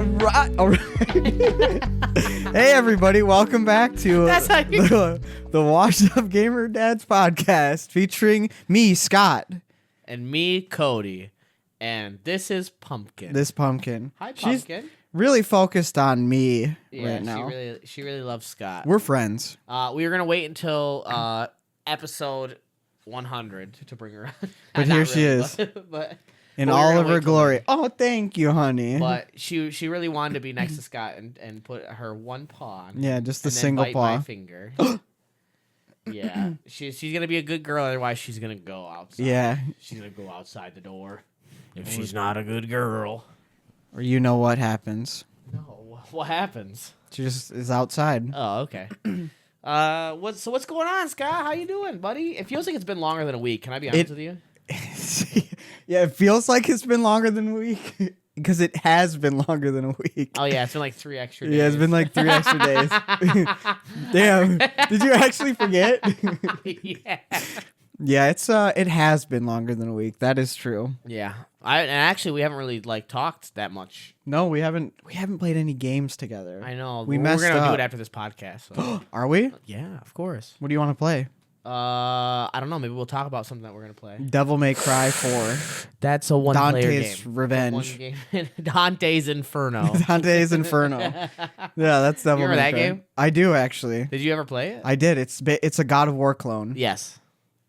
All right. Hey, everybody. Welcome back to the Washed Up Gamer Dads podcast featuring me, Scott. And me, Cody. And this is Pumpkin. Hi, Pumpkin. She's really focused on me right now. She really loves Scott. We're friends. We were going to wait until episode 100 to bring her on. But here she is. But in all of her glory. Oh, thank you, honey. But she really wanted to be next to Scott and put her one paw on. Yeah, just a and single then bite paw. My finger. Yeah. She's going to be a good girl, otherwise she's going to go outside. Yeah. She's going to go outside the door if she's not a good girl. Or you know what happens. No, what happens? She just is outside. Oh, okay. What's going on, Scott? How you doing, buddy? It feels like it's been longer than a week. Can I be honest with you? Yeah, it feels like it's been longer than a week because it has been longer than a week. Oh yeah, it's been like 3 extra days. Yeah, it's been like 3 extra days. Damn, did you actually forget? Yeah. Yeah, it has been longer than a week. That is true. Yeah, and actually we haven't really talked that much. No, we haven't played any games together. I know. We're gonna do it after this podcast. So. Are we? Yeah, of course. What do you want to play? I don't know. Maybe we'll talk about something that we're gonna play. Devil May Cry 4. That's a one-player Dante's game. Revenge. Dante's Inferno. Dante's Inferno. Yeah, that's Devil Remember May that Cry. game? I do actually. Did you ever play it? I did. It's a God of War clone. Yes.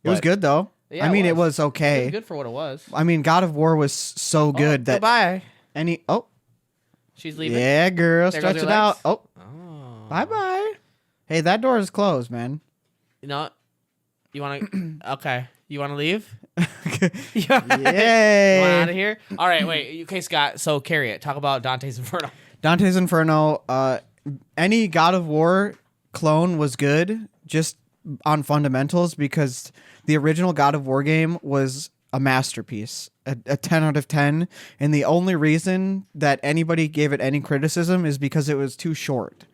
It was good though. Yeah, I mean, it was okay. It was good for what it was. I mean, God of War was so good that goodbye. She's leaving. Yeah, girl, There stretch goes it her out. legs. Oh, bye. Hey, that door is closed, man. You know, you want to? Okay, you want to leave? Yay! You want out of here? All right, wait. Okay, Scott. So carry it. Talk about Dante's Inferno. Dante's Inferno. Any God of War clone was good, just on fundamentals, because the original God of War game was a masterpiece, a 10 out of 10. And the only reason that anybody gave it any criticism is because it was too short.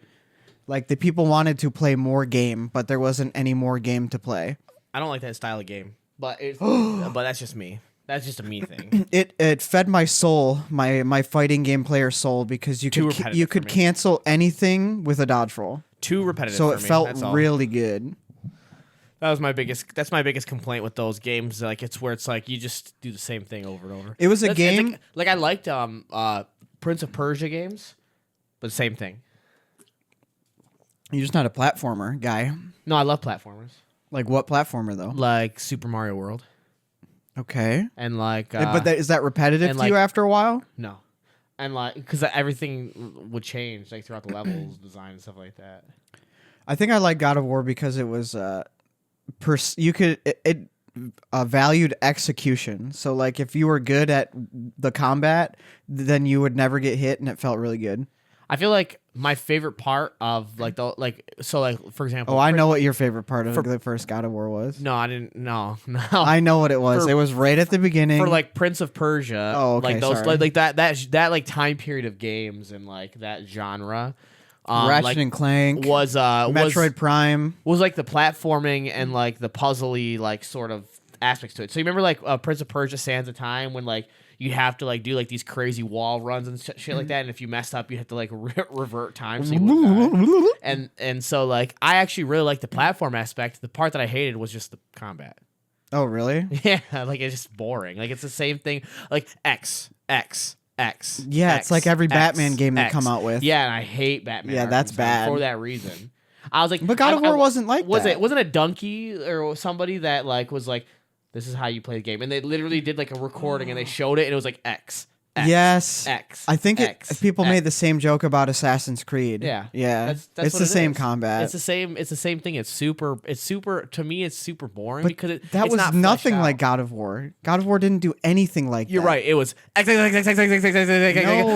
Like, the people wanted to play more game, but there wasn't any more game to play. I don't like that style of game, but but that's just me. That's just a me thing. It fed my soul, my fighting game player soul, because you could cancel anything with a dodge roll. Too repetitive. So for it me. felt That's all. really good. That's my biggest complaint with those games. Like, it's where it's like you just do the same thing over and over. It was a game like I liked Prince of Persia games, but same thing. You're just not a platformer guy. No, I love platformers. Like what platformer though? Like Super Mario World. Okay. And like, but is that repetitive to you after a while? No, and like because everything would change like throughout the levels, design and stuff like that. I think I like God of War because it was it valued execution. So like if you were good at the combat, then you would never get hit, and it felt really good. I feel like my favorite part of for example. Oh, I know what your favorite part of the first God of War was. No, I didn't. No. I know what it was. It was right at the beginning for like Prince of Persia. Oh, okay, like those sorry. like that like time period of games and like that genre. Ratchet and Clank was Metroid Prime was like the platforming and like the puzzly like sort of aspects to it. So you remember like Prince of Persia: Sands of Time when like you have to like do like these crazy wall runs and shit like that, and if you messed up, you have to like revert time. So you wouldn't die. And so like I actually really liked the platform aspect. The part that I hated was just the combat. Oh, really? Yeah, like it's just boring. Like it's the same thing. Like X. Yeah, it's like every Batman game they come out with. Yeah, and I hate Batman. Yeah, that's bad for that reason. I was like, but God of War wasn't like that. Wasn't a donkey or somebody that like was like, this is how you play the game, and they literally did like a recording and they showed it, and it was like X. Yes. X. I think people X. made the same joke about Assassin's Creed. Yeah. That's it's the same combat. It's the same thing. It's super to me it's super boring but because that it's was not nothing like God of War. God of War didn't do anything like You're that. right. It was X. No,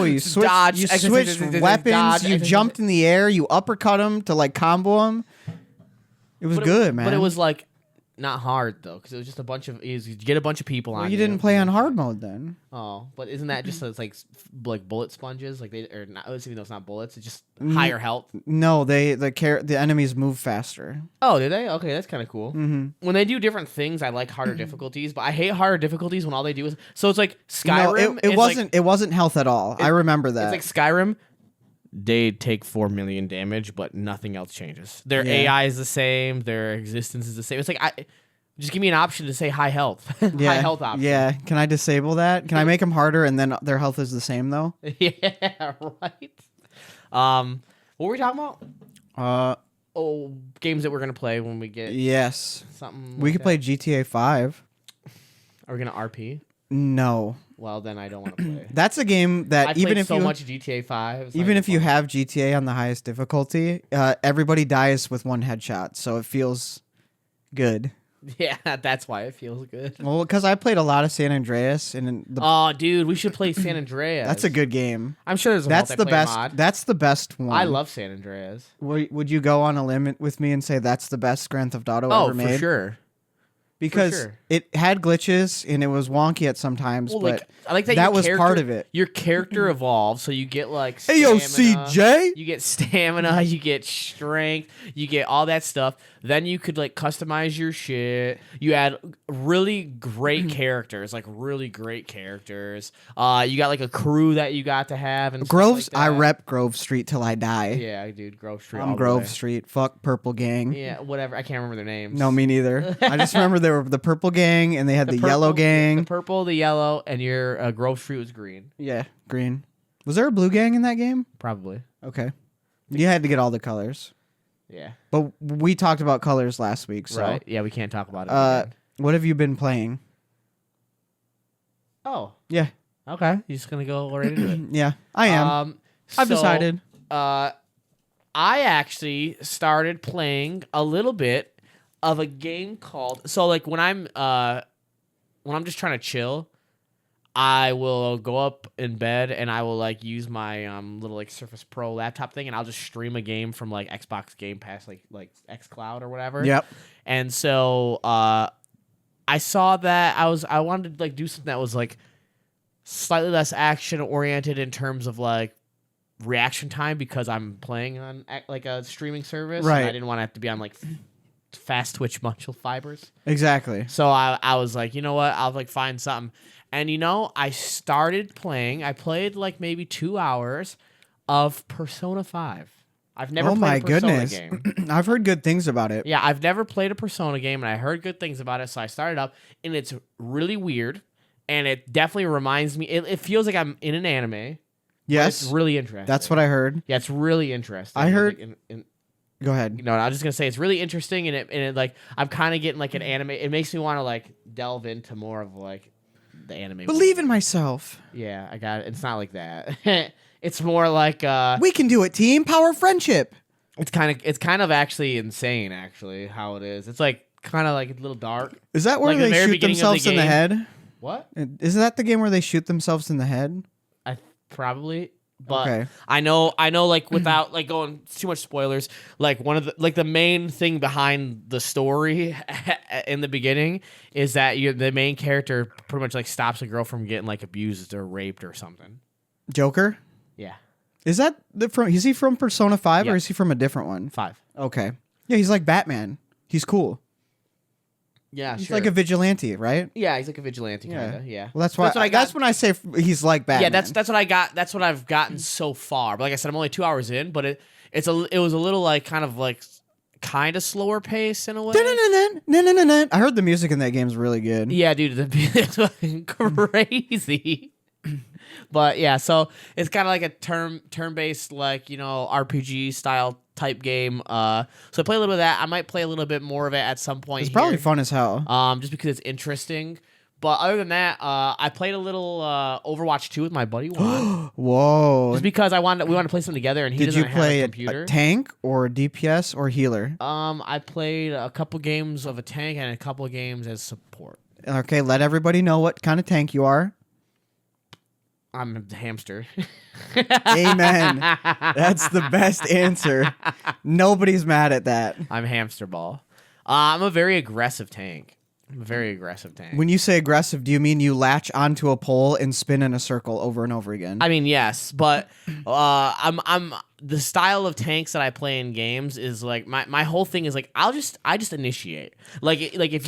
you switched weapons, you jumped in the air, you uppercut him to like combo him. It was good, man. But it was like not hard though, because it was just a bunch of you get a bunch of people on. You didn't play on hard mode then. Oh, but isn't that just it's like bullet sponges? Like they or not? Even though it's not bullets, it's just higher health. No, the enemies move faster. Oh, did they? Okay, that's kind of cool. Mm-hmm. When they do different things, I like harder difficulties, but I hate harder difficulties when all they do is so it's like Skyrim. No, it wasn't health at all. I remember that. It's like Skyrim. They take 4 million damage, but nothing else changes. Their AI is the same. Their existence is the same. It's like just give me an option to say high health, high health option. Yeah, can I disable that? Can I make them harder and then their health is the same though? Yeah, right. What were we talking about? Games that we're gonna play when we get something. We could play GTA 5. Are we gonna RP? No. Well, then I don't want to play. That's a game that I even played if so you much GTA 5, even if you have GTA on the highest difficulty, everybody dies with one headshot, so it feels good. Yeah, that's why it feels good. Well, because I played a lot of San Andreas, and oh, dude, we should play San Andreas. That's a good game. I'm sure there's a the best. mod. That's the best one. I love San Andreas. Would you go on a limit with me and say that's the best Grand Theft Auto ever made? Oh, for sure. Because it had glitches and it was wonky at some times, but I like that was part of it. Your character evolves, so you get like hey yo CJ, you get stamina, you get strength, you get all that stuff. Then you could like customize your shit. You add really great characters, like really great characters. You got like a crew that you got to have and Grove's. Stuff like that. I rep Grove Street till I die. Yeah, dude, Grove Street. I'm Grove Street. Fuck Purple Gang. Yeah, whatever. I can't remember their names. No, me neither. I just remember they were the Purple Gang and they had the Yellow Gang. The purple, the yellow, and your Grove Street was green. Yeah, green. Was there a blue gang in that game? Probably. Okay. You had to get all the colors. Yeah. But we talked about colors last week, so right. Yeah, we can't talk about it. Again. What have you been playing? Oh. Yeah. Okay. You're just gonna go right into it. Yeah, I am. I've decided. I actually started playing a little bit of a game called like when I'm just trying to chill, I will go up in bed and I will like use my little like Surface Pro laptop thing and I'll just stream a game from like Xbox Game Pass like xCloud or whatever. Yep. And so I saw that I wanted to like do something that was like slightly less action oriented in terms of like reaction time because I'm playing on like a streaming service. Right. And I didn't want to have to be on like fast twitch muscle fibers. Exactly. So I was like, you know what? I'll like find something. And you know, I started playing. I played like maybe 2 hours of Persona 5. I've never played a Persona game. I've heard good things about it. Yeah, I've never played a Persona game, and I heard good things about it, so I started up, and it's really weird, and it definitely reminds me. It feels like I'm in an anime. Yes, it's really interesting. That's what I heard. Yeah, it's really interesting. I heard. Like, Go ahead. No, I was just gonna say it's really interesting, and it like I'm kind of getting like an anime. It makes me want to like delve into more of like the anime. Believe in myself. Yeah, I got it. It's not like that. It's more like we can do it, team. Power friendship. It's kind of actually insane. Actually, how it is. It's like kind of like a little dark. Is that where like they shoot themselves in the head? What? Isn't that the game where they shoot themselves in the head? I probably. But okay. I know, like without like going too much spoilers, like one of the main thing behind the story in the beginning is that the main character pretty much like stops a girl from getting like abused or raped or something. Joker? Yeah. Is that is he from Persona 5 Yeah. or is he from a different one? 5. Okay. Yeah, he's like Batman. He's cool. Yeah, he's sure. like a vigilante, right? Yeah, he's like a vigilante kind of. Yeah. Well, that's when I say he's like Batman. Yeah, that's what I got. That's what I've gotten so far. But like I said, I'm only 2 hours in, but it was a little like kind of slower pace in a way. I heard the music in that game's really good. Yeah, dude, it's fucking crazy. But yeah, so it's kind of like a turn-based like, RPG style type game. So I play a little bit of that. I might play a little bit more of it at some point. It's probably fun as hell. Just because it's interesting. But other than that, I played a little Overwatch 2 with my buddy Juan. Whoa! Just because we wanted to play something together, and he doesn't have a computer. Did you play a tank or DPS or healer? I played a couple games of a tank and a couple of games as support. Okay, let everybody know what kind of tank you are. I'm a hamster. Amen. That's the best answer. Nobody's mad at that. I'm hamster ball. I'm a very aggressive tank. When you say aggressive, do you mean you latch onto a pole and spin in a circle over and over again? I mean, yes, but I'm the style of tanks that I play in games is like my whole thing is like I just initiate. Like if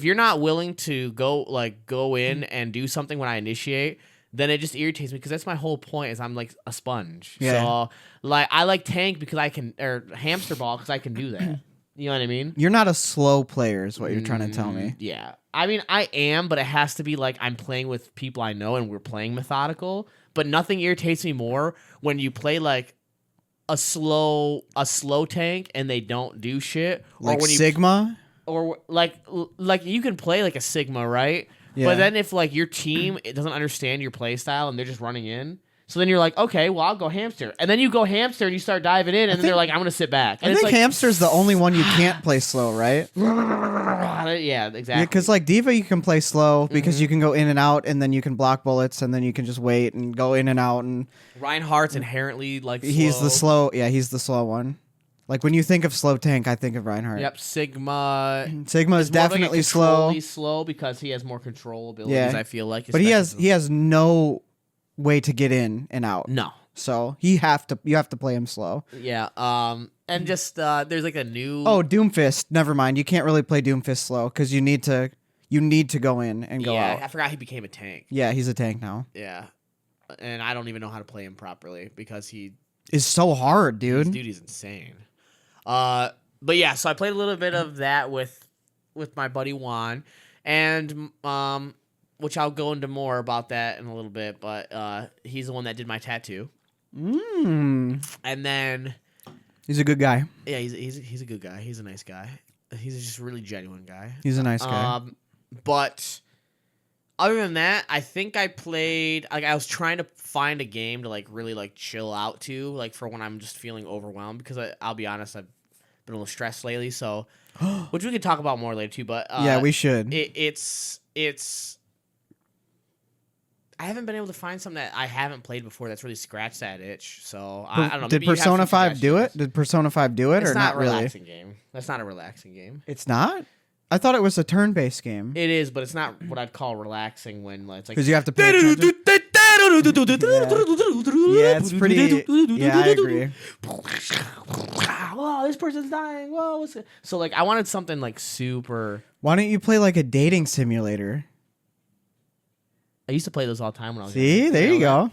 you're not willing to go in and do something when I initiate, then it just irritates me because that's my whole point is I'm like a sponge. Yeah. So like I like tank because I can or hamster ball because I can do that. You know what I mean? You're not a slow player, is what you're trying to tell me. Yeah. I mean, I am, but it has to be like I'm playing with people I know and we're playing methodical. But nothing irritates me more when you play like a slow tank and they don't do shit. Like or when Sigma? Or like you can play like a Sigma, right? Yeah. But then if like your team it doesn't understand your play style and they're just running in, so then you're like, okay, well I'll go hamster, and then you go hamster and you start diving in, and then they're like, I'm gonna sit back. And I it's think like, hamster's the only one you can't play slow, right? yeah, exactly. Yeah, because like Diva, you can play slow because you can go in and out, and then you can block bullets, and then you can just wait and go in and out. And Reinhardt's inherently like slow. he's the slow. Yeah, he's the slow one. Like when you think of slow tank, I think of Reinhardt. Yep, Sigma. Sigma is definitely slow. He's slow because he has more control abilities. Yeah. I feel like, But he has no way to get in and out. no. So you have to play him slow. Yeah. And just there's like a new. Oh, Doomfist. Never mind. You can't really play Doomfist slow because you need to go in and go yeah. out. I forgot he became a tank. Yeah, he's a tank now. Yeah. And I don't even know how to play him properly because It's so hard, dude. He's insane. But yeah, so I played a little bit of that with my buddy Juan, and which I'll go into more about that in a little bit. But he's the one that did my tattoo. And then He's a good guy. yeah, he's a good guy. He's a nice guy. He's just a really genuine guy. He's a nice guy. But other than that, I think I played like I was trying to find a game to like really like chill out to, like for when I'm just feeling overwhelmed because I'll be honest, I've been a little stressed lately, so which we can talk about more later too. But yeah, we should. It's I haven't been able to find something that I haven't played before that's really scratched that itch. So I don't know. Did Persona 5 do it? Did Persona 5 do it It's or not a really? relaxing game. That's not a relaxing game. It's not? I thought it was a turn-based game. It is, but it's not what I'd call relaxing when it's like Because you have to pay attention. Yeah, it's pretty. Yeah, I agree. Whoa, this person's dying. Whoa, so like I wanted something like super. Why don't you play like a dating simulator? I used to play those all the time when I was. See, younger. there you go. You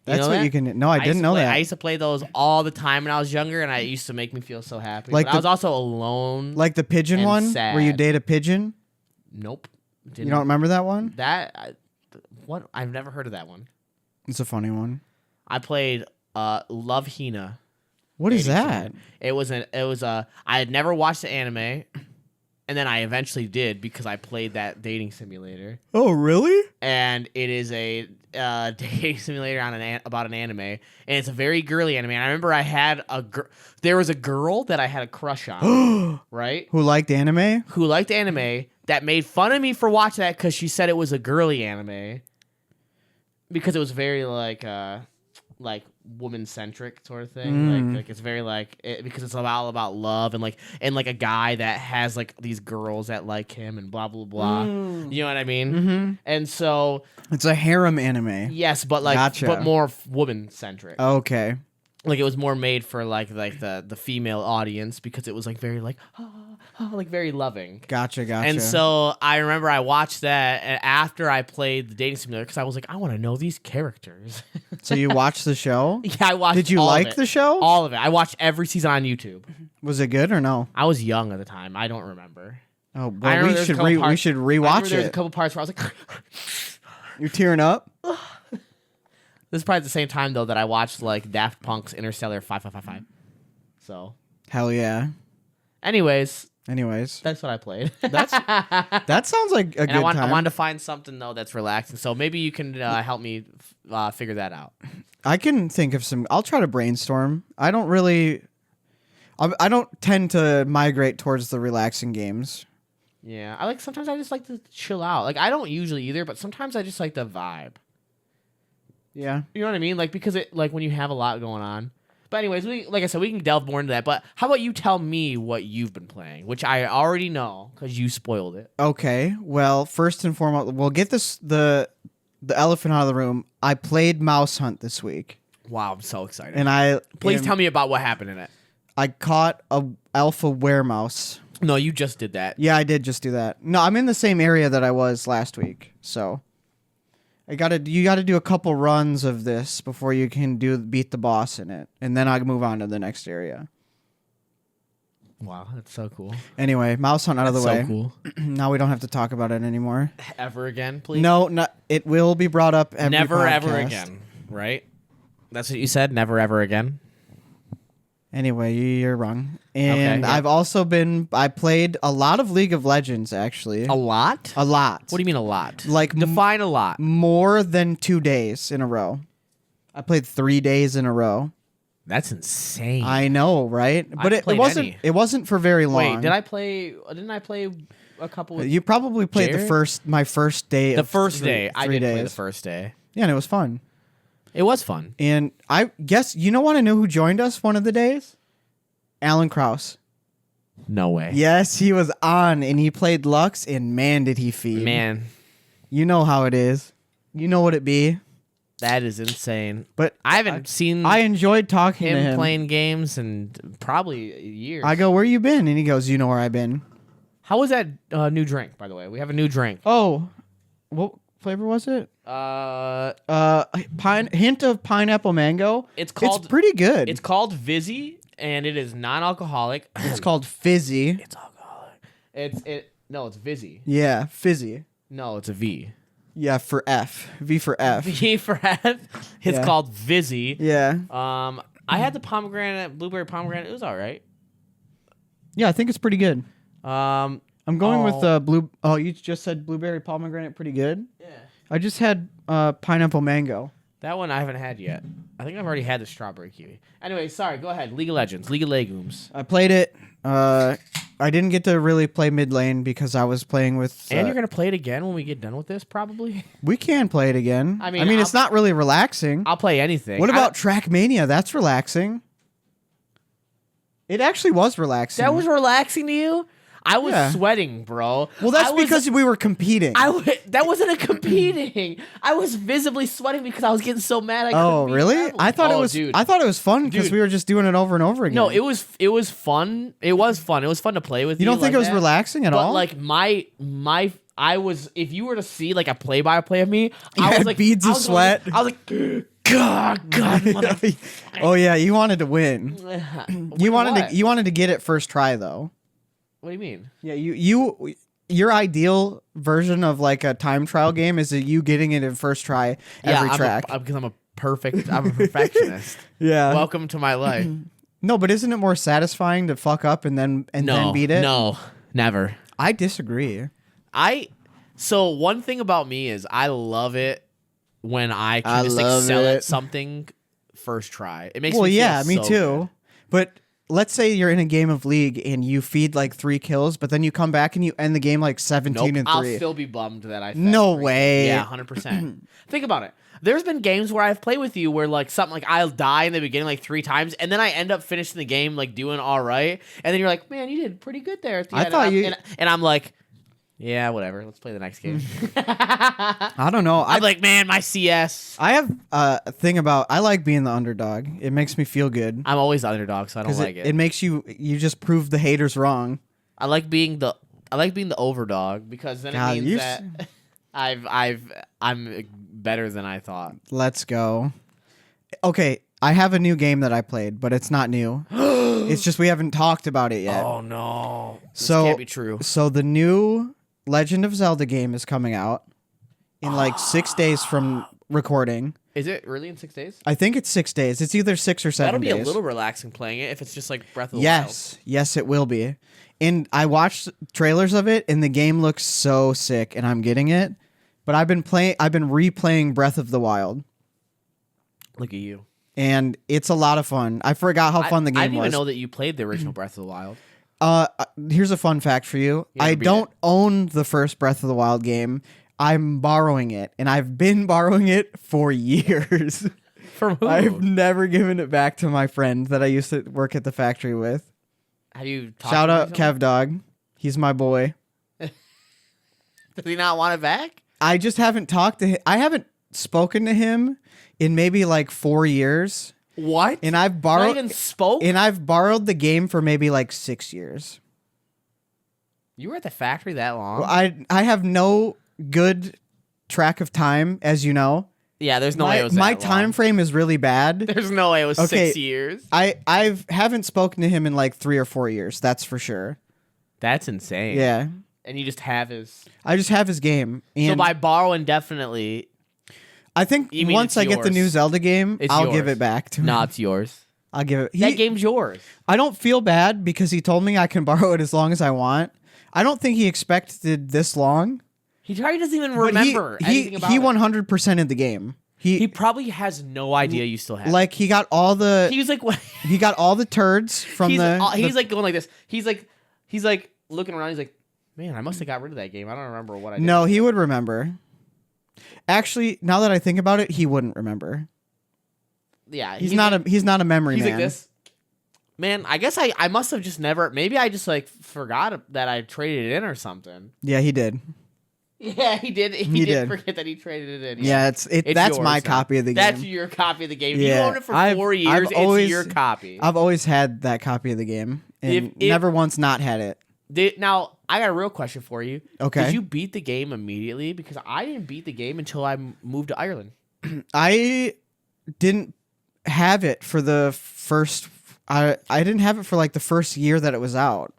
That's know what that? you can. No, I didn't know that. I used to play those all the time when I was younger, and it used to make me feel so happy. Like But I was also alone. Like the pigeon and one, sad. where you date a pigeon. Nope. You don't remember that one? What? I've never heard of that one. It's a funny one. I played Love Hina. What is that? It was I had never watched the anime, and then I eventually did because I played that dating simulator. Oh, really? And it is a dating simulator about an anime, and it's a very girly anime. And I remember I had there was a girl that I had a crush on, right? Who liked anime? Who liked anime that made fun of me for watching that because she said it was a girly anime because it was very like woman centric sort of thing. Like it's very because it's all about love and like a guy that has like these girls that like him and blah blah blah. You know what I mean? Mm-hmm. And so It's a harem anime. yes, but like Gotcha. but more woman centric. Okay. Like it was more made for like the female audience because it was like very like like very loving. Gotcha. And so I remember I watched that and after I played the dating simulator because I was like, I want to know these characters. So you watched the show? Yeah, I watched. Did you all like of it. the show? All of it. I watched every season on YouTube. Was it good or no? I was young at the time. I don't remember. Oh, I well, remember we there's a should couple parts- we should I remember rewatch there was a it. couple parts where I was like, You're tearing up? this is probably the same time though that I watched like Daft Punk's Interstellar 5555. So, Hell yeah. anyways, Anyways, that's what I played. that sounds like a And good I time. wanted to find something though that's relaxing. So maybe you can help me figure that out. I can think of some. I'll try to brainstorm. I don't tend to migrate towards the relaxing games. Yeah, sometimes I just like to chill out. Like I don't usually either, but sometimes I just like the vibe. Yeah. You know what I mean? Like because it like when you have a lot going on. But But anyways, like I said, we can delve more into that. But how about you tell me what you've been playing, which I already know because you spoiled it. Okay. Well, first and foremost, we'll get the elephant out of the room. I played Mouse Hunt this week. Wow, I'm so excited. And please tell me about what happened in it. I caught a alpha weremouse. No, you just did that. Yeah, I did just do that. No, I'm in the same area that I was last week. So you got to do a couple runs of this before you can beat the boss in it, and then I move on to the next area. Wow, that's so cool. Anyway, Mouse Hunt out of the way. So cool. Now we don't have to talk about it anymore. Ever again, please? No, it will be brought up every Never podcast. ever again, right? That's what you said? Never ever again? Anyway, you're wrong. And Okay, yeah. I played a lot of League of Legends, actually. A lot? A lot. What do you mean a lot? Like define a lot. More than 2 days in a row. I played 3 days in a row. That's insane. I know, right? But it wasn't for very long. Wait, didn't I play a couple with You probably played Jared? my first day. The first day. I did play the days. first day. Yeah, and it was fun. It was fun. And I guess want to know who joined us one of the days? Alan Krause. No way. Yes, he was on and he played Lux and man did he feed. Man, You know how it is. You know what it be. that is insane. But I haven't seen I enjoyed talking to him him. playing games in probably years. I go, "Where you been?" And he goes, "You know where I've been." How was that new drink, by the way? We have a new drink. Oh, what flavor was it? Hint of pineapple mango. It's called It's pretty good. It's called Vizzy, and it is non-alcoholic. It's called fizzy. It's alcoholic. No, it's Vizzy. Yeah, fizzy. No, it's a V. Yeah, for F. V for F. V for F. It's Yeah. called Vizzy. Yeah. I had the blueberry pomegranate. It was all right. Yeah, I think it's pretty good. I'm going with blue. Oh, you just said blueberry pomegranate, pretty good. Yeah. I just had pineapple mango. That one I haven't had yet. I think I've already had the strawberry kiwi. Anyway, sorry. Go ahead. League of Legends. League of Legumes. I played it. I didn't get to really play mid lane because I was playing with. And you're gonna play it again when we get done with this, probably. We can play it again. I mean, it's not really relaxing. I'll play anything. What about Trackmania? That's relaxing. It actually was relaxing. that? Was relaxing to you? I was sweating, bro. Well, that's because we were competing. That wasn't a competing. I was visibly sweating because I was getting so mad. Oh, really? I thought it was. Dude. I thought it was fun because we were just doing it over and over again. No, it was fun. It was fun. It was fun to play with. You don't think it was relaxing at all? But like I was. If you were to see like a play-by-play of me, You I was had like beads of sweat. I was like, God, Oh yeah, you wanted to win. You What? wanted to get it first try though. What do you mean? Yeah, your ideal version of like a time trial game is that you getting it in first try every track. Because I'm a perfectionist. Yeah. Welcome to my life. No, but isn't it more satisfying to fuck up and then beat it? No, never. I disagree. So one thing about me is I love it when I can I just love excel it. at something first try. It makes Well, me feel yeah, me so too. good. But let's say you're in a game of League and you feed like 3 kills, but then you come back and you end the game like 17 Nope, and 3. I'll still be bummed that I fed No 3. way. Yeah, 100%. Think about it. There's been games where I've played with you where like something like I'll die in the beginning like 3 times and then I end up finishing the game like doing all right and then you're like, man, you did pretty good there at the I end. thought and I'm like, yeah, whatever. Let's play the next game. I don't know. I'm like, man, my CS. I have a thing about I like being the underdog. It makes me feel good. I'm always the underdog, so I don't like it. It makes you just prove the haters wrong. I like being the overdog because then God, it means that I'm better than I thought. Let's go. Okay, I have a new game that I played, but it's not new. It's just we haven't talked about it yet. Oh no. This So- can't be true. So the new Legend of Zelda game is coming out in like 6 days from recording. Is it really in 6 days? I think it's 6 days. It's either 6 or 7 That'll be days. a little relaxing playing it if it's just like Breath of the Yes, it will be. And I watched trailers of it, and the game looks so sick, and I'm getting it. But I've been replaying Breath of the Wild, Wild. Look at you. and it's a lot of fun. I forgot how fun the game I didn't was. even know that you played the original Breath of the Wild. Here's a fun fact for you. You never I beat don't it. own the first Breath of the Wild game. I'm borrowing it, and I've been borrowing it for years. From who? I've never given it back to my friend that I used to work at the factory with. Have you talked Shout to him out recently? Kev Dog. He's my boy. Does he not want it back? I just haven't talked to him. I haven't spoken to him in maybe like 4 years. What? And I've Not even borrowed spoke? and I've borrowed the game for maybe like 6 years. You were at the factory that long? Well, I have no good track of time, as you know. Yeah, there's no way it was that My long. time frame is really bad. There's no way it was Okay. 6 years. I haven't spoken to him in like 3 or 4 years. That's for sure. That's insane. Yeah, And you just have his... I just have his game. And So by borrow indefinitely, I think You mean once it's I get the new yours. Zelda game, It's I'll give yours. it back to him. no, it's yours. I'll give it. That game's yours. I don't feel bad because he told me I can borrow it as long as I want. I don't think he expected this long. He probably doesn't even But remember anything about he it. 100%ed the game. He probably has no idea you still have it. Like he got all the He was like, what? he got all the turds from he's the like going like this. He's like looking around. He's like, man, I must have got rid of that game. I don't remember what I did. No, he would remember. Actually, now that I think about it, he wouldn't remember. Yeah, He's not a memory He's man. like this. Man, I guess I must have just never. Maybe I just like forgot that I traded it in or something. Yeah, he did. Yeah, he did. He did. did forget that he traded it in. Yeah, It's that's yours my now. copy of the game. That's your copy of the game. If you Yeah. own it for I've- 4 I've years, always- it's your copy. I've always had that copy of the game and If- never once not had it. Now, I got a real question for you. Okay. Did you beat the game immediately? Because I didn't beat the game until I moved to Ireland. I didn't have it for the first. I didn't have it for like the first year that it was out.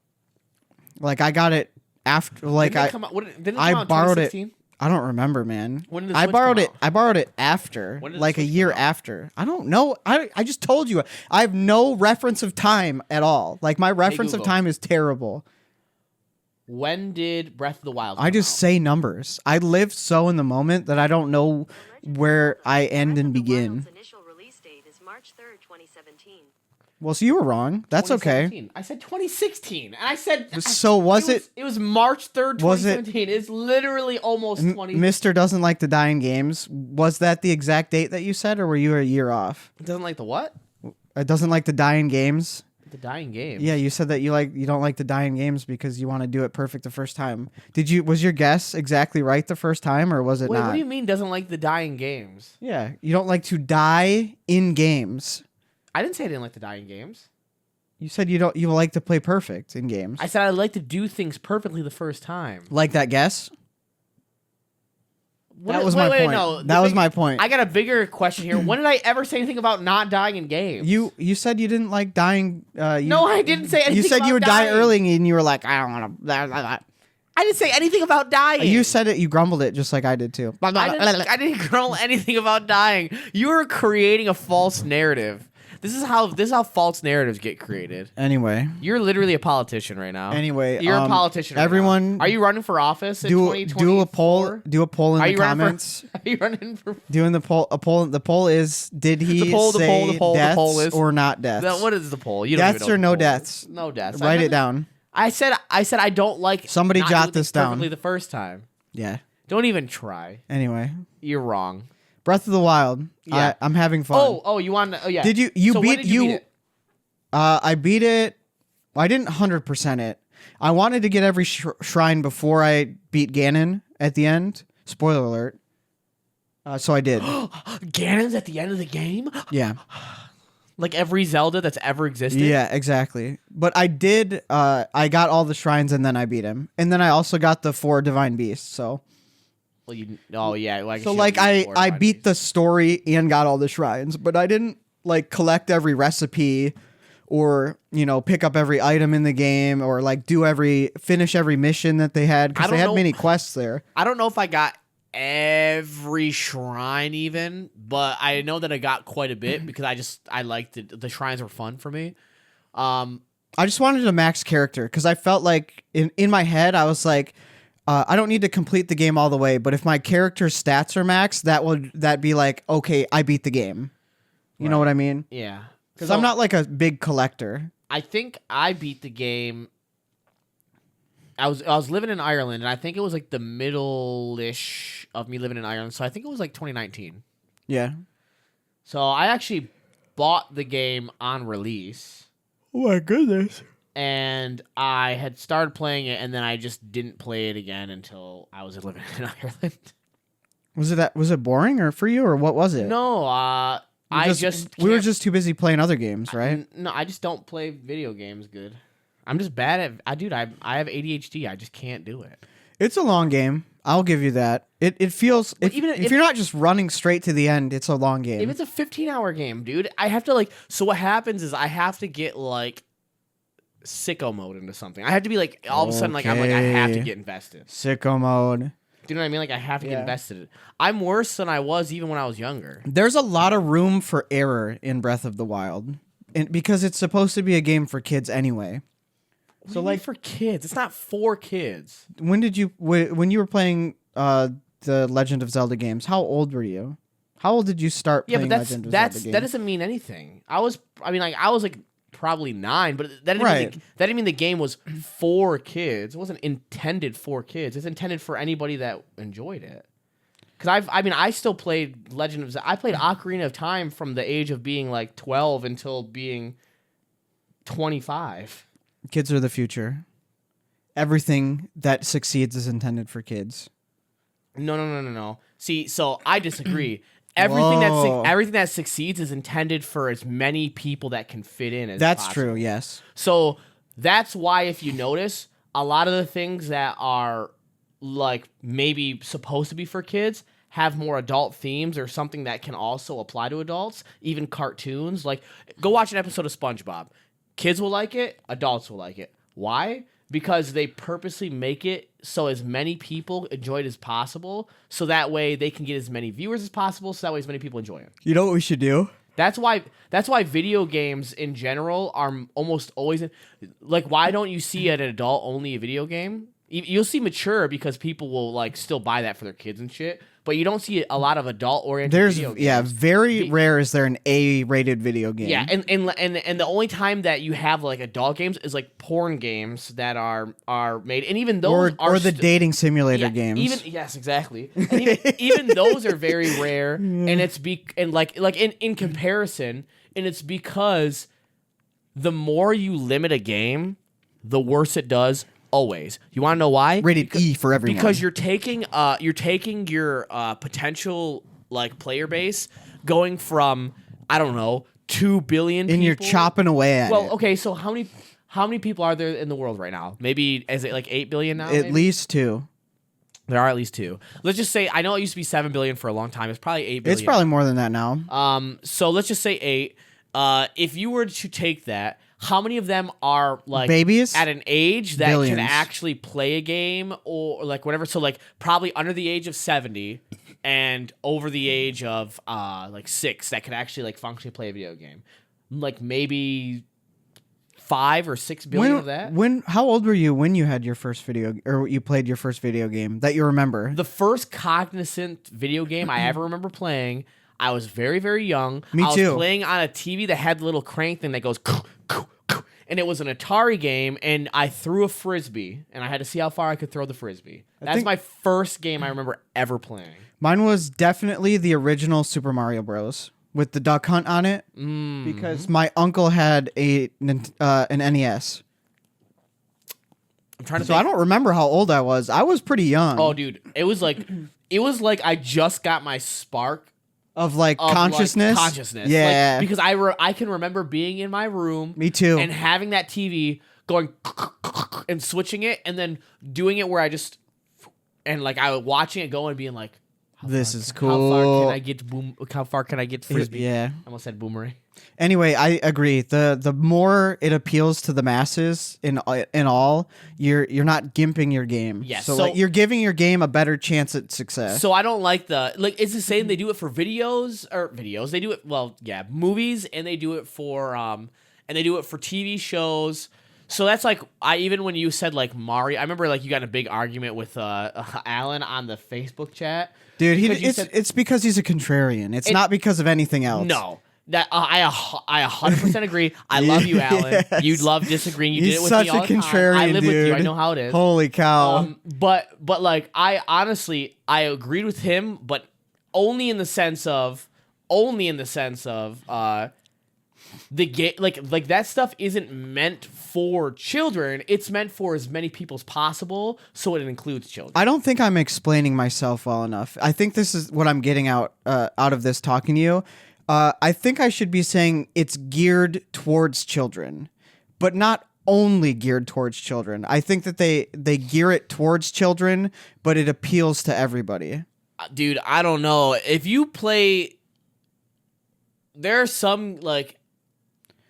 Like I got it after. Like Didn't I it come out, didn't it I come out in borrowed it. 2016? I don't remember, man. When did the I Switch borrowed come it. out? I borrowed it after, When did the like a Switch year come out? after. I don't know. I just told you. I have no reference of time at all. Like my reference of Google. time is terrible. When did Breath of the Wild I come just out? say numbers. I live so in the moment that I don't know where I end and begin. Initial release date is March 3rd, 2017. Well, so you were wrong. That's okay. 2017. I said 2016. And I said... So was it? It was March 3rd, Was it- 2017. It's literally almost 20... Mr. doesn't like to die in games. Was that the exact date that you said, or were you a year off? Doesn't like the what? It doesn't like to die in games. The dying game. Yeah, you said that you don't like to die in games because you want to do it perfect the first time. Was your guess exactly right the first time, or was it Wait, not? what do you mean doesn't like the dying games? Yeah, you don't like to die in games. I didn't say I didn't like the dying games. You said you like to play perfect in games. I said I like to do things perfectly the first time. Like that guess? That was my wait, point. no, That was my point. I got a bigger question here. When did I ever say anything about not dying in games? You said you didn't like dying. No, I didn't say anything You said about you would die dying. early, and you were like, I don't want to. I didn't say anything about dying. You said it. You grumbled it just like I did too. I didn't grumble anything about dying. You were creating a false narrative. This is how false narratives get created. Anyway, You're literally a politician right now. You're a politician. Right everyone now. Are you running for office in do 2024? a poll. Do a poll in Are the you running comments. For, are you running for? Doing the poll. A poll. The poll is: did he The poll deaths is- or not deaths? What is the poll? You don't Deaths even know or the no poll deaths? is. No deaths. Write it down. I said I don't like. Somebody not jot doing this things down. perfectly the first time. Yeah. Don't even try. Anyway, You're wrong. Breath of the Wild. Yeah. I'm having fun. Oh, you want? Oh, yeah. Did you So when beat did you beat it? I beat it. I didn't 100% it. I wanted to get every shrine before I beat Ganon at the end. Spoiler alert. So I did. Ganon's at the end of the game, Yeah. like every Zelda that's ever existed. Yeah, exactly. But I did. I got all the shrines and then I beat him. And then I also got the 4 divine beasts. So Well, you. Oh, yeah. Well, so like I beat the story and got all the shrines, but I didn't like collect every recipe or pick up every item in the game or like finish every mission that they had because I they don't had know- many quests there. I don't know if I got every shrine even, but I know that I got quite a bit because I liked it. The shrines were fun for me. I just wanted a max character because I felt like in my head I was like, I don't need to complete the game all the way, but if my character's stats are max, that'd be like, okay, I beat the game. You know what I mean? Yeah. Because I'm not like a big collector. I think I beat the game. I was living in Ireland, and I think it was like the middle-ish of me living in Ireland. So I think it was like 2019. Yeah. So I actually bought the game on release. Oh my goodness. And I had started playing it, and then I just didn't play it again until I was living in Ireland. Was it boring or for you, or what was it? No, we were just too busy playing other games, right? No, I just don't play video games good. I'm just bad at. I have ADHD. I just can't do it. It's a long game. I'll give you that. It feels Well, if you're not just running straight to the end, it's a long game. If it's a 15-hour game, dude, I have to like. So what happens is I have to get like sicko mode into something. I have to be like all of a sudden like I'm like I have to get invested. Sicko mode. Do you know what I mean? Like I have to get invested. I'm worse than I was even when I was younger. There's a lot of room for error in Breath of the Wild, and because it's supposed to be a game for kids anyway. So like for kids, it's not for kids. When you were playing the Legend of Zelda games? How old were you? How old did you start playing Legend of Zelda games? That doesn't mean anything. I was like probably 9, but that didn't mean the game was for kids. It wasn't intended for kids. It's intended for anybody that enjoyed it. Because I still played Legend of Zelda. I played Ocarina of Time from the age of being like 12 until being 25. Kids are the future. Everything that succeeds is intended for kids. No. See, so I disagree. Whoa. Everything that succeeds is intended for as many people that can fit in as That's possible. true, yes. So that's why, if you notice, a lot of the things that are like maybe supposed to be for kids have more adult themes or something that can also apply to adults, even cartoons. Like, go watch an episode of SpongeBob. Kids will like it, adults will like it. Why? Because they purposely make it so as many people enjoy it as possible, so that way they can get as many viewers as possible, so that way as many people enjoy it. You know what we should do? That's why video games in general are almost always like. Why don't you see an adult only video game? You'll see mature because people will like still buy that for their kids and shit. But you don't see a lot of adult oriented video games. Very rare is there an A-rated video game. Yeah, and the only time that you have like adult games is like porn games that are made, and even those or the dating simulator games. Yes, exactly. And even those are very rare, and it's in comparison, and it's because the more you limit a game, the worse it does. Always. You want to know why? Rated E for everyone. Because you're taking your potential like player base going from, I don't know, 2 billion people. And you're chopping away at it. Well, okay, so how many people are there in the world right now? Maybe is it like 8 billion now? At least 2. There are at least 2. Let's just say, I know it used to be 7 billion for a long time. It's probably 8 billion. It's probably more than that now. So let's just say 8. If you were to take that, how many of them are like babies at an age that Billions. can actually play a game or like whatever? So like probably under the age of 70 and over the age of like 6 that could actually like functionally play a video game. Like maybe 5 or 6 billion of that. How old were you when you had your first video or you played your first video game that you remember? The first cognizant video game I ever remember playing, I was very, very young. Me I was too. playing on a TV that had the little crank thing that goes, and it was an Atari game, and I threw a frisbee, and I had to see how far I could throw the frisbee. That's my first game I remember ever playing. Mine was definitely the original Super Mario Bros. With the Duck Hunt on it, because my uncle had an NES. I'm trying to. So I don't remember how old I was. I was pretty young. Oh, dude, it was like I just got my spark. Of consciousness? Consciousness. Yeah. Like, because I can remember being in my room. Me too. And having that TV going and switching it and then doing it where I just, and like I was watching it go and being like, this is cool. How far can I get frisbee? Yeah. I almost said boomerang. Anyway, I agree. The more it appeals to the masses in all, you're not gimping your game. Yes. So like, you're giving your game a better chance at success. So I don't like it's the same. They do it for videos. They do it movies, and they do it for TV shows. So that's like even when you said like Mario, I remember like you got in a big argument with Alan on the Facebook chat. Dude, it's because he's a contrarian. It's not because of anything else. No. That I 100% agree. I love you, Alan. Yes. You love disagreeing. You did it with such me all a the time. contrarian, I live with you. I dude. know how it is. Holy cow! But like I honestly I agreed with him, but only in the sense of only in the sense of the game, like that stuff isn't meant for children. It's meant for as many people as possible, so it includes children. I don't think I'm explaining myself well enough. I think this is what I'm getting out of this talking to you. I think I should be saying it's geared towards children, but not only geared towards children. I think that they gear it towards children, but it appeals to everybody. Dude, I don't know. If you play, there are some like,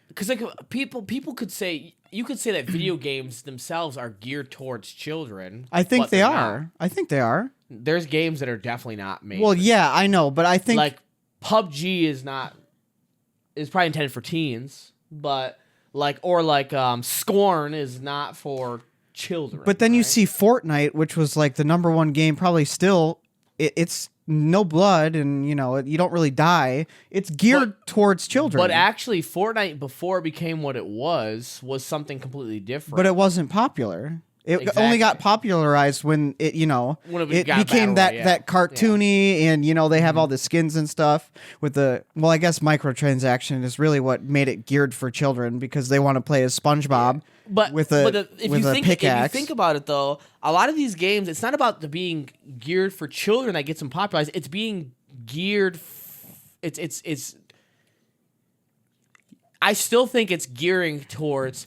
because like people could say, you could say that video games themselves are geared towards children. I think but they they're are. not. I think they are. There's games that are definitely not made. Well, yeah, I know, but I think like PUBG is probably intended for teens, but Scorn is not for children. But then you right? see Fortnite, which was like the number one game, probably still. It's no blood, and you don't really die. It's geared towards children. But actually, Fortnite before it became what it was something completely different. But it wasn't popular. It Exactly. only got popularized when it When it got became battle that cartoony, and they have all the skins and stuff with the. Well, I guess microtransaction is really what made it geared for children because they want to play as SpongeBob. But with if you pickaxe. think about it though, a lot of these games, it's not about the being geared for children that gets them popularized. It's being geared. It's. I still think it's gearing towards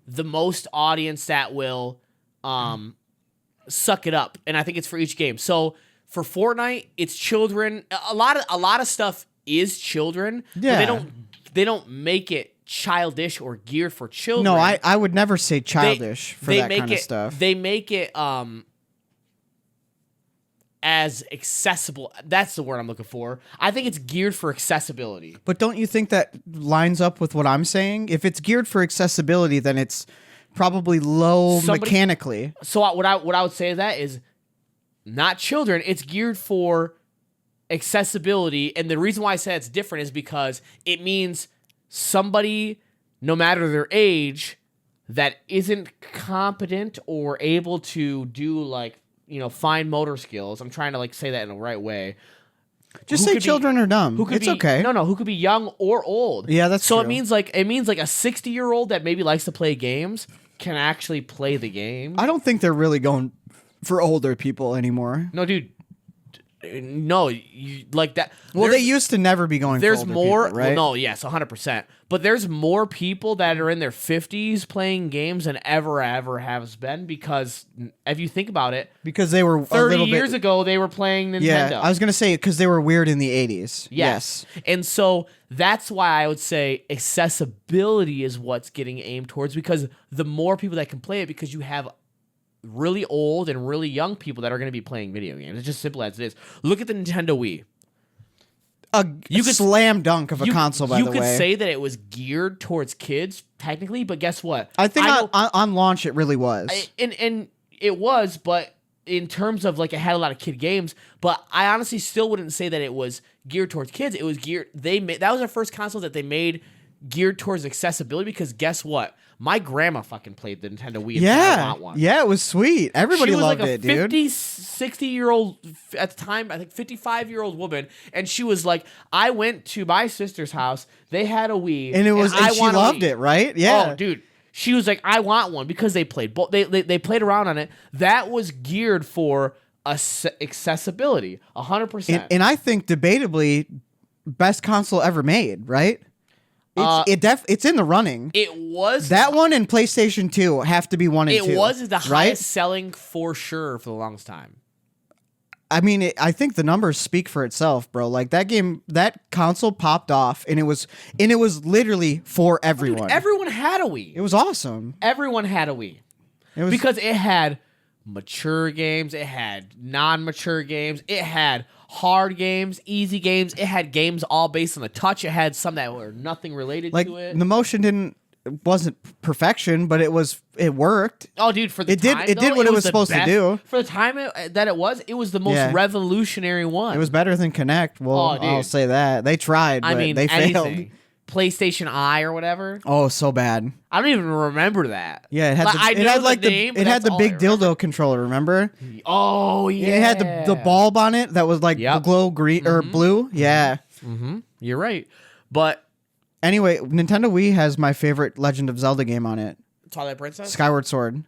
the most audience that will suck it up, and I think it's for each game. So for Fortnite, it's children. A lot of stuff is children. Yeah. But they don't make it childish or geared for children. No, I would never say childish for that kind of stuff. They make it as accessible. That's the word I'm looking for. I think it's geared for accessibility. But don't you think that lines up with what I'm saying? If it's geared for accessibility, then it's probably low mechanically. So what I would say to that is not children. It's geared for accessibility, and the reason why I say it's different is because it means somebody, no matter their age, that isn't competent or able to do fine motor skills. I'm trying to say that in the right way. Just say children are dumb. It's okay. No, who could be young or old. Yeah, that's so true. it means like a 60-year-old that maybe likes to play games can actually play the game. I don't think they're really going for older people anymore. No, dude. No, you like that. Well, they used to never be going for older more, people, right? Well, no, yes, 100%. But there's more people that are in their 50s playing games than ever has been because if you think about it, because they were 30 years ago they were playing Nintendo. Yeah, I was going to say because they were weird in the 80s. Yes. And so that's why I would say accessibility is what's getting aimed towards, because the more people that can play it, because you have really old and really young people that are going to be playing video games. It's just simple as it is. Look at the Nintendo Wii. You could slam dunk of a console, by the way. You could say that it was geared towards kids, technically, but guess what? I think on launch it really was. And it was, but in terms of it had a lot of kid games, but I honestly still wouldn't say that it was geared towards kids. It was geared, that was their first console that they made geared towards accessibility, because guess what? My grandma fucking played the Nintendo Wii. Yeah, I want one. Yeah, it was sweet. Everybody loved it, dude. She was 60-year-old, at the time, I think 55-year-old woman, and she was like, I went to my sister's house, they had a Wii, and she loved it, right? Yeah. Oh, dude. She was like, I want one, because they played they played around on it. That was geared for accessibility, 100%. And I think debatably best console ever made, right? It's in the running. It was that one, and PlayStation 2 have to be 1 and 2. It was the right? highest selling for sure for the longest time. I mean, I think the numbers speak for itself, bro. Like that console popped off, and it was literally for everyone. Dude, everyone had a Wii. It was awesome. Everyone had a Wii. Because it had mature games, it had non-mature games, it had hard games, easy games. It had games all based on the touch. It had some that were nothing related to it. The motion wasn't perfection, but it worked. Oh, dude, for the time, it did what it was supposed to do. For the time that it was the most revolutionary one. It was better than Kinect. Well, I'll say that. They tried, but they failed. PlayStation Eye or whatever. Oh, so bad. I don't even remember that. Yeah, it had the big dildo controller, remember? Oh, yeah. It had the bulb on it that was like glow green or blue. Yeah. Mm-hmm. You're right. But Anyway, Nintendo Wii has my favorite Legend of Zelda game on it. Twilight Princess? Skyward Sword.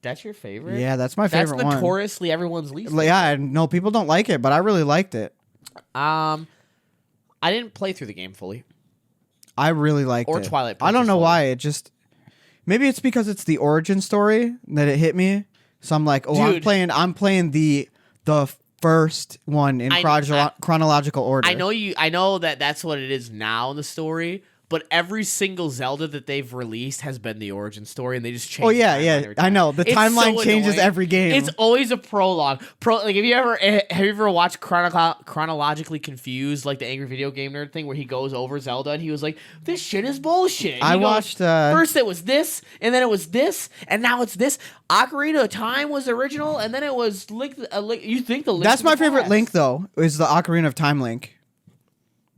That's your favorite? Yeah, that's my favorite one. That's notoriously everyone's least favorite. Yeah, no, people don't like it, but I really liked it. I didn't play through the game fully. I really liked it. Or Twilight I don't Princess know fully. why. It just... Maybe it's because it's the origin story that it hit me. So I'm like, oh, Dude. I'm playing the first one in chronological order. I know that's what it is now in the story, but every single Zelda that they've released has been the origin story, and they just change. Oh yeah, the timeline yeah. every I time. know the It's timeline so changes annoying. every game. It's always a prologue. Like, have you ever watched chronologically confused, like the Angry Video Game Nerd thing, where he goes over Zelda and he was like, "This shit is bullshit." And I he goes, watched, first it was this, and then it was this, and now it's this. Ocarina of Time was original, and then it was Link. You think the Link That's to the my favorite Past. Link though. Is the Ocarina of Time Link.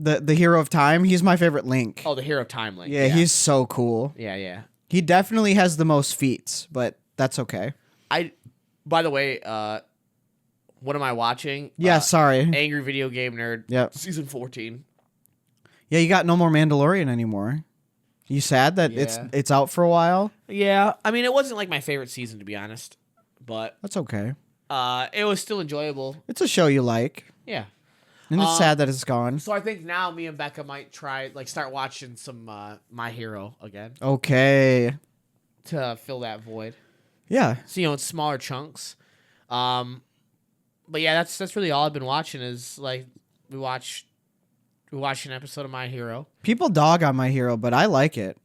The hero of time. He's my favorite Link. Oh, the Hero of Time Link. Yeah, he's so cool. yeah. He definitely has the most feats, but that's okay. By the way, what am I watching? Yeah, sorry. Angry Video Game Nerd. Yep. Season 14. Yeah, you got no more Mandalorian anymore. You sad that Yeah. it's out for a while? Yeah, I mean, it wasn't like my favorite season, to be honest, but That's okay. it was still enjoyable. It's a show you like, Yeah. and it's sad that it's gone. So I think now me and Becca might start watching some My Hero again Okay. to fill that void. Yeah. So, in smaller chunks. But yeah, that's really all I've been watching is like we watched an episode of My Hero. People dog on My Hero, but I like it.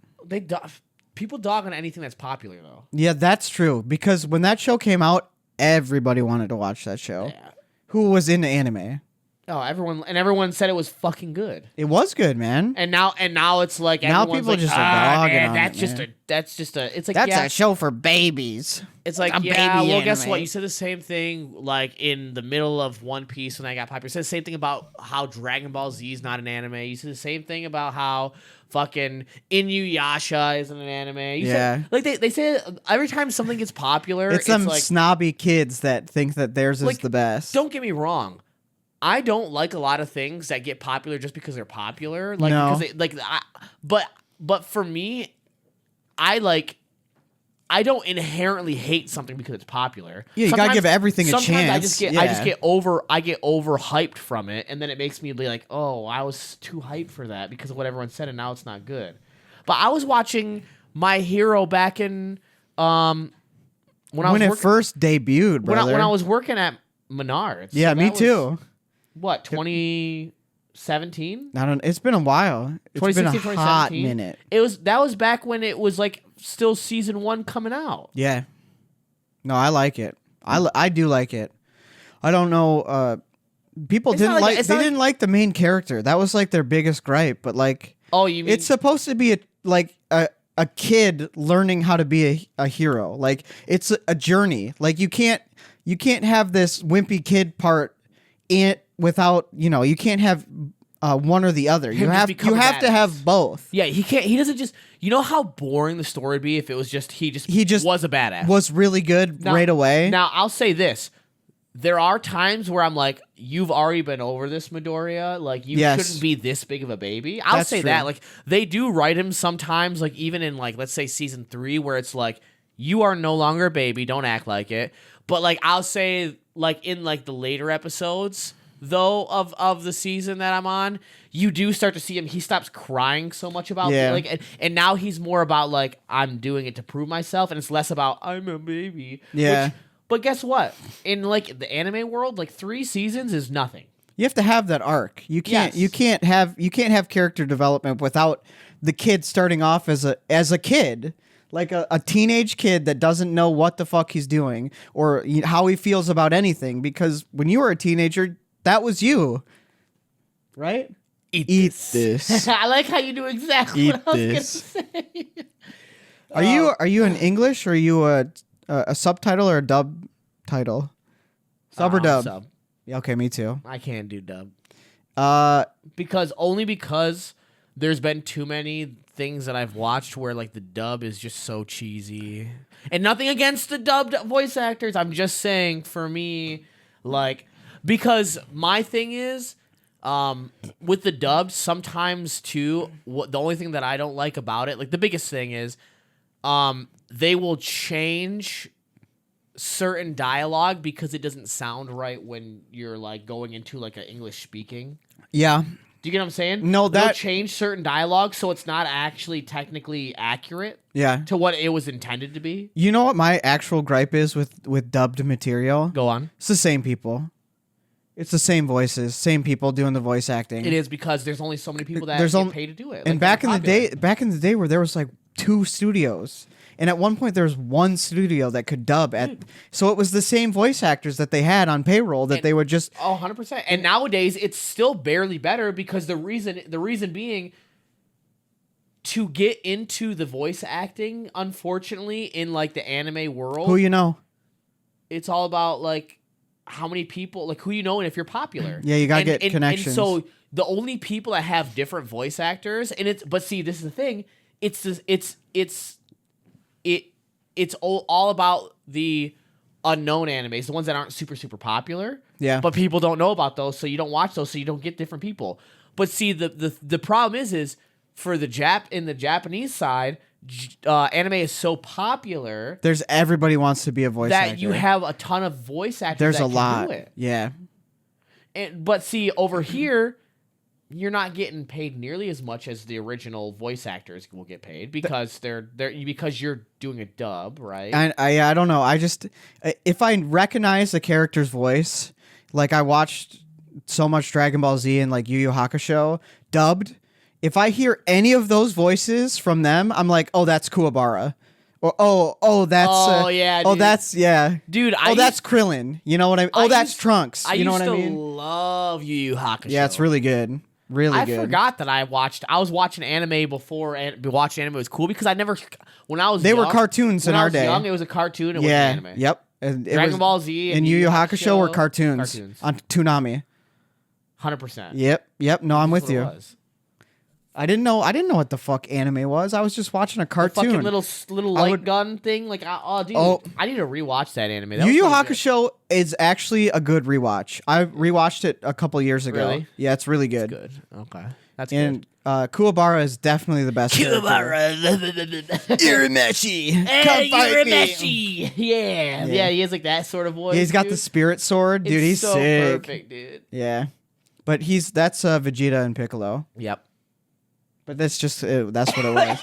People dog on anything that's popular though. Yeah, that's true. Because when that show came out, everybody wanted to watch that show. Yeah. Who was into anime? Oh, everyone said it was fucking good. It was good, man. And now it's like Now everyone's people like, just are dogging man, on that's it, just man. that's just a it's like That's yeah, a show for babies. it's like a yeah, baby well guess anime. what? You said the same thing like in the middle of One Piece when I got popular. You said the same thing about how Dragon Ball Z is not an anime. You said the same thing about how fucking Inuyasha isn't an anime. You Yeah. said, like they say every time something gets popular, It's some like snobby kids that think that theirs is Like, the best. don't get me wrong. I don't like a lot of things that get popular just because they're popular. Like No. because but for me, I don't inherently hate something because it's popular. Yeah, you gotta Sometimes- give everything a sometimes chance. I just get overhyped from it, and then it makes me be like, oh, I was too hyped for that because of what everyone said, and now it's not good. But I was watching My Hero back in when it first debuted, brother. when I was working at Menards. yeah, So me that was, too. What 2017? I don't. It's been a while. It's been a 2016, hot 2017? minute. That was back when it was like still season 1 coming out. Yeah. No, I like it. I do like it. I don't know. People It's didn't not like- like. it's They not like- didn't like the main character. That was like their biggest gripe. But like, Oh, you mean it's supposed to be a kid learning how to be a hero. Like it's a journey. Like you can't have this wimpy kid part in it without you can't have one or the other. You Him just have become a to badass. have both. Yeah, he can't. He doesn't just. You know how boring the story would be if it was just he just was a badass. Was really good Now- right away. Now I'll say this: there are times where I'm like, "You've already been over this, Midoriya. Like you Yes. shouldn't be this big of a baby." I'll That's say true. that. Like they do write him sometimes, like even in like let's say season 3, where it's like you are no longer a baby. Don't act like it. But like I'll say like in like the later episodes though of the season that I'm on, you do start to see him. He stops crying so much about Yeah. like, and now he's more about like I'm doing it to prove myself, and it's less about I'm a baby. Yeah. But guess what? In like the anime world, like 3 seasons is nothing. You have to have that arc. You can't. Yes. You can't have character development without the kid starting off as a kid, like a teenage kid that doesn't know what the fuck he's doing or how he feels about anything. Because when you were a teenager, that was you, right? Eat this. I like how you do exactly Eat what I was this. gonna say. Are you in English or are you a subtitle or a dub title? Sub or dub? Sub. Yeah, okay, me too. I can't do dub Because because there's been too many things that I've watched where like the dub is just so cheesy. And nothing against the dubbed voice actors. I'm just saying for me, like because my thing is With the dubs, sometimes too, the only thing that I don't like about it, like the biggest thing is, they will change certain dialogue because it doesn't sound right when you're like going into like an English speaking. Yeah. Do you get what I'm saying? No, they'll that change certain dialogue so it's not actually technically accurate yeah. to what it was intended to be. You know what my actual gripe is with dubbed material? Go on. It's the same people. It's the same voices, same people doing the voice acting. It is because there's only so many people that There's get only- paid to do it. And back in the day where there was like 2 studios. And at one point there was 1 studio that could dub at so it was the same voice actors that they had on payroll that they would just 100%. And nowadays it's still barely better because the reason being to get into the voice acting, unfortunately, in like the anime world, who you know. it's all about like how many people, like who you know and if you're popular. Yeah, you gotta get connections. And so the only people that have different voice actors, and but see, this is the thing, it's all about the unknown animes, the ones that aren't super popular. Yeah. But people don't know about those, so you don't watch those, so you don't get different people. But see, the problem is for the Japanese side, anime is so popular There's everybody wants to be a voice actor. that you have a ton of voice actors. There's that a can lot. do it. Yeah. But see, over here, you're not getting paid nearly as much as the original voice actors will get paid because because you're doing a dub, right? I don't know. I just if I recognize the character's voice, like I watched so much Dragon Ball Z and like Yu Yu Hakusho dubbed. If I hear any of those voices from them, I'm like, oh, that's Kuwabara. Or that's yeah, oh dude. that's yeah, Dude, that's Krillin. You know what I mean? Oh, that's Trunks. You know what I I mean? used to love Yu Yu Hakusho. Yeah, it's really good. Really I good. forgot that I was watching anime before, and watching anime was cool because when I was They young, were cartoons in when I our was day. young, it was a cartoon. It Yeah. wasn't anime. Yep. And it Dragon was- Ball Z and Yu Yu Hakusho were cartoons on Toonami. 100%. Yep. No, I'm with That's what you. it was. I didn't know what the fuck anime was. I was just watching a The cartoon. fucking little I light would- gun thing. Like, dude, Oh. I need to rewatch that anime. That Yu was Yu really good. Hakusho is actually a good rewatch. I rewatched it a couple years ago. Really? Yeah, it's really good. Good. Okay. That's And Kuwabara is definitely the best. Irimeshi, Hey, you're a Meshi. Yeah, he has like that sort of voice. He's got dude. the spirit sword, dude. It's He's so sick. perfect, dude. Yeah, but that's Vegeta and Piccolo. Yep. But that's just that's what it was.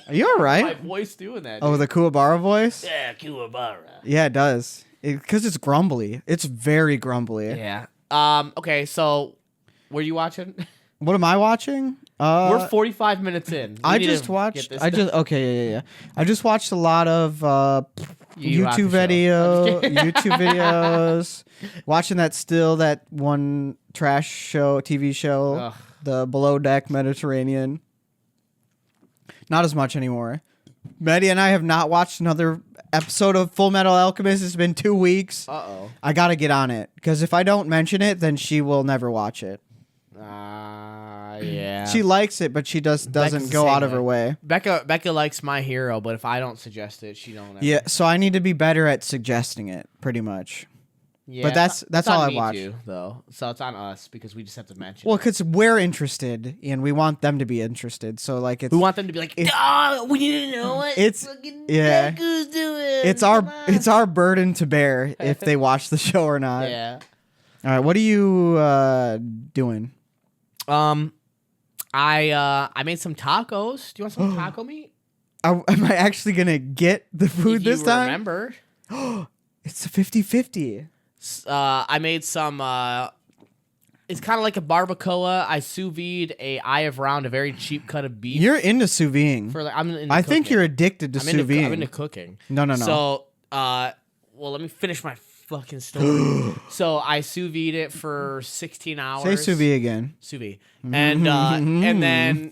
Are you all My right? voice doing that. Oh, dude. the Kuwabara voice. Yeah, Kuwabara. Yeah, it does. Because it's grumbly. It's very grumbly. Yeah. Okay, so were you watching? What am I watching? We're 45 minutes in. We I need to just watched. get this I just done. okay. Yeah. I just watched a lot of Yu Yu YouTube Hakusho. YouTube videos. Watching that one trash show, TV show, Ugh. the Below Deck Mediterranean. Not as much anymore. Maddie and I have not watched another episode of Full Metal Alchemist. It's been 2 weeks. Uh-oh. I gotta get on it because if I don't mention it, then she will never watch it. Yeah. She likes it, but she doesn't Becca's go the out same of her way. Becca likes My Hero, but if I don't suggest it, she don't. Ever. Yeah, so I need to be better at suggesting it, pretty much. Yeah, but that's it's all on I me watch. too, though. So it's on us because we just have to mention. Well, it. because we're interested and we want them to be interested. So like it's We want them to be like, we need to know what It's- fucking yeah. Becca's doing. it's Come our on." it's our burden to bear if they watch the show or not. Yeah. All right, what are you doing? I made some tacos. Do you want some taco meat? Am I actually gonna get the food If this you time? remember, It's a 50-50. I made some. It's kind of like a barbacoa. I sous vide a eye of round, a very cheap cut of beef. You're into sous vide. for like, I'm into I think cooking. you're addicted to I'm sous into, vide. I'm into cooking. No. So, well, let me finish my fucking story. So I sous vide it for 16 hours. Say sous vide again. Sous vide. And then,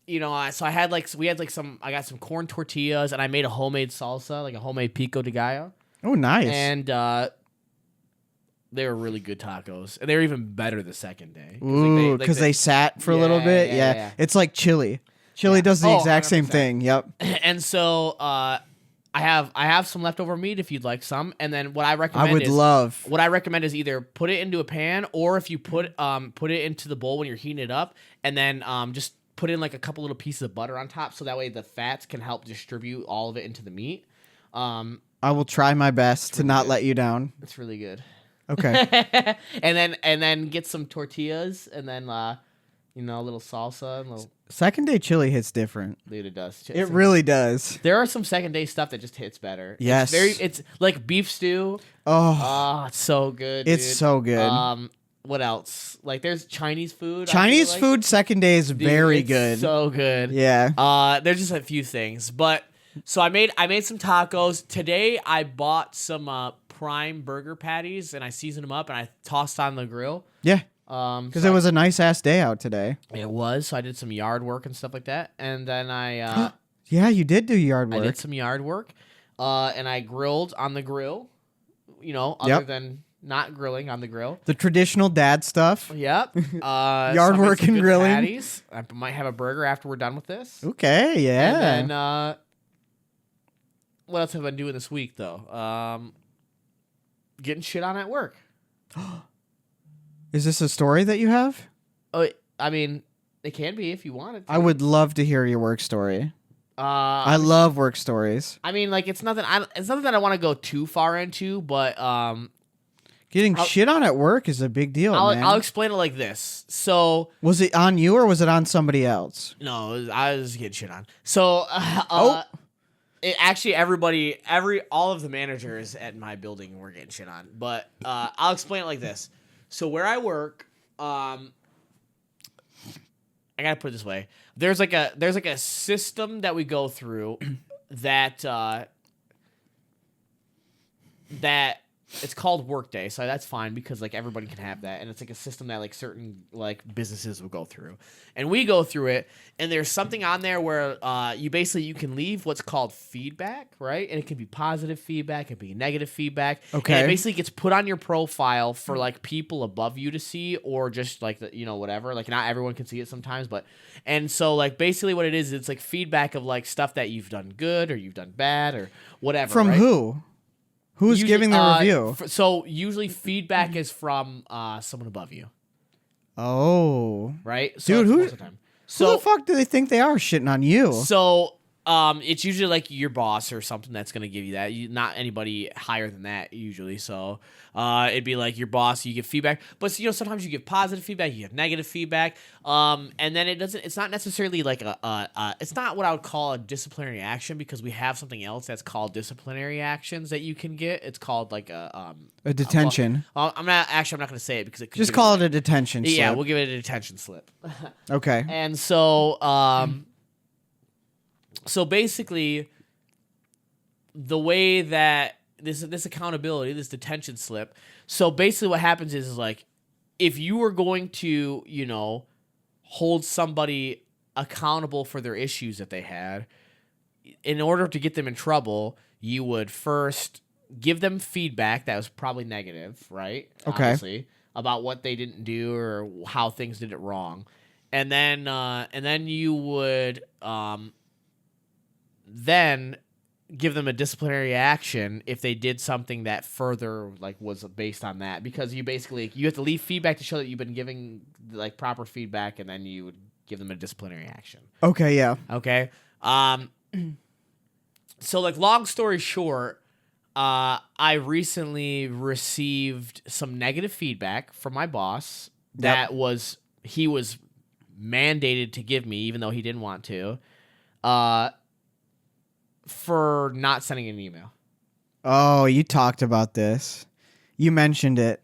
you know, so I had I got some corn tortillas and I made a homemade salsa, like a homemade pico de gallo. Oh, nice. And they were really good tacos. And they were even better the second day. Ooh, because they sat for a little bit. Yeah. It's like chili. Chili does the exact same 100%. thing. Yep. And so I have some leftover meat if you'd like some, and then what I I recommend would love. what I recommend is either put it into a pan, or if you put it into the bowl when you're heating it up, and then just put in like a couple little pieces of butter on top, so that way the fats can help distribute all of it into the meat. I will try my best to not let you down. It's really good. Okay. and then get some tortillas, and then a little salsa and little. Second day chili hits different. Dude, it does. It really does. There are some second day stuff that just hits better. Yes. It's like beef stew. Oh, It's so good. it's dude. so good. What else? Like there's Chinese food. Chinese food second day is Dude, very it's good. So good. Yeah. There's just a few things, but so I made some tacos today. I bought some prime burger patties and I seasoned them up and I tossed on the grill. Yeah. Because it was a nice ass day out today. It was. So I did some yard work and stuff like that, and then I Yeah, you did do yard I work. did some yard work, and I grilled on the grill. Other than not grilling on the grill. The traditional dad stuff. Yep. Yard work and grilling. Patties. I might have a burger after we're done with this. Okay, yeah. And then what else have I been doing this week though? Getting shit on at work. Is this a story that you have? Oh, I mean, it can be if you want it to. I would love to hear your work story. I love work stories. I mean, like it's nothing that I want to go too far into, but Getting shit on at work is a big deal, man. I'll explain it like this. So was it on you or was it on somebody else? no, I was getting shit on. So actually, all of the managers at my building were getting shit on. But I'll explain it like this. So where I work, I gotta put it this way. There's like a system that we go through that it's called Workday, so that's fine because like everybody can have that, and it's like a system that like certain like businesses will go through, and we go through it, and there's something on there where you can leave what's called feedback, right? And it can be positive feedback, it can be negative feedback. Okay. And it basically gets put on your profile for like people above you to see, or just like whatever. Like not everyone can see it sometimes, but and so like basically what it is, it's like feedback of like stuff that you've done good or you've done bad or whatever. From right? who? Who's Usually, giving the review? So usually feedback is from someone above you, Oh. right? So Dude, that's who most of the time. Who the fuck do they think they are shitting on you? So it's usually like your boss or something that's gonna give you that. Not anybody higher than that usually. So it'd be like your boss. You give feedback, but sometimes you give positive feedback, you give negative feedback, and then it's not necessarily like it's not what I would call a disciplinary action because we have something else that's called disciplinary actions that you can get. It's called like a detention. I'm not gonna say it because it could Just call it a detention slip. Yeah, we'll give it a detention slip. Okay. And so so basically, the way that this accountability, this detention slip. So basically, what happens is like, if you were going to, hold somebody accountable for their issues that they had, in order to get them in trouble, you would first give them feedback that was probably negative, right? Okay. Obviously, about what they didn't do or how things did it wrong, and then you would then give them a disciplinary action if they did something that further like was based on that, because you have to leave feedback to show that you've been giving like proper feedback, and then you would give them a disciplinary action. Okay, yeah. Okay. So like long story short, I recently received some negative feedback from my boss that he was mandated to give me, even though he didn't want to, for not sending an email. Oh, you talked about this. You mentioned it.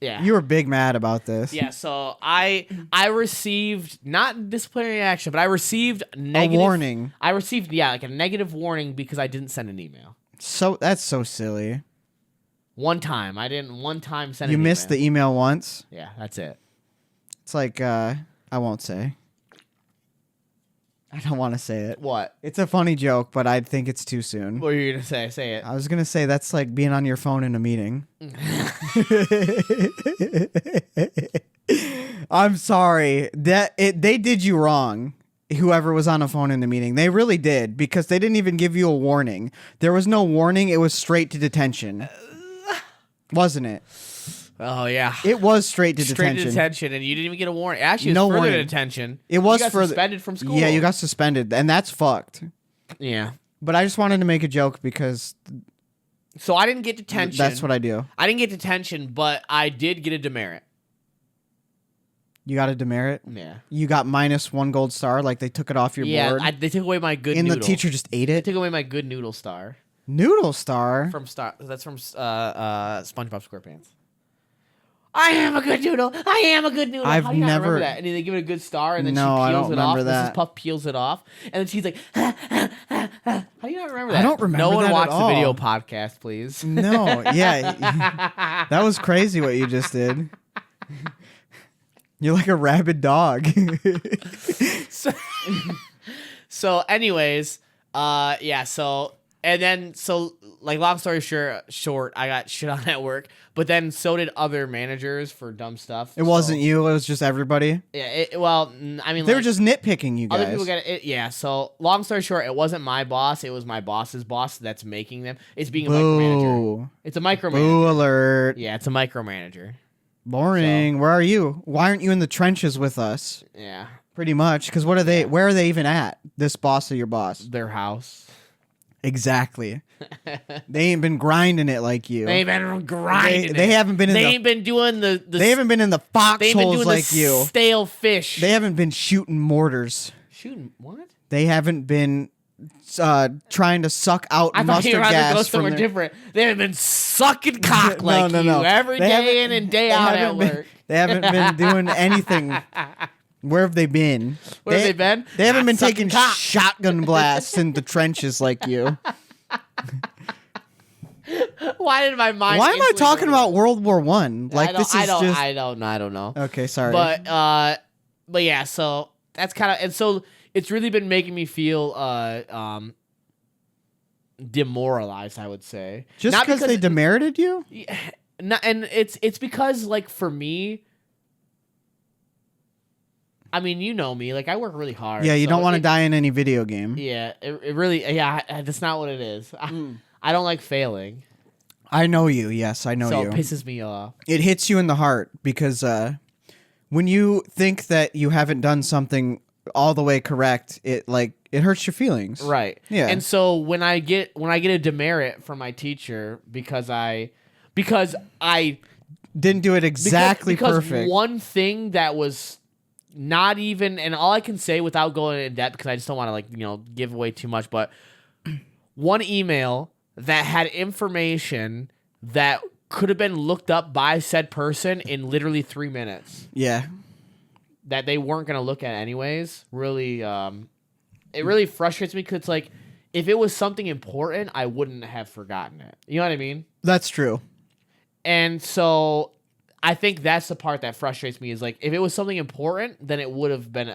Yeah. You were big mad about this. Yeah, so I received not disciplinary action, but I received negative, a warning. I received like a negative warning because I didn't send an email. So that's so silly. One time send an email. You missed the email once. Yeah, that's it. It's like I won't say. I don't want to say it. What? It's a funny joke, but I think it's too soon. What were you gonna say? Say it. I was gonna say that's like being on your phone in a meeting. I'm sorry. They did you wrong. whoever was on the phone in the meeting. They really did, because they didn't even give you a warning. There was no warning. It was straight to detention. Wasn't it? Oh yeah, It was straight to straight detention. to detention, and you didn't even get a warning. Actually, it was No further warning. to detention. It was you got further- suspended from school. Yeah, you got suspended, and that's fucked. Yeah. But I just wanted to make a joke because So I didn't get detention. that's what I do. I didn't get detention, but I did get a demerit. You got a demerit? Yeah. You got -1 gold star, like they took it off your board. They took away my good and noodle. the teacher just ate They it? took away my good noodle star Noodle star? from SpongeBob SquarePants. I am a good noodle. I am a good noodle. I've How do you not never- remember that? And then they give it a good star, and then No, I she don't peels it off. remember Mrs. that. Puff peels it off, and then she's like, How do you not remember that? I don't remember No one that at watched the video all. podcast, please. No, yeah. That was crazy what you just did. You're like a rabid dog. So anyways, like long story short, I got shit on at work, but then so did other managers for dumb stuff. It wasn't you, it was just everybody. Yeah, I mean, They were like, just nitpicking you other guys. people get it. Yeah, so long story short, it wasn't my boss, it was my boss's boss that's making them. It's being a micromanager. Boo. It's a micromanager. Boo alert. Yeah, it's a micromanager. Boring. Where are you? Why aren't you in the trenches with us? Yeah, Pretty much. Because what are they? Where are they even at? This boss of your boss? their house. Exactly. They ain't been grinding it like you. They've been grinding. They haven't been in They the. ain't been doing the. They haven't been in the They've been foxholes doing like the you. stale fish. They haven't been shooting mortars. Shooting what? They haven't been trying to suck out I thought you mustard were about to go gas from somewhere their... different. They have been sucking cock No, like no, you no. every They day haven't- in and day they out at haven't been- work. They haven't been doing anything. Where have they been? Where have they been? They haven't Not been sucking taking cock. shotgun blasts in the trenches like you. Why did my mind? Why am I instantly talking go about World War One? Like I this is I don't, just. I don't know. Okay, sorry. But yeah. So that's kind of, and so it's really been making me feel demoralized, I would say. just Not because they demerited you? and it's because, like, for me, I mean, you know me, like, I work really hard. Yeah, you so don't want to it- die in any video game. Yeah, it really, yeah, that's not what it is. I don't like failing. I know you. Yes, I know So you. it pisses me off. It hits you in the heart because when you think that you haven't done something all the way correct, it hurts your feelings. Right. Yeah. And so when I get a demerit from my teacher because I Didn't do it exactly because perfect. one thing that was not even, and all I can say without going in depth because I just don't want to give away too much, but one email that had information that could have been looked up by said person in literally 3 minutes Yeah. that they weren't going to look at anyways, really, it really frustrates me because it's like, if it was something important, I wouldn't have forgotten it. You know what I mean? That's true. And so I think that's the part that frustrates me is, like, if it was something important, then it would have been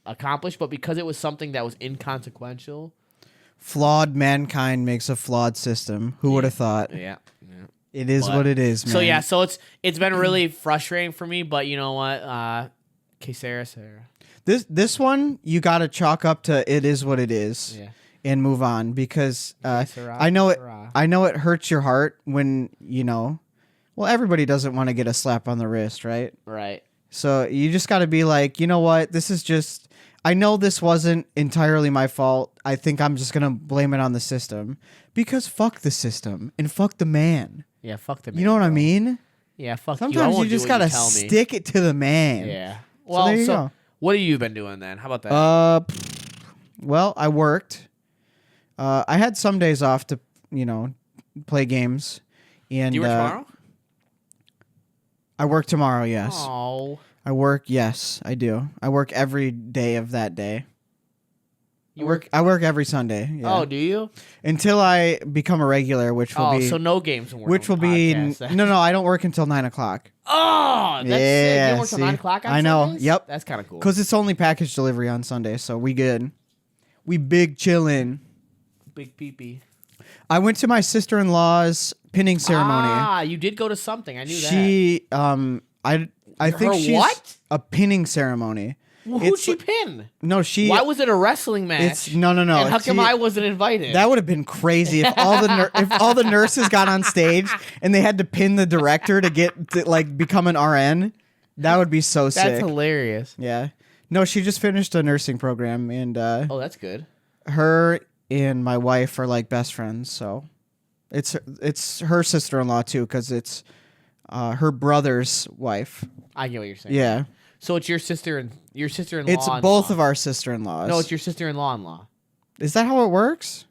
accomplished. But because it was something that was inconsequential. Flawed mankind makes a flawed system. Who would have thought? Yeah. It is But- what it is, man. So, yeah. So it's been really frustrating for me. But you know what? Que Sarah. This one, you got to chalk up to it is what it is. Yeah. And move on because Sarah, I know it. Sarah. I know it hurts your heart when Well, everybody doesn't want to get a slap on the wrist, right? Right. So you just got to be like, you know what? This is just. I know this wasn't entirely my fault. I think I'm just gonna blame it on the system because fuck the system and fuck the man. Yeah. Fuck the man. You know what I bro. mean? Yeah. Fuck you. I Sometimes won't you do just what gotta tell me. stick it to the man. Yeah. So Well, there you go. what have you been doing then? How about that? Well, I worked. I had some days off to, play games. And Do you work tomorrow? I work tomorrow, yes. Oh. I work, yes, I do. I work every day of that day. I work every Sunday. Yeah. Oh, do you? Until I become a regular, which will be so no games. which will be no, I don't work until 9:00. Oh, that's Yeah, you work till see? 9 o'clock. I know. Sundays? Yep. That's kind of cool. Because it's only package delivery on Sunday, so we good. We big chillin'. Big peepee. I went to my sister-in-law's pinning ceremony. Ah, you did go to something. I knew that. She I think Her she's what? a pinning ceremony. Well, who'd It's she pin? no, she. Why was it a wrestling match? It's no. And how come See, I wasn't invited? That would have been crazy if all the nurses got on stage and they had to pin the director to get to, like become an RN. That would be so sick. That's hilarious. Yeah. No, she just finished a nursing program, and Oh, that's good. her and my wife are like best friends. So it's her sister-in-law too, because it's her brother's wife. I get what you're saying. Yeah. So it's your sister-in-law. It's both of our sister-in-laws. No, it's your sister-in-law. Is that how it works?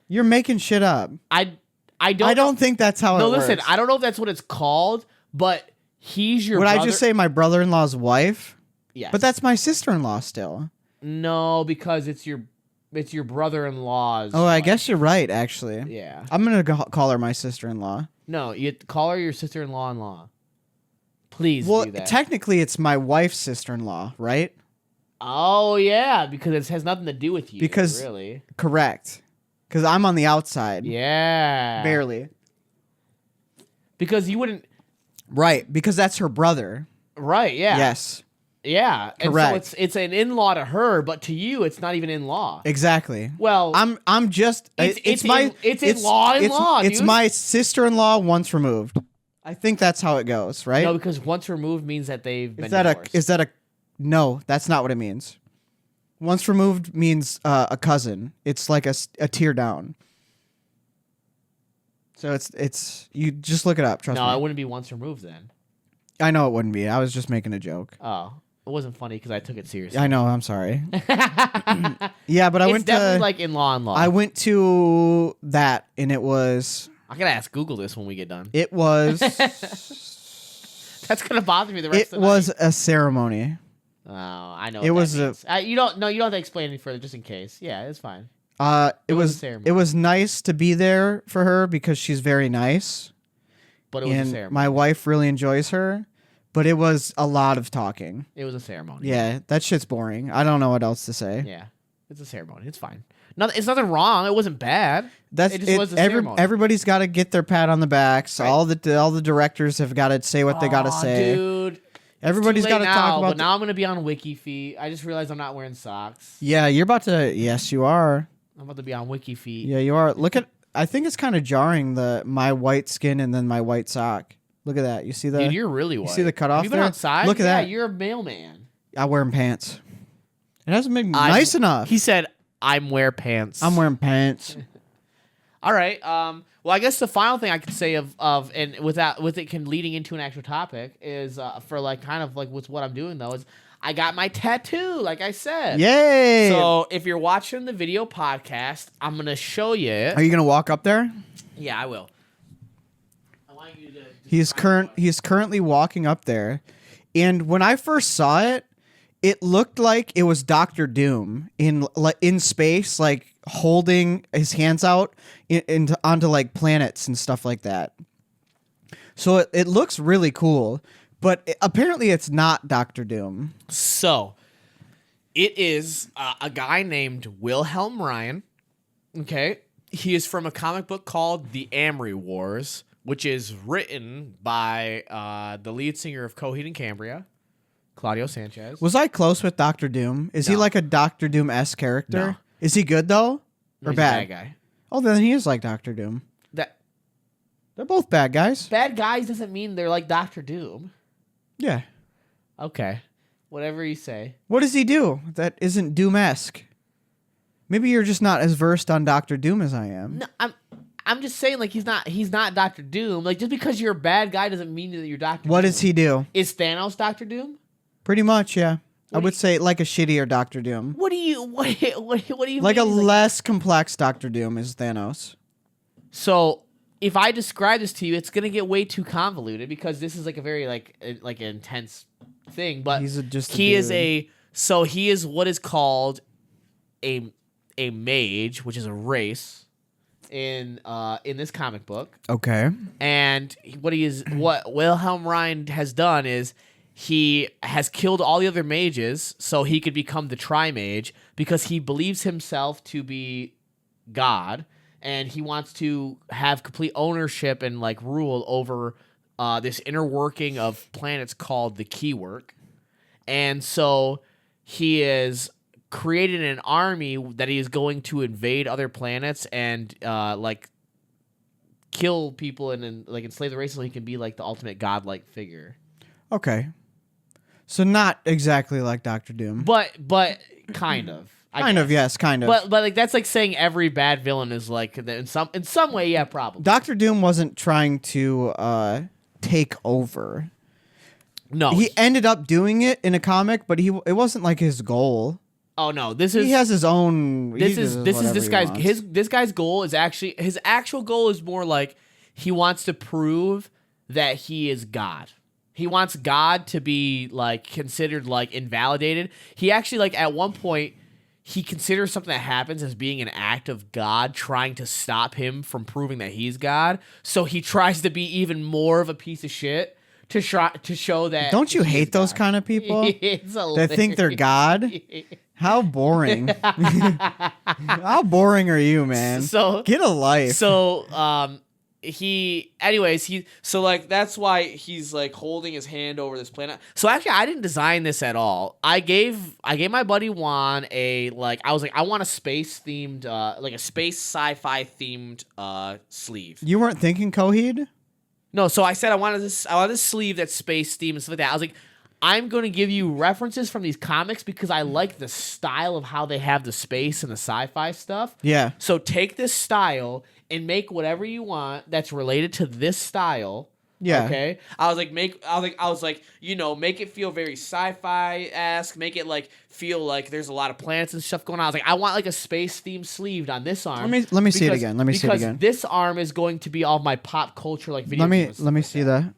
You're making shit up. I I don't think that's how No, it works. listen. I don't know if that's what it's called, but he's your. Would brother. I just say my brother-in-law's wife? Yes. But that's my sister-in-law still. No, because it's your brother-in-law's. Oh, I wife. guess you're right, actually. Yeah. I'm going to call her my sister-in-law. No, you call her your sister-in-law. Please Well, do that. technically, it's my wife's sister-in-law, right? Oh yeah, because it has nothing to do with you. Because- really. Correct. Because I'm on the outside. Yeah. Barely. Because you wouldn't. Right, because that's her brother. Right. Yeah. Yes, Yeah. And Correct. so it's an in-law to her, but to you, it's not even in-law. exactly. Well, I'm just It's my in-law, It's dude. my sister-in-law once removed. I think that's how it goes, right? no, because once removed means that they've been is that divorced. a no? That's not what it means. Once removed means a cousin. It's like a tier down. So it's you just look it up. Trust No, me. it wouldn't be once removed then. I know it wouldn't be. I was just making a joke. Oh, it wasn't funny because I took it seriously. I know. I'm sorry. Yeah, but I It's went definitely to like in-law. I went to that, and it was I gotta ask Google this when we get done. it was That's gonna bother me the rest it of the was night. a ceremony. Oh, I know. it what was that a- means. You don't. No, you don't have to explain any further, just in case. Yeah, it's fine. It was a was ceremony. it was nice to be there for her because she's very nice, But it was a and ceremony. my wife really enjoys her. But it was a lot of talking. It was a ceremony. Yeah, that shit's boring. I don't know what else to say. Yeah. It's a ceremony. It's fine. It's nothing wrong. It wasn't bad. That's It just was a ceremony. Everybody's got to get their pat on the back. So Right. all the directors have got to say what they got to Aw, say. dude. Everybody's got to talk about. But now I'm gonna be on Wiki Feet. I just realized I'm not wearing socks. Yeah, you're about to. Yes, you are. I'm about to be on Wiki Feet. Yeah, you are. Look at. I think it's kind of jarring my white skin and then my white sock. Look at that. You see the? Dude, you're really white. see the cutoff Have you been there? outside? Look at yeah, that. you're a mailman. I wear pants. It hasn't been nice enough. He said, "I'm wear pants." I'm wearing pants. All right. Well, I guess the final thing I could say of and with it leading into an actual topic is for like kind of like with what I'm doing though is I got my tattoo, like I said. Yay! So if you're watching the video podcast, I'm gonna show you it. Are you gonna walk up there? Yeah, I will. I want you to. He's currently walking up there, and when I first saw it, it looked like it was Doctor Doom in space, like holding his hands out onto like planets and stuff like that. So it looks really cool, but apparently it's not Doctor Doom. So, it is a guy named Wilhelm Ryan. Okay, he is from a comic book called The Amory Wars, which is written by the lead singer of Coheed and Cambria, Claudio Sanchez. Was I close with Doctor Doom? Is he No. like a Doctor Doom-esque character? No. Is he good though, or He's a bad? guy. Oh, then he is like Doctor Doom. That They're both bad guys. bad guys doesn't mean they're like Doctor Doom. Yeah. Okay, whatever you say. What does he do that isn't Doom-esque? Maybe you're just not as versed on Doctor Doom as I am. No, I'm just saying like he's not Doctor Doom. Like just because you're a bad guy doesn't mean that you're Doctor. What Doom. does he do? Is Thanos Doctor Doom? Pretty much, yeah. I What do would you- say like a shittier Doctor Doom. What do you what do you Like a mean? He's less complex Doctor Doom is Thanos. So if I describe this to you, it's gonna get way too convoluted because this is like a very like intense thing. But He's just a he is dude. he is what is called a mage, which is a race in this comic book. Okay. And what Wilhelm Ryan has done is he has killed all the other mages so he could become the Tri-Mage because he believes himself to be God and he wants to have complete ownership and like rule over this inner working of planets called the Keywork. And so he is created an army that he is going to invade other planets and like kill people and like enslave the race so he can be like the ultimate godlike figure. Okay. So not exactly like Doctor Doom. But kind of. Kind of, yes, kind of. But like that's like saying every bad villain is like in some way, yeah, probably. Doctor Doom wasn't trying to take over. No. He ended up doing it in a comic, but it wasn't like his goal. Oh no, He has his own. This guy's goal is actually his actual goal is more like he wants to prove that he is God. He wants God to be like considered like invalidated. He actually like at one point he considers something that happens as being an act of God trying to stop him from proving that he's God. So he tries to be even more of a piece of shit to show that. Don't you hate those kind of people that think they're God? How boring. How boring are you, man? So get a life. So so like that's why he's like holding his hand over this planet. So actually I didn't design this at all. I gave my buddy Juan I want a space themed like a space sci-fi themed sleeve. You weren't thinking Coheed? No, so I said I wanted this sleeve that's space themed and stuff like that. I was like, I'm going to give you references from these comics because I like the style of how they have the space and the sci-fi stuff. Yeah. So take this style and make whatever you want that's related to this style. Yeah. Okay. I was like, make it feel very sci-fi-esque. Make it like feel like there's a lot of planets and stuff going on. I was like, I want like a space themed sleeved on this arm. Let me see it again. Because this arm is going to be all of my pop culture like video games. Let me see that.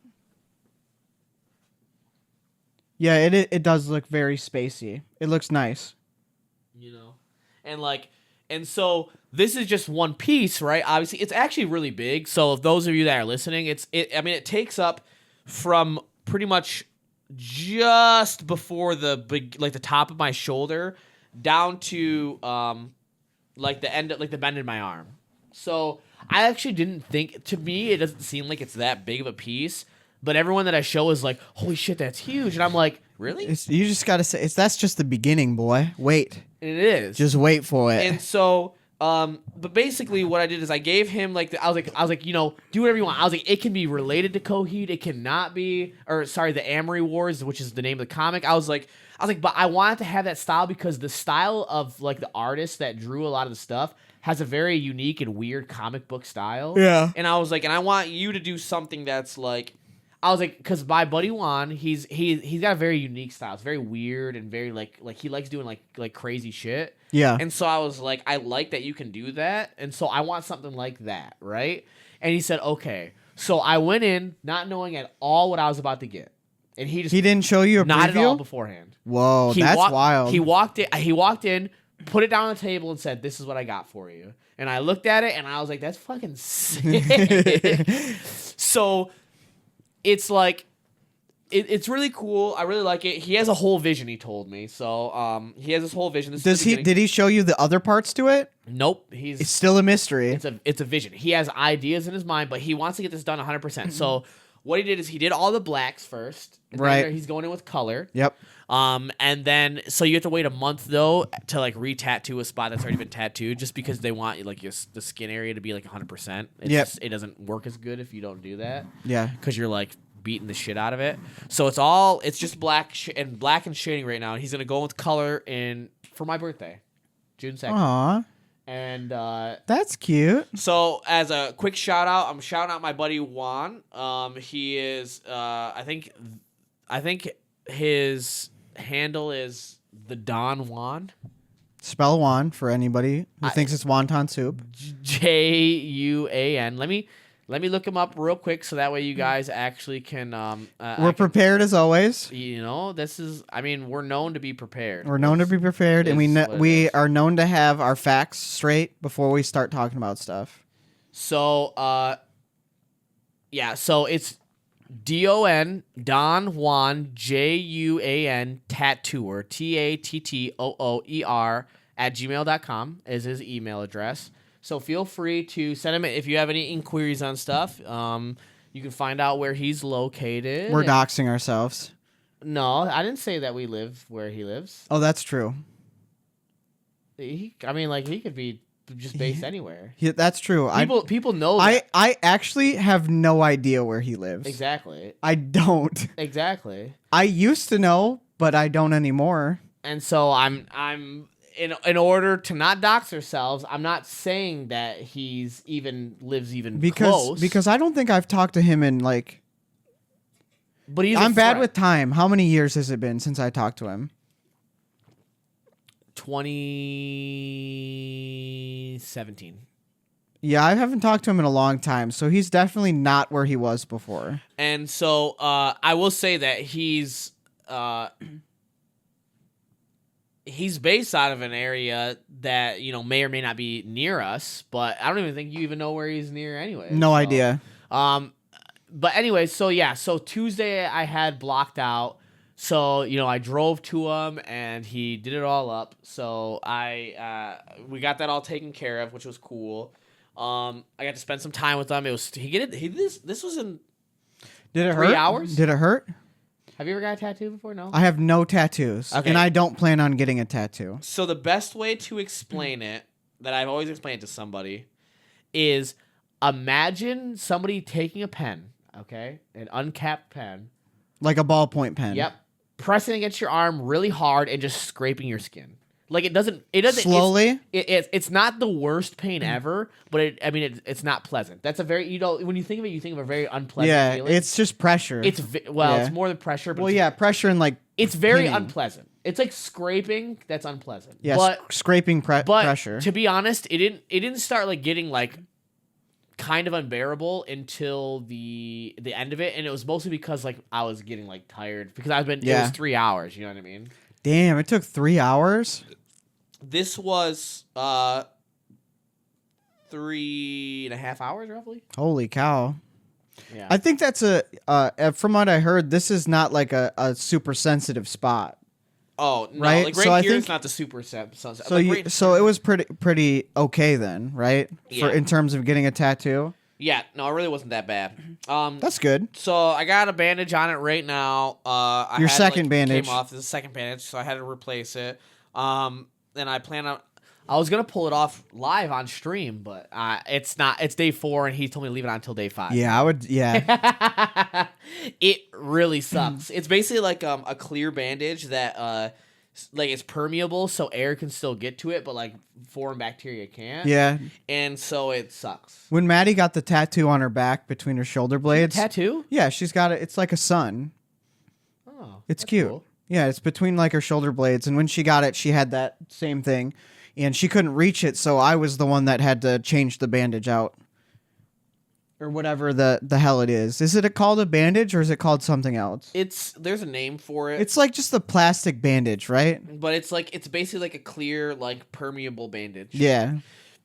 Yeah, it does look very spacey. It looks nice. You know, and so this is just one piece, right? Obviously, it's actually really big. So, if those of you that are listening, it takes up from pretty much just before the top of my shoulder down to like the end, like the bend in my arm. So, I actually didn't think. To me, it doesn't seem like it's that big of a piece. But everyone that I show is like, holy shit, that's huge. And I'm like, really? You just got to say, that's just the beginning, boy. Wait. And it is. Just wait for it. And so, but basically what I did is I gave him I was like, do whatever you want. I was like, it can be related to Coheed. It cannot be, the Amory Wars, which is the name of the comic. I was like, but I wanted to have that style because the style of like the artist that drew a lot of the stuff has a very unique and weird comic book style. Yeah. And I was like, and I want you to do something that's like, I was like, because my buddy Juan, he's got a very unique style. It's very weird and very like he likes doing like crazy shit. Yeah. And so I was like, I like that you can do that, and so I want something like that, right? And he said, okay. So I went in not knowing at all what I was about to get, and he didn't show you a not preview? at all beforehand. Whoa, that's wild. He walked in, put it down on the table, and said, "This is what I got for you." And I looked at it, and I was like, "That's fucking sick." So. It's like, it's really cool. I really like it. He has a whole vision. He told me. So he has this whole vision. Did he show you the other parts to it? Nope. It's still a mystery. It's a vision. He has ideas in his mind, but he wants to get this done 100%. So what he did is he did all the blacks first. And right. Then he's going in with color. Yep. And then so you have to wait a month though to like re-tattoo a spot that's already been tattooed, just because they want like the skin area to be like 100%. It doesn't work as good if you don't do that. Yeah. Because you're like beating the shit out of it. So it's just black and shading right now. And he's gonna go with color for my birthday, June 2nd. Aww. And that's cute. So as a quick shout out, I'm shouting out my buddy Juan. He is I think his handle is the Don Juan. Spell Juan for anybody who thinks it's wonton soup. Juan. Let me look him up real quick so that way you guys actually can. We're prepared as always. We're known to be prepared. We're known to be prepared, and we are known to have our facts straight before we start talking about stuff. So, so it's Don Juan Juan Tattooer TATTOOER @gmail.com is his email address. So feel free to send him if you have any inquiries on stuff. You can find out where he's located. We're doxing ourselves. No, I didn't say that we live where he lives. Oh, that's true. He could be just based anywhere. That's true. People know that. I actually have no idea where he lives. Exactly. I don't. Exactly. I used to know, but I don't anymore. And so I'm in order to not dox ourselves, I'm not saying that lives close. Because I don't think I've talked to him in like. But I'm bad with time. How many years has it been since I talked to him? 2017. Yeah, I haven't talked to him in a long time, so he's definitely not where he was before. And so I will say that he's based out of an area that may or may not be near us, but I don't even think you even know where he's near anyway. No idea. But anyway, so Tuesday I had blocked out. So, I drove to him and he did it all up. So we got that all taken care of, which was cool. I got to spend some time with him. This was in Did it 3 hurt? hours? Did it hurt? Have you ever got a tattoo before? No? I have no tattoos. Okay. And I don't plan on getting a tattoo. So the best way to explain it, that I've always explained to somebody, is imagine somebody taking a pen, okay? An uncapped pen. Like a ballpoint pen. Yep. Pressing against your arm really hard and just scraping your skin. Like it doesn't Slowly? It's not the worst pain ever, but it's not pleasant. That's a very when you think of it, you think of a very unpleasant feeling. It's just pressure. It's more than pressure. But pressure and like it's very pinning. unpleasant. It's like scraping that's unpleasant. Yeah, but, scraping but pressure. To be honest, it didn't start like getting like kind of unbearable until the end of it, and it was mostly because like I was getting like tired because it was 3 hours. You know what I mean? Damn, it took 3 hours. This was 3.5 hours roughly. Holy cow. Yeah. I think that's from what I heard, this is not like a super sensitive spot. Oh, no. Right? Like So right I here, think- it's not the super sunset. So so it was pretty okay then, right? Yeah. In terms of getting a tattoo. Yeah, no, it really wasn't that bad. That's good. So I got a bandage on it right now. Your second bandage. Came off. This is the second bandage, so I had to replace it. And I plan on. I was gonna pull it off live on stream, but it's not. It's day 4, and he told me to leave it on until day 5. Yeah, I would. Yeah. It really sucks. It's basically like a clear bandage that like it's permeable, so air can still get to it, but like foreign bacteria can't. Yeah. And so it sucks. When Maddie got the tattoo on her back between her shoulder blades. Tattoo? Yeah, she's got it. It's like a sun. Oh, It's that's cute. cool. Yeah, it's between like her shoulder blades, and when she got it, she had that same thing, and she couldn't reach it, so I was the one that had to change the bandage out, or whatever the hell it is. Is it called a bandage or is it called something else? There's a name for it. It's like just a plastic bandage, right? But it's basically like a clear, like permeable bandage. Yeah.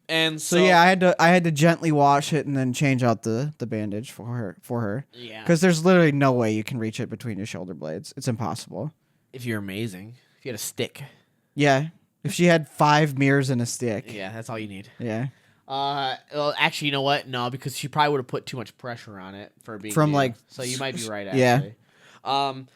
And So yeah, I had to gently wash it and then change out the bandage for her. Yeah. Because there's literally no way you can reach it between your shoulder blades. It's impossible. If you're amazing, if you had a stick. Yeah. If she had 5 mirrors and a stick. Yeah, that's all you need. Yeah. Well, actually, you know what? No, because she probably would have put too much pressure on it for being From, new. like, So you might be right. yeah. Actually.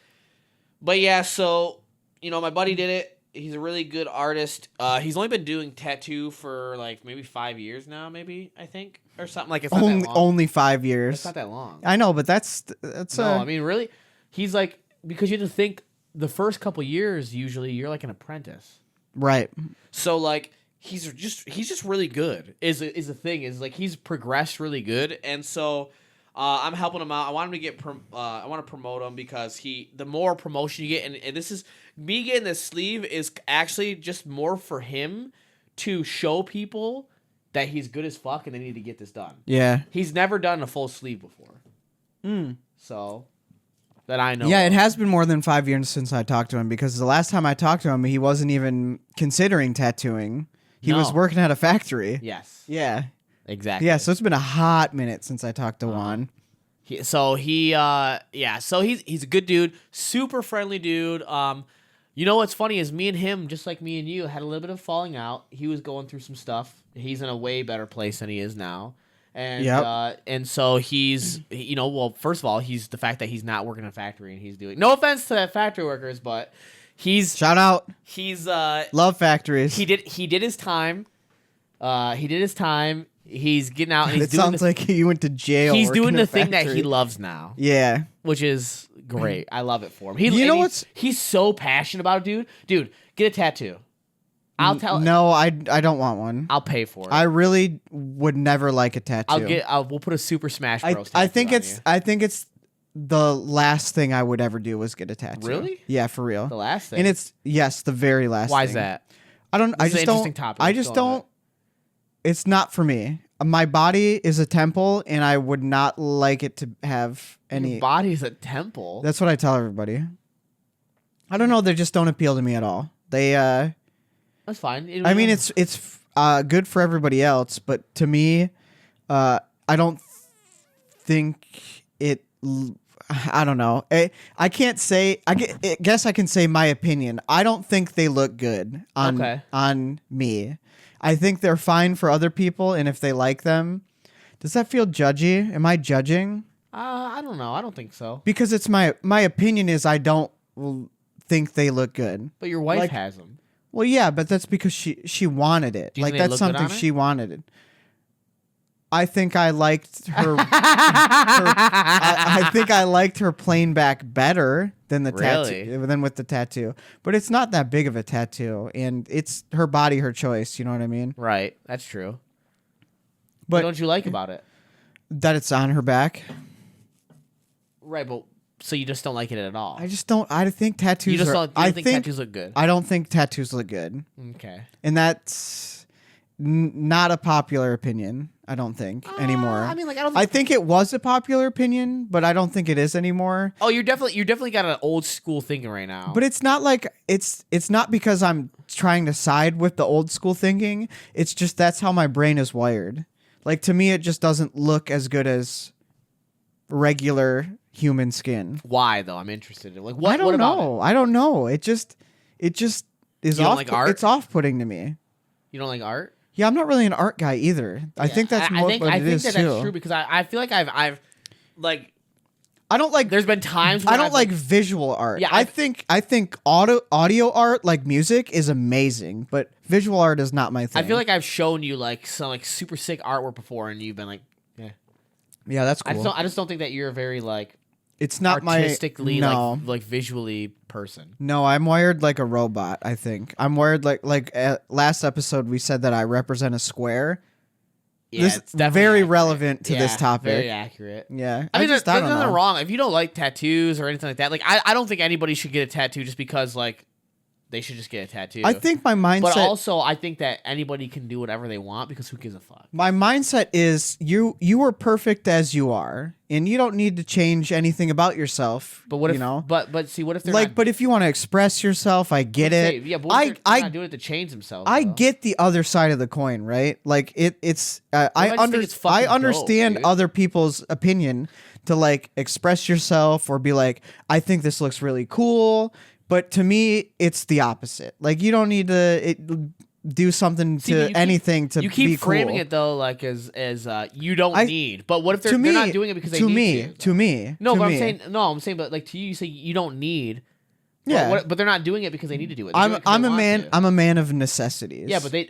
But yeah, so my buddy did it. He's a really good artist. He's only been doing tattoo for like maybe 5 years now, maybe I think, or something like. It's not that long. Only 5 years. It's not that long. I know, but that's No, I mean really, he's like because you have to think the first couple years usually you're like an apprentice. right. So like he's just really good. Is the thing is like he's progressed really good, and so I'm helping him out. I want him to get I want to promote him because the more promotion you get, and this is me getting this sleeve is actually just more for him to show people that he's good as fuck and they need to get this done. Yeah. He's never done a full sleeve before. So that I know. Yeah, it of. has been more than 5 years since I talked to him because the last time I talked to him, he wasn't even considering tattooing. He was No. working at a factory. Yes. Yeah. Exactly. Yeah, so it's been a hot minute since I talked to Juan. He's a good dude, super friendly dude. You know what's funny is me and him, just like me and you, had a little bit of falling out. He was going through some stuff. He's in a way better place than he is now. And so he's well, first of all, he's the fact that he's not working in a factory and he's doing, no offense to that factory workers, but he's Shout out. He's Love factories. he did his time. He's getting out and he's It doing sounds like you went to jail. he's working doing in the a thing that he factory. loves now. Yeah. Which is great. I love it for him. He's so passionate about it, dude. Get a tattoo. I'll tell. No, I don't want one. I'll pay for it. I really would never like a tattoo. We'll put a Super Smash Bros. I tattoo think on it's you. I think it's the last thing I would ever do was get a tattoo. Really? Yeah, for real. The last thing. And it's the very last Why thing. is that? I don't I This is just an don't interesting topic. I Let's just go on don't it's not for me. My body is a temple and I would not like it to have any Your body's a temple. That's what I tell everybody. I don't know, they just don't appeal to me at all. They That's fine. I mean, it's good for everybody else, but to me, I don't think it. I don't know. I can't say. I guess I can say my opinion. I don't think they look good on me. I think they're fine for other people, and if they like them, does that feel judgy? Am I judging? I don't know. I don't think so. Because it's my opinion is I don't think they look good. But your wife Like- has them. Well, yeah, but that's because she wanted it. Do you Like think they that's look good something on her? she wanted. I think I liked her. I think I liked her plain back better than the Really? tattoo than with the tattoo. But it's not that big of a tattoo, and it's her body, her choice. You know what I mean? Right. That's true. What But don't you like about it? that it's on her back. Right, but so you just don't like it at all. I just don't. I think tattoos. you just are, don't, you I don't think tattoos look good. I don't think tattoos look good, Okay. and that's not a popular opinion. I don't think anymore. I mean, like I don't. I think it was a popular opinion, but I don't think it is anymore. Oh, you're definitely got an old school thinking right now. But it's not like it's not because I'm trying to side with the old school thinking. It's just that's how my brain is wired. Like to me, it just doesn't look as good as regular human skin. why though? I'm interested in like what. I don't what about know. I don't know. It just is You don't off. like art? It's off-putting to me. it? You don't like art? Yeah, I'm not really an art guy either. I think that's more what it is that too. that's true because I feel like I've like I don't like. there's been times I when don't I've, like visual art. Yeah, I think audio art like music is amazing, but visual art is not my thing. I feel like I've shown you like some like super sick artwork before and you've been like, yeah. yeah, that's cool. I just don't think that you're a very like It's not artistically my no. like visually person. No, I'm wired like a robot. I think I'm wired like last episode we said that I represent a square. Yeah, This it's definitely very accurate. relevant to this Yeah, topic. Very accurate. Yeah, I mean, just there's I don't nothing know. wrong if you don't like tattoos or anything like that. Like, I don't think anybody should get a tattoo just because like they should just get a tattoo. I think my mindset. but also I think that anybody can do whatever they want because who gives a fuck? my mindset is you are perfect as you are, and you don't need to change anything about yourself. But what if? you know? But see, what if they're Like, not, but if you want to express yourself, I get it. Yeah, but what if they're I not doing it to change themselves. I though? get the other side of the coin, right? Like it's I just think it's fucking understand dope, dude. other people's opinion to like express yourself or be like, I think this looks really cool. But to me, it's the opposite. Like you don't need to do something See, but to you keep- anything to You keep be framing cool. it though, like as you don't need. But what if they're, to me, they're not doing it because they to need me, to? to me. No, to but me. I'm saying, but like to you, you say you don't need. Yeah. But they're not doing it because they need to do it. They're doing it 'cause I'm they a want man. to. I'm a man of necessities. Yeah, but they,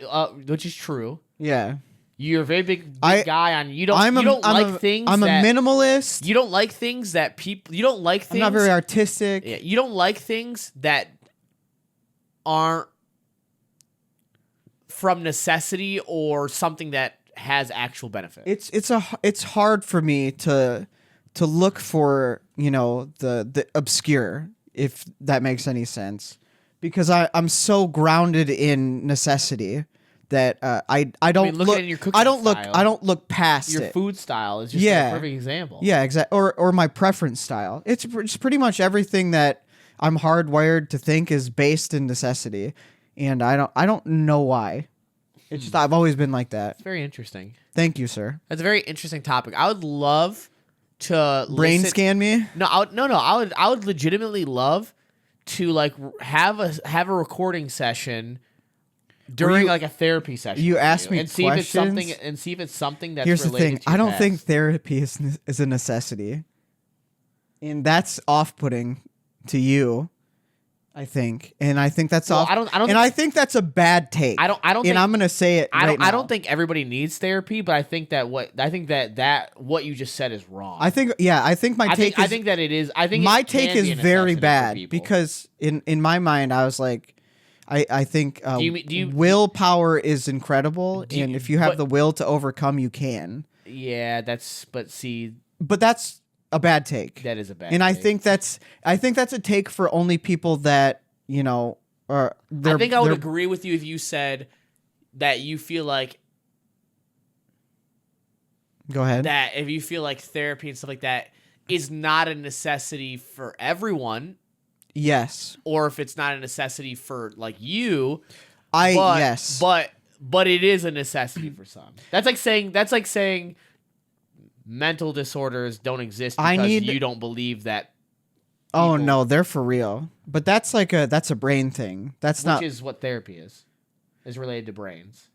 which is true. yeah. You're a very big I- guy on. You don't. I'm you a, don't I'm like a, things. I'm that, a minimalist. You don't like things that people. You don't like I'm things. not very artistic. Yeah, you don't like things that aren't from necessity or something that has actual benefit. It's hard for me to look for, you know, the obscure, if that makes any sense, because I'm so grounded in necessity that I don't looking look at your cooking I don't style, look past Your it. food style is just Yeah. a perfect example. Yeah, exactly. Or my preference style. It's pretty much everything that I'm hardwired to think is based in necessity, and I don't know why. It's just I've always been like that. It's very interesting. Thank you, sir. That's a very interesting topic. I would love to Brain listen- scan me. No, I would legitimately love to like have a recording session during you- like a therapy session. you with ask me and see if it's something questions? and see if it's something that's Here's the related thing. to your I don't think past. therapy is a necessity, and that's off-putting to you. I think, and I think that's Well, off. I don't and think- I think that's a bad take. I don't And think- I'm gonna say it. I right now. don't think everybody needs therapy, but I think that what you just said is wrong. I think. Yeah. I think my take. I is, think that it is. I think my it can take be is a very necessity for bad people. because in my mind I was like, I think Do you- willpower is incredible, Do you- and if you have but- the will to overcome, you can. yeah, but see, But that's a bad take. that is a bad. And I take. think that's a take for only people that are. I think I would agree with you if you said that you feel like Go ahead. that if you feel like therapy and stuff like that is not a necessity for everyone, Yes, or if it's not a necessity for like you, yes. but it is a necessity for some. That's like saying mental disorders don't exist because you don't believe that. Oh people- no, they're for real. But that's a brain thing. That's which not. is what therapy is related to brains.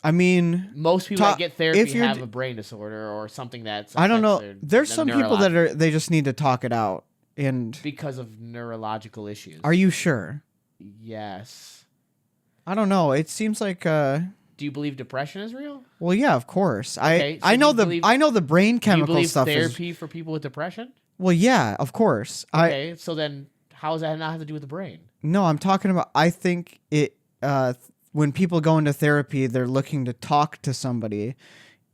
I mean, Most people Ta- that get therapy if you're have d- a brain disorder or something that's I don't know. affects There's their some people that neurolog- they just need to talk it out. And because of neurological issues. are you sure? Yes. I don't know. It seems like Do you believe depression is real? well, yeah, of course. Okay, so I do know you believe- I know the brain Do you chemical believe stuff is therapy for people with depression? well, yeah, of course. Okay, so then how does that not have to do with the brain? No, I'm talking about. I think it. When people go into therapy, they're looking to talk to somebody,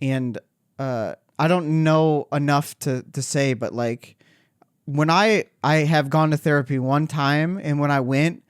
and I don't know enough to say, but like when I have gone to therapy one time, and when I went,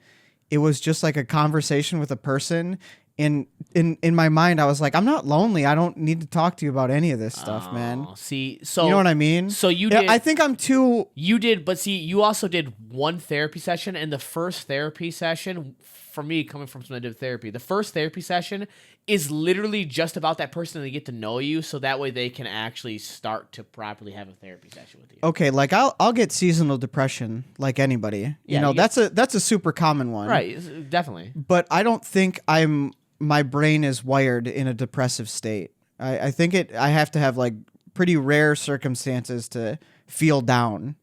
it was just like a conversation with a person. And in my mind, I was like, I'm not lonely. I don't need to talk to you about any of this stuff, man. Oh, see, so You know what I mean? So you Yeah, did. I think I'm too. You did, but see, you also did one therapy session, and the first therapy session, for me, coming from someone that did therapy, the first therapy session is literally just about that person and they get to know you, so that way they can actually start to properly have a therapy session with you. Okay, like I'll get seasonal depression like anybody. Yeah, you that's a super common one. Right, definitely. But I don't think my brain is wired in a depressive state. I think I have to have like pretty rare circumstances to feel down.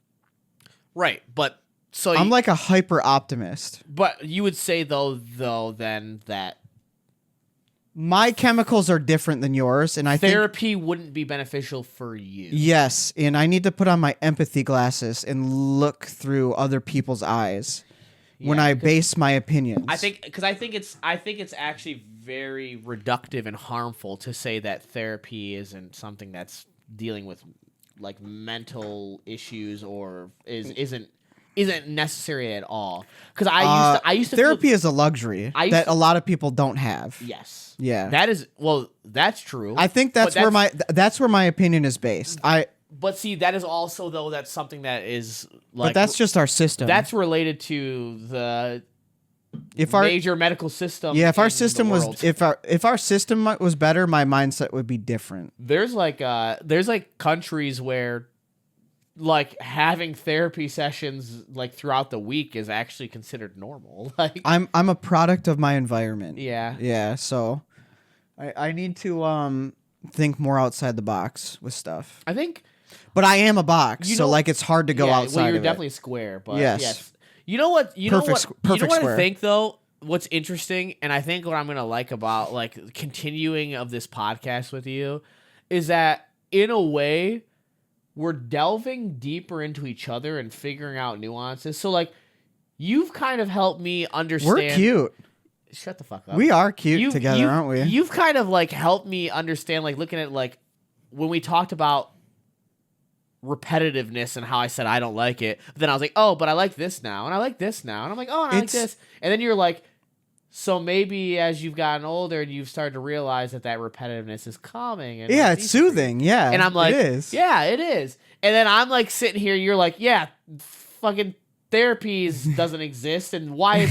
Right, but so I'm like a hyper optimist. but you would say though then that My chemicals are different than yours, and I think therapy wouldn't be beneficial for you. yes, and I need to put on my empathy glasses and look through other people's eyes when Yeah, I 'cause base my opinions. I think it's actually very reductive and harmful to say that therapy isn't something that's dealing with like mental issues or isn't necessary at all. Because I used to therapy feel, is a luxury I used that to- a lot of people don't have. yes. Yeah. That's true. I think But that's where my opinion is based. But see, that is also though that's something that is like But that's just our system. that's related to the if our major medical system. if our in the system was world. if our system was better, my mindset would be different. There's like countries where like having therapy sessions like throughout the week is actually considered normal. Like I'm a product of my environment. yeah. Yeah, so I need to think more outside the box with stuff. I think But I am a box, You so know- like it's hard to go yeah, outside well, you're of definitely it. square, but Yes. yes. You know what? Perfect I square. think though. What's interesting, and I think what I'm gonna like about like continuing of this podcast with you, is that in a way, we're delving deeper into each other and figuring out nuances. So like, you've kind of helped me understand. We're cute. Shut the fuck up. We are cute together, aren't we? You've kind of like helped me understand, like looking at like when we talked about repetitiveness and how I said I don't like it. But then I was like, oh, but I like this now, and I like this now, and I'm like, oh, and I like It's- this, and then you're like, so maybe as you've gotten older, you've started to realize that repetitiveness is calming. And Yeah, like, it's these- soothing. Yeah. And I'm like, it is. yeah, it is. And then I'm like sitting here, you're like, yeah, fucking therapy doesn't exist, and why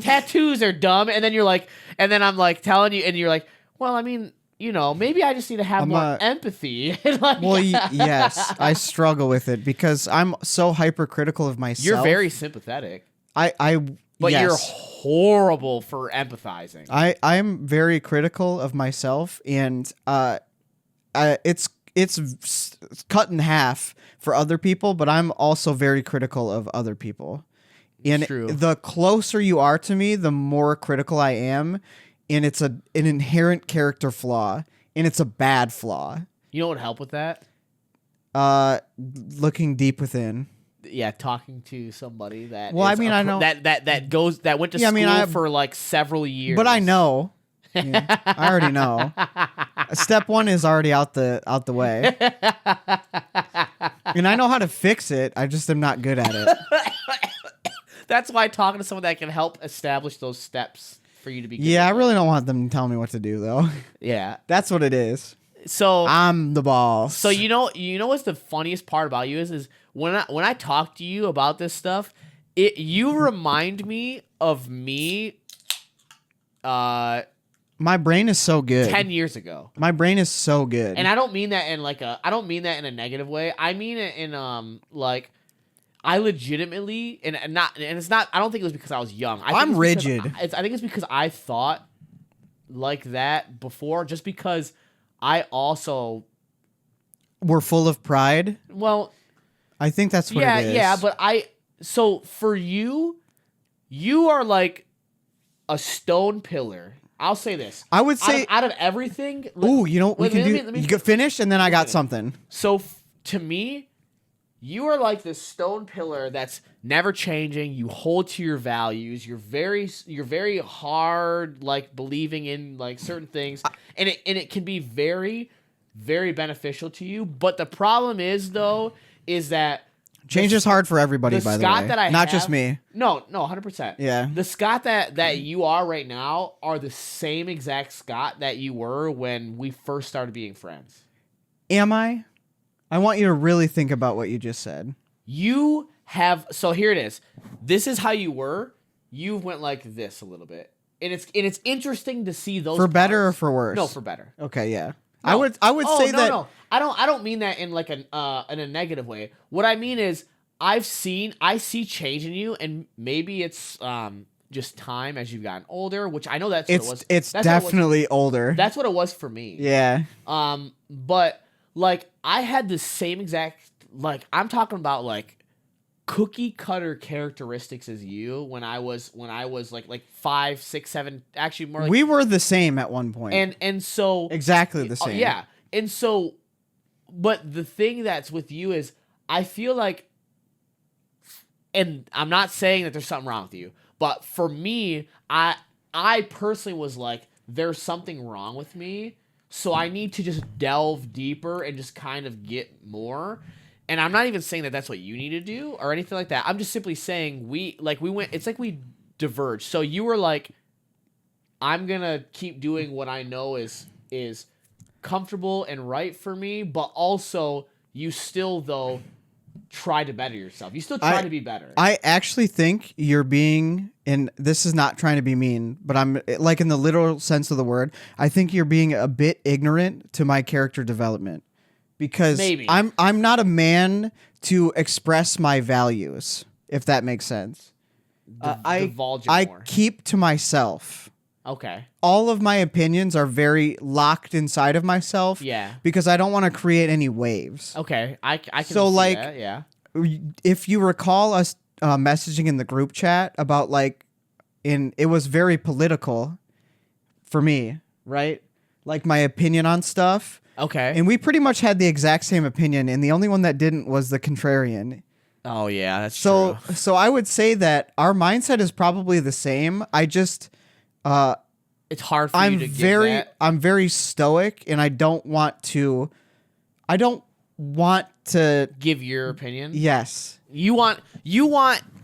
tattoos are dumb. And then you're like, and then I'm like telling you, and you're like, well, I mean, you know, maybe I just need to have I'm more a- empathy. And like, Well, yes, I struggle with it because I'm so hypercritical of myself. you're very sympathetic. I but you're Yes. horrible for empathizing. I'm very critical of myself, and it's cut in half for other people, but I'm also very critical of other people. And True. the closer you are to me, the more critical I am, and it's an inherent character flaw, and it's a bad flaw. You know what would help with that? Looking deep within. Yeah, talking to somebody that. Well, I is mean, I know- that went to Yeah, I school mean, for like several years. But I know. Yeah, I already know. Step one is already out the way. And I know how to fix it. I just am not good at it. That's why talking to someone that can help establish those steps for you to be. Good Yeah, I at it. really don't want them to tell me what to do though. Yeah. That's what it is. So I'm the boss. So you know what's the funniest part about you is when I talk to you about this stuff, you remind me of me my brain is so good. 10 years ago. My brain is so good. And I don't mean that in a negative way. I mean it in like I legitimately and it's not I don't think it was because I was young. I'm rigid. I think it's because I thought like that before just because I also We're full of pride. well I think that's what it is. Yeah, but so for you are like a stone pillar. I'll say this. I would say out of everything. Ooh, you know what we wait, can let do? me- let me- You can finish and then I got finish. something. So to me, you are like this stone pillar that's never changing. You hold to your values. You're very hard, like believing in like certain things, and it can be very, very beneficial to you. But the problem is that Change is hard for everybody, the by the Scott way. that I Not have- just me. No, 100%. Yeah. The Scott that you are right now are the same exact Scott that you were when we first started being friends. Am I? I want you to really think about what you just said. You have so here it is. This is how you were. You went like this a little bit, and it's interesting to see those For better or parts. for worse? No, for better. Okay, yeah. No. I would say that No. I don't mean that in like in a negative way. What I mean is I see change in you, and maybe it's just time as you've gotten older, which I know that's what it was. it's That's what it was. definitely older. That's what it was for me. Yeah. But like I had the same exact like I'm talking about like cookie cutter characteristics as you when I was like 5, 6, 7, actually more like We were the same at one point. and so exactly the same. yeah. And so but the thing that's with you is I feel like and I'm not saying that there's something wrong with you, but for me, I personally was like, there's something wrong with me, so I need to just delve deeper and just kind of get more. And I'm not even saying that that's what you need to do or anything like that. I'm just simply saying we went. It's like we diverged. So you were like, I'm gonna keep doing what I know is comfortable and right for me, but also you still though try to better yourself. You still try to be better. I actually think you're being, and this is not trying to be mean, but I'm like in the literal sense of the word, I think you're being a bit ignorant to my character development because Maybe. I'm not a man to express my values, if that makes sense. Divulge it I more. keep to myself. Okay. All of my opinions are very locked inside of myself. Yeah. Because I don't want to create any waves. Okay. I can So, see like, that, yeah. If you recall us messaging in the group chat about it was very political for me, right? Like my opinion on stuff. Okay. And we pretty much had the exact same opinion, and the only one that didn't was the contrarian. Oh yeah, that's So true. so I would say that our mindset is probably the same. I just It's hard for you to get that. I'm very stoic, and I don't want to Give your opinion. yes. You want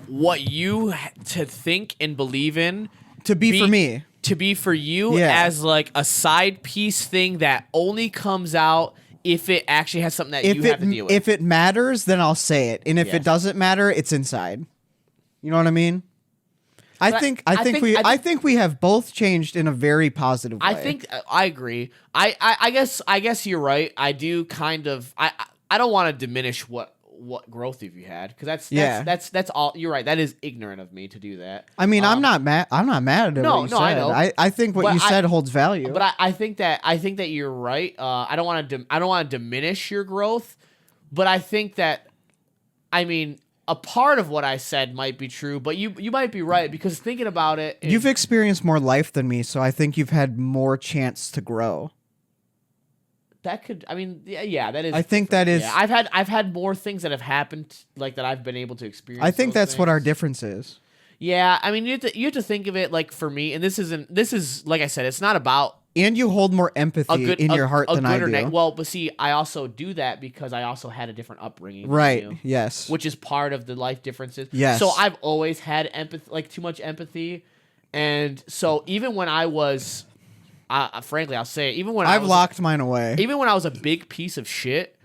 what you to think and believe in To be for me. to be for you Yeah. as like a side piece thing that only comes out if it actually has something that you have to deal with. If it matters, then I'll say it, and if Yes. it doesn't matter, it's inside. You know what I mean? I But think I think we have both changed in a very positive way. I think I agree. I guess you're right. I do kind of I don't want to diminish what what growth have you had? Because Yeah. that's all. You're right. That is ignorant of me to do that. I mean, I'm not mad. I'm not mad at No, what you no, said. I know. I think what But you said holds value. But I think that you're right. I don't want to diminish your growth, but I think that, I mean, a part of what I said might be true, but you might be right, because thinking about it, You've experienced more life than me, so I think you've had more chance to grow. that could, I mean, yeah, that is. I think that is. Yeah, I've had more things that have happened, like, that I've been able to experience. I think those that's what our things. difference is. Yeah, I mean, you have to think of it like, for me, and this is like I said, it's not about And you hold more empathy in your heart than I do. Well, but see, I also do that because I also had a different upbringing. than Right. you, Yes. which is part of the life differences. Yes. So I've always had empathy, like too much empathy, and so even when I was, frankly, I'll say it, even when I I've was, locked mine away even when I was a big pice of shit,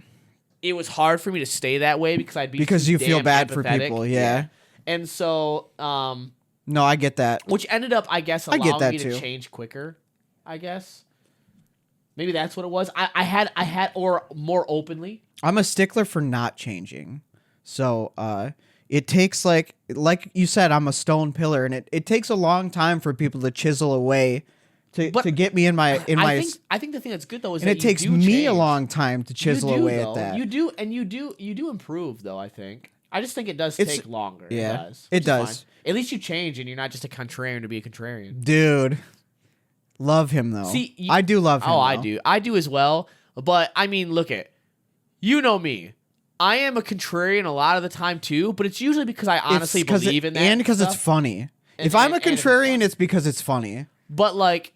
it was hard for me to stay that way because I'd be because too you feel damn bad for empathetic. people. Yeah. And so, No, I get that. which ended up, I guess, I get allowing that me too. to change quicker. I guess maybe that's what it was. I had, or more openly. I'm a stickler for not changing. So it takes like you said, I'm a stone pillar, and it takes a long time for people to chisel away to get me in my I think the thing that's good though is and that it takes you do me a change. long time to chisel You do, away though. at that. You do, and you do improve though. I think. I just think it does take longer. yeah, it does. it which is does. fine. At least you change, and you're not just a contrarian to be a contrarian. Dude, love him though. See, I do love him. Oh, I though. do. I do as well. But I mean, look at, you know me. I am a contrarian a lot of the time too, but it's usually because I honestly believe in that, and because it's stuff. funny. And- If I'm a and it's contrarian, fun. it's because it's funny. But like,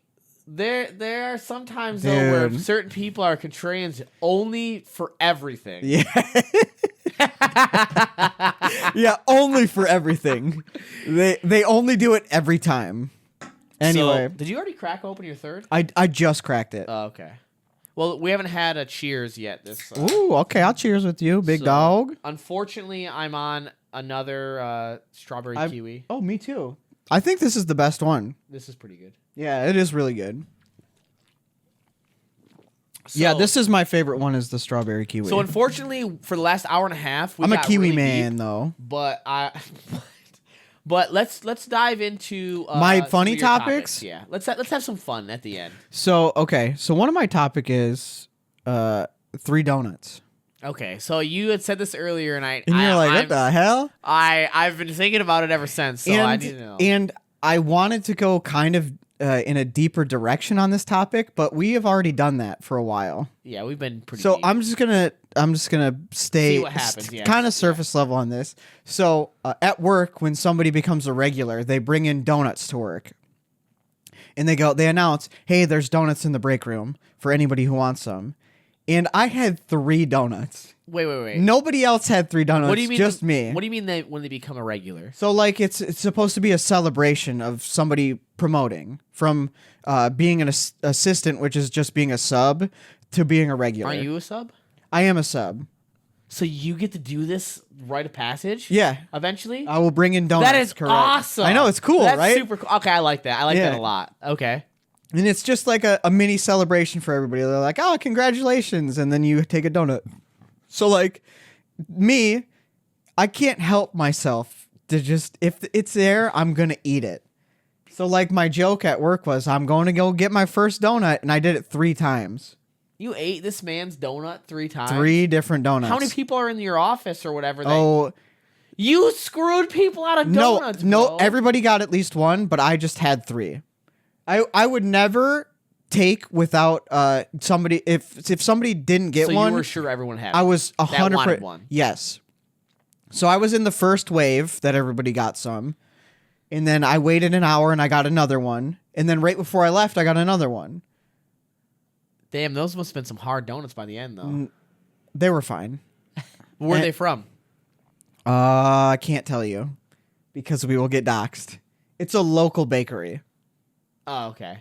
there are sometimes though where Dude. certain people are contrarians only for everything. Yeah. Yeah, only for everything. They only do it every time. Anyway, So, did you already crack open your third? I just cracked it. Oh, okay. Well, we haven't had a cheers yet. Ooh, okay, I'll cheers with you, big so, dog. Unfortunately, I'm on another strawberry kiwi. Oh, me too. I think this is the best one. This is pretty good. Yeah, it is really good. So, Yeah, this is my favorite one, is the strawberry kiwi. So unfortunately, for the last hour and a half, we I'm a got kiwi really man deep, though. but but let's dive into My some funny of your topics? Yeah, let's have some fun at the end. So, okay, so one of my topic is 3 donuts. Okay, so you had said this earlier, and And you're like, what the hell? I've been thinking about it ever since. So I need to know. And I wanted to go kind of in a deeper direction on this topic, but we have already done that for a while. Yeah, we've been pretty. So deep. I'm just gonna stay See what happens, yeah. kind of surface level on this. So at work, when somebody becomes a regular, they bring in donuts to work, and they announce, "Hey, there's donuts in the break room for anybody who wants some." And I had 3 donuts. Wait. Nobody else had 3 donuts. What do you mean? Just me. What do you mean when they become a regular? So like it's supposed to be a celebration of somebody promoting from being an assistant, which is just being a sub, to being a regular. Aren't you a sub? I am a sub. So you get to do this rite of passage? Yeah. Eventually? I will bring in donuts. That is correct. awesome. I know, it's cool, That's right? super cool. Okay, I like that. I like Yeah. that a lot. Okay. And it's just like a mini celebration for everybody. They're like, "Oh, congratulations!" And then you take a donut. So like me, I can't help myself to just, if it's there, I'm gonna eat it. So like my joke at work was, I'm going to go get my first donut, and I did it 3 times. You ate this man's donut 3 times? 3 different donuts. How many people are in your office or whatever? Oh, You screwed people out of donuts, no, bro. everybody got at least 1, but I just had 3. I would never take without somebody, if somebody didn't get So one. you were sure everyone had I one. was That wanted 100%. one. Yes. So I was in the first wave that everybody got some, and then I waited an hour and I got another one, and then right before I left, I got another one. Damn, those must have been some hard donuts by the end, though. They were fine. Where are they from? I can't tell you because we will get doxxed. It's a local bakery. Oh, okay.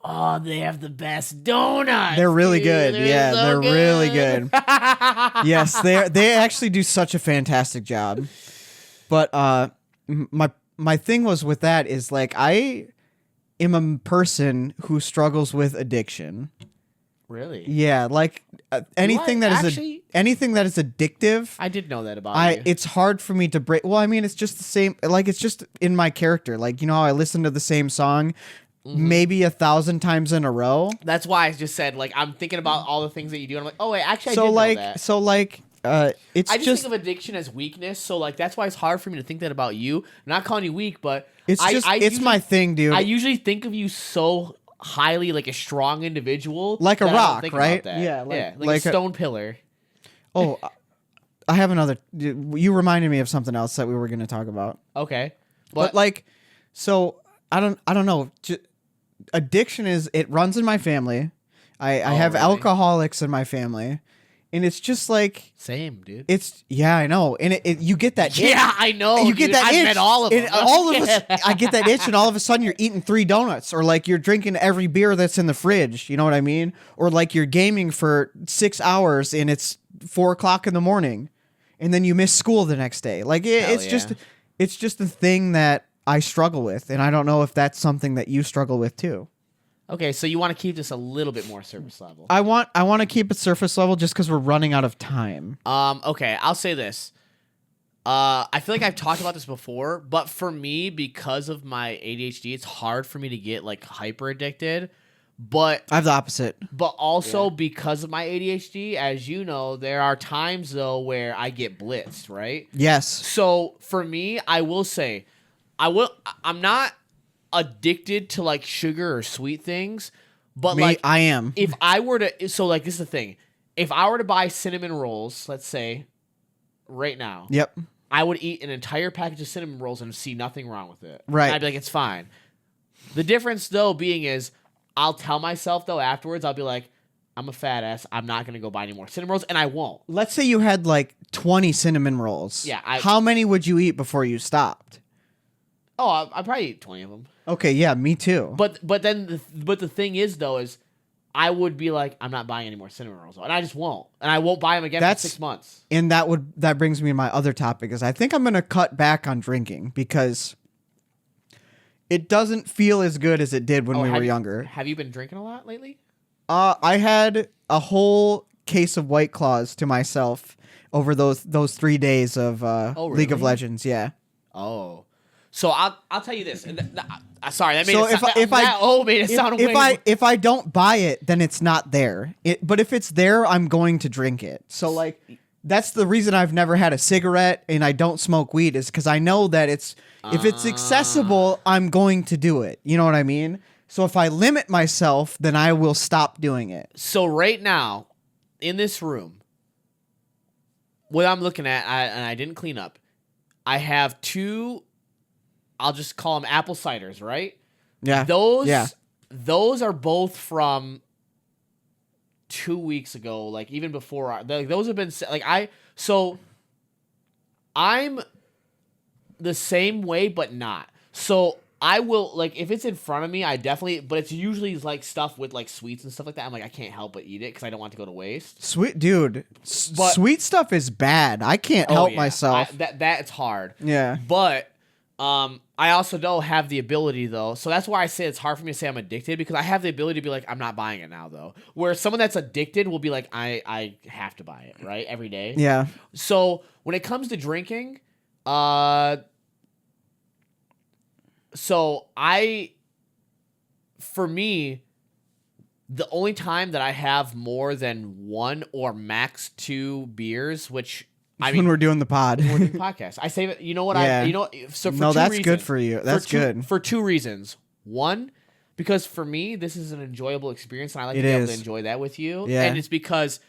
Oh, they have the best donuts. They're really dude. good. Yeah, so they're really good. Yes, they actually do such a fantastic job. But my thing was with that is like I am a person who struggles with addiction. Really? Yeah, like anything that is actually, anything that is addictive, I did know that about you. it's hard for me to break. Well, I mean, it's just the same. Like, it's just in my character. Like, you know how I listen to the same song maybe 1,000 times in a row. That's why I just said, like, I'm thinking about all the things that you do. And I'm like, oh wait, actually, So I did like, know that. so like, it's I just think of addiction as weakness, so like that's why it's hard for me to think that about you. I'm not calling you weak, but it's just it's usually, my thing, dude. I usually think of you so highly like a strong individual, Like a that I don't rock, think right? about that. Yeah, like like a a- stone pillar. Oh, I have another. You reminded me of something else that we were going to talk about. Okay, But like, so I don't know. Addiction it runs in my family. I have really? alcoholics in my family, and it's just like same, dude. it's I know, and you get that itch. Yeah, I know. You get dude. that I've itch. met all of them. And all of us, I get that itch, and all of a sudden you're eating 3 donuts, or like you're drinking every beer that's in the fridge. You know what I mean? Or like you're gaming for 6 hours, and it's 4 o'clock in the morning, and then you miss school the next day. Like Hell it's just a thing that I struggle with, and I don't know if that's something that you struggle with too. Okay, so you want to keep this a little bit more surface level. I want to keep it surface level just because we're running out of time. Okay, I'll say this. I feel like I've talked about this before, but for me, because of my ADHD, it's hard for me to get like hyper addicted. But I have the opposite. But also because of my ADHD, as you know, there are times though where I get blitzed, right? Yes. So for me, I will say, I'm not addicted to like sugar or sweet things, but like I am. if I were to, so like this is the thing, if I were to buy cinnamon rolls, let's say, right now, Yep. I would eat an entire package of cinnamon rolls and see nothing wrong with it. Right. And I'd be like, it's fine. The difference though being is, I'll tell myself though afterwards, I'll be like, I'm a fat ass. I'm not gonna go buy any more cinnamon rolls, and I won't. Let's say you had like 20 cinnamon rolls. Yeah. How many would you eat before you stopped? Oh, I'll probably eat 20 of them. Okay, yeah, me too. But the thing is though is, I would be like, I'm not buying any more cinnamon rolls, and I just won't, and I won't buy them again for 6 months. And that brings me to my other topic is I think I'm gonna cut back on drinking because it doesn't feel as good as it did when we were younger. Have you been drinking a lot lately? I had a whole case of White Claws to myself over those 3 days of League of really? Legends. Yeah. Oh, so I'll tell you this. And sorry, that made So it made it sound way if I don't buy it, then it's not there. But if it's there, I'm going to drink it. So like that's the reason I've never had a cigarette and I don't smoke weed is because I know that if it's accessible, I'm going to do it. You know what I mean? So if I limit myself, then I will stop doing it. So right now, in this room, what I'm looking at, and I didn't clean up, I have 2, I'll just call them apple ciders, right? Yeah. Those are both from 2 weeks ago, like even before. Those have been I'm the same way, but not. So I will, like, if it's in front of me, I definitely, but it's usually like stuff with like sweets and stuff like that. I'm like, I can't help but eat it because I don't want to go to waste. Sweet dude, sweet stuff is bad. I can't help myself. That's hard. Yeah. But I also don't have the ability though, so that's why I say it's hard for me to say I'm addicted because I have the ability to be like, I'm not buying it now though. Where someone that's addicted will be like, I have to buy it, right, every day. Yeah. So when it comes to drinking, for me, the only time that I have more than 1 or max 2 beers, which when we're doing the pod. we're doing podcast, I say that, you know what, Yeah. so for No, 2 that's reasons, good for you. That's good. For 2 reasons. One, because for me, this is an enjoyable experience, and I like to be able to enjoy that with you. Yeah. And it's because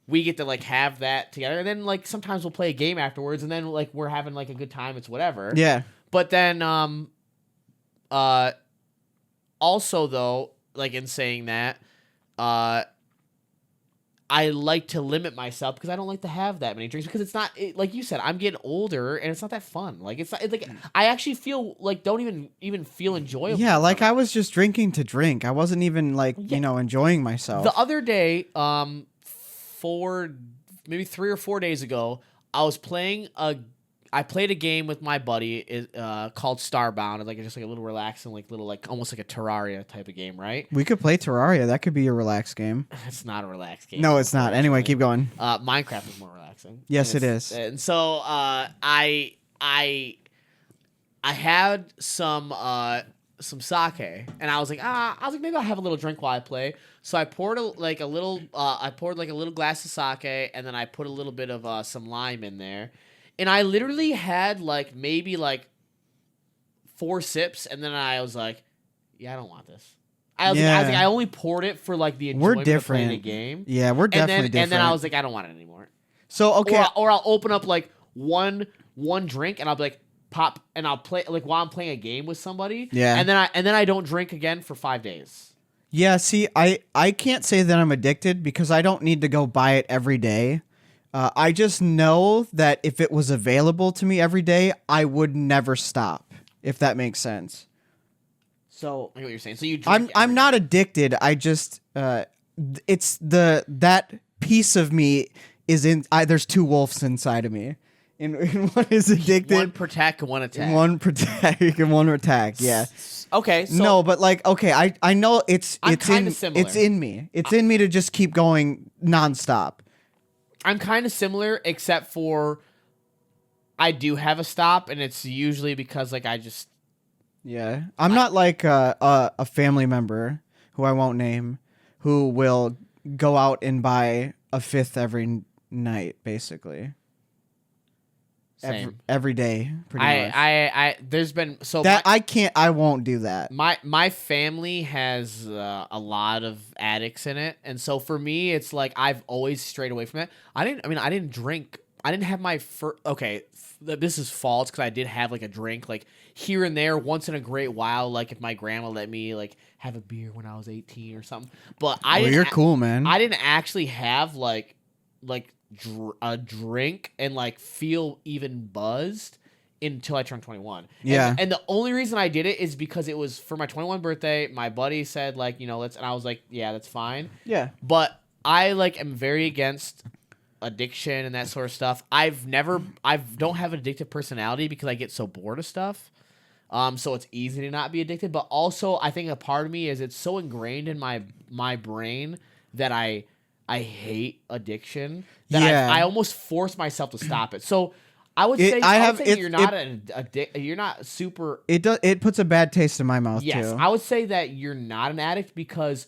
we get to like have that together, and then like sometimes we'll play a game afterwards, and then like we're having like a good time. It's whatever. Yeah. But then, also though, like in saying that, I like to limit myself because I don't like to have that many drinks because it's not like you said, I'm getting older and it's not that fun. Like it's not like I actually feel like don't even feel enjoyable. Yeah, like I was just drinking to drink. I wasn't even like, enjoying myself. The other day, maybe 3 or 4 days ago, I was playing I played a game with my buddy called Starbound. It's like just like a little relaxing, like little like almost like a Terraria type of game, right? We could play Terraria. That could be a relaxed game. It's not a relaxed game. No, it's not. Anyway, keep going. Minecraft is more relaxing. Yes, it is. And so I had some sake, and I was like maybe I'll have a little drink while I play. So I poured like a little glass of sake, and then I put a little bit of some lime in there, and I literally had like maybe like 4 sips, and then I was like, yeah, I don't want this. I was like, I only poured it for like the enjoyment of playing the game. Yeah, we're definitely different. And then I was like, I don't want it anymore. So okay, or I'll open up like one drink, and I'll be like, pop, and I'll play like while I'm playing a game with somebody. Yeah. And then I don't drink again for 5 days. Yeah, see, I can't say that I'm addicted because I don't need to go buy it every day. I just know that if it was available to me every day, I would never stop, if that makes sense. So I get what you're saying. So you drink I'm not addicted. I just it's that piece of me is in there's 2 wolves inside of me. And one is addicted. One protect, one attack. One protect and one attack. Yeah. Okay. So no, but like, okay, I know it's kinda similar. It's in me. It's in me to just keep going nonstop. I'm kind of similar, except for I do have a stop, and it's usually because like I just. Yeah, I'm not like a family member who I won't name who will go out and buy a 5th every night, basically. Same. Every day, pretty much. There's been so that I won't do that. My family has a lot of addicts in it, and so for me, it's like I've always strayed away from it. I didn't drink. I didn't have my first. Okay, this is false because I did have like a drink like here and there once in a great while. Like if my grandma let me like have a beer when I was 18 or something. But you're cool, man. I didn't actually have like a drink and like feel even buzzed until I turned 21. Yeah. And the only reason I did it is because it was for my 21 birthday. My buddy said like, let's, and I was like, yeah, that's fine. Yeah. But I like am very against addiction and that sort of stuff. I don't have an addictive personality because I get so bored of stuff. So it's easy to not be addicted, but also I think a part of me is it's so ingrained in my brain that I hate addiction that I almost force myself to stop it. So I would say you're not super. It puts a bad taste in my mouth too. Yes, I would say that you're not an addict because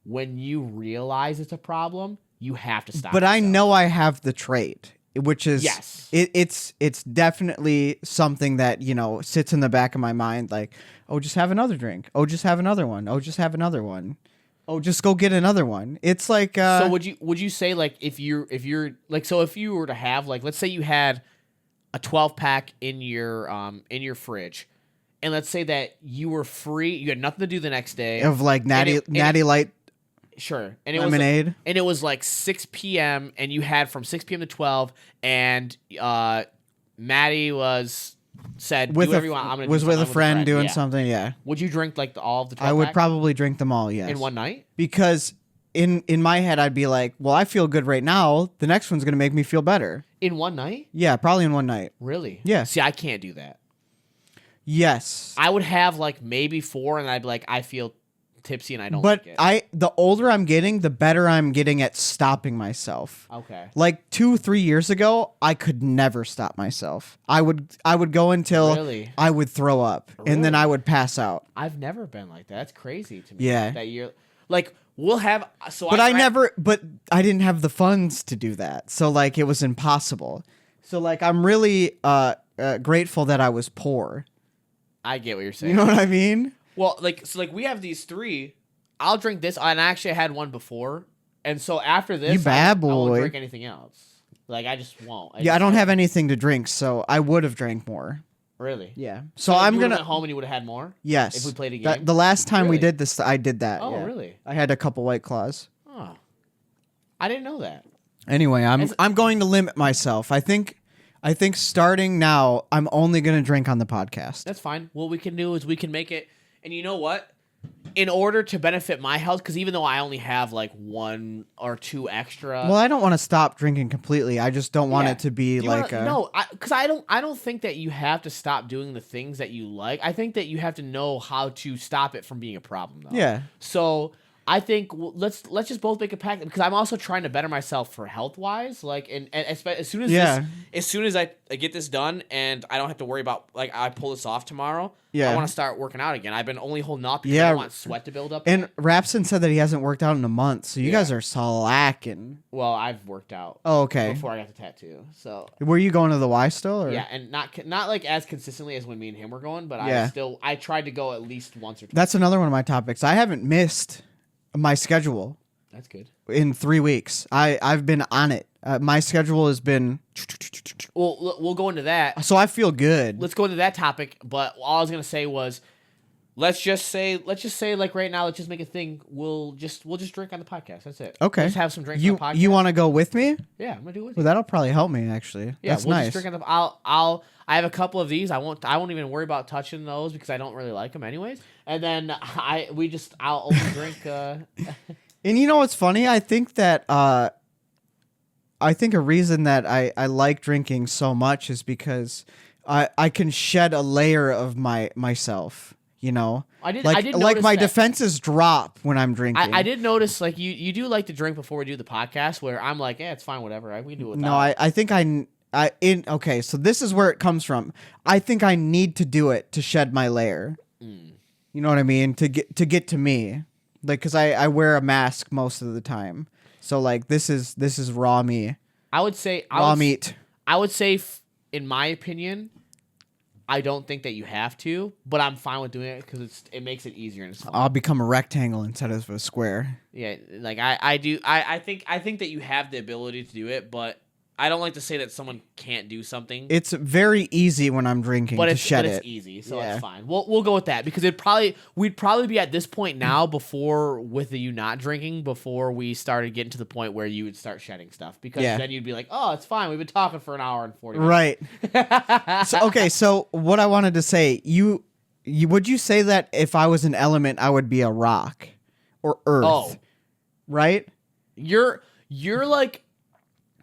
when you realize it's a problem, you have to stop. But yourself. I know I have the trait, which is yes. It's definitely something that sits in the back of my mind. Like, oh, just have another drink. Oh, just have another one. Oh, just have another one. Oh, just go get another one. It's like so would you say like if you're like, so if you were to have like, let's say you had a 12-pack in your fridge, and let's say that you were free, you had nothing to do the next day of like natty light, sure, and lemonade, it was like 6 p.m. and you had from 6 p.m. to 12, and Maddie said do whatever you want. I'm gonna was with a friend doing yeah. something. Yeah. Would you drink like all of the 12 I would pack? probably drink them all. Yes. In one night? Because in my head I'd be like, well, I feel good right now. The next one's gonna make me feel better. In one night? Yeah, probably in one night. Really? Yeah. See, I can't do that. Yes. I would have like maybe 4, and I'd be like, I feel tipsy and I don't like it. The older I'm getting, the better I'm getting at stopping myself. Okay. Like 2-3 years ago, I could never stop myself. I would go until Really? I would throw up, and then Really? I would pass out. I've never been like that. That's crazy to me. Yeah. That you're like, we'll have so But I didn't have the funds to do that. So like it was impossible. So like I'm really grateful that I was poor. I get what you're saying. You know what I mean? Well, like we have these 3. I'll drink this, and actually I had one before, and so after this, You bad boy. I won't drink anything else. Like I just won't. I don't have anything to drink, so I would have drank more. Really? Yeah. So I'm you gonna went home and you would have had more. Yes. If we played a game. The last time we Really? did this, I did that. Oh, yeah. really? I had a couple White Claws. Oh, I didn't know that. Anyway, I'm going to limit myself. I think starting now, I'm only going to drink on the podcast. That's fine. What we can do is we can make it, and you know what? in order to benefit my health, because even though I only have like 1 or 2 extra. Well, I don't want to stop drinking completely. I just don't want Yeah. it to be like no, because I don't think that you have to stop doing the things that you like. I think that you have to know how to stop it from being a problem, though. Yeah. So I think let's just both make a pact, because I'm also trying to better myself for health wise. Like, and as soon as I get this done and I don't have to worry about like I pull this off tomorrow. Yeah. I want to start working out again. I've been only holding off because I don't want sweat to build up. And Rapson said that he hasn't worked out in a month, so you guys are slacking. Well, I've worked out. Oh, okay. Before I got the tattoo, so. Were you going to the Y still? Or? Yeah, and not like as consistently as when me and him were going, but I tried to go at least once or twice. That's another one of my topics. I haven't missed my schedule. That's good. In 3 weeks, I've been on it. My schedule has been. Well, we'll go into that. So I feel good. Let's go into that topic. But all I was gonna say was, let's just say like right now, let's just make a thing. We'll just drink on the podcast. That's it. Okay. We'll just have some drinks on the podcast. You want to go with me? Yeah, I'm gonna do it with Well, you. that'll probably help me actually. Yeah, that's we'll nice. just drink on the. I have a couple of these. I won't even worry about touching those because I don't really like them anyways. And then I'll only drink. And you know what's funny? I think that I think a reason that I like drinking so much is because I can shed a layer of myself. You know, I did like notice my that. defenses drop when I'm drinking. I did notice like you do like to drink before we do the podcast, where I'm like, yeah, it's fine, whatever. We can do it. No, I think okay, so this is where it comes from. I think I need to do it to shed my layer. You know what I mean? To get to me, like, because I wear a mask most of the time. So like this is raw me. I would say raw meat. I would say, in my opinion, I don't think that you have to, but I'm fine with doing it because it makes it easier. In some I'll become a rectangle instead of a square. Yeah, like I do. I think that you have the ability to do it, but I don't like to say that someone can't do something. It's very easy when I'm drinking to shed it. It's easy, so it's fine. We'll go with that because we'd probably be at this point now before with you not drinking before we started getting to the point where you would start shedding stuff because then you'd be like, oh, it's fine. We've been talking for an hour and 40 minutes. Right. So what I wanted to say, you would you say that if I was an element, I would be a rock or earth? Oh. Right? You're like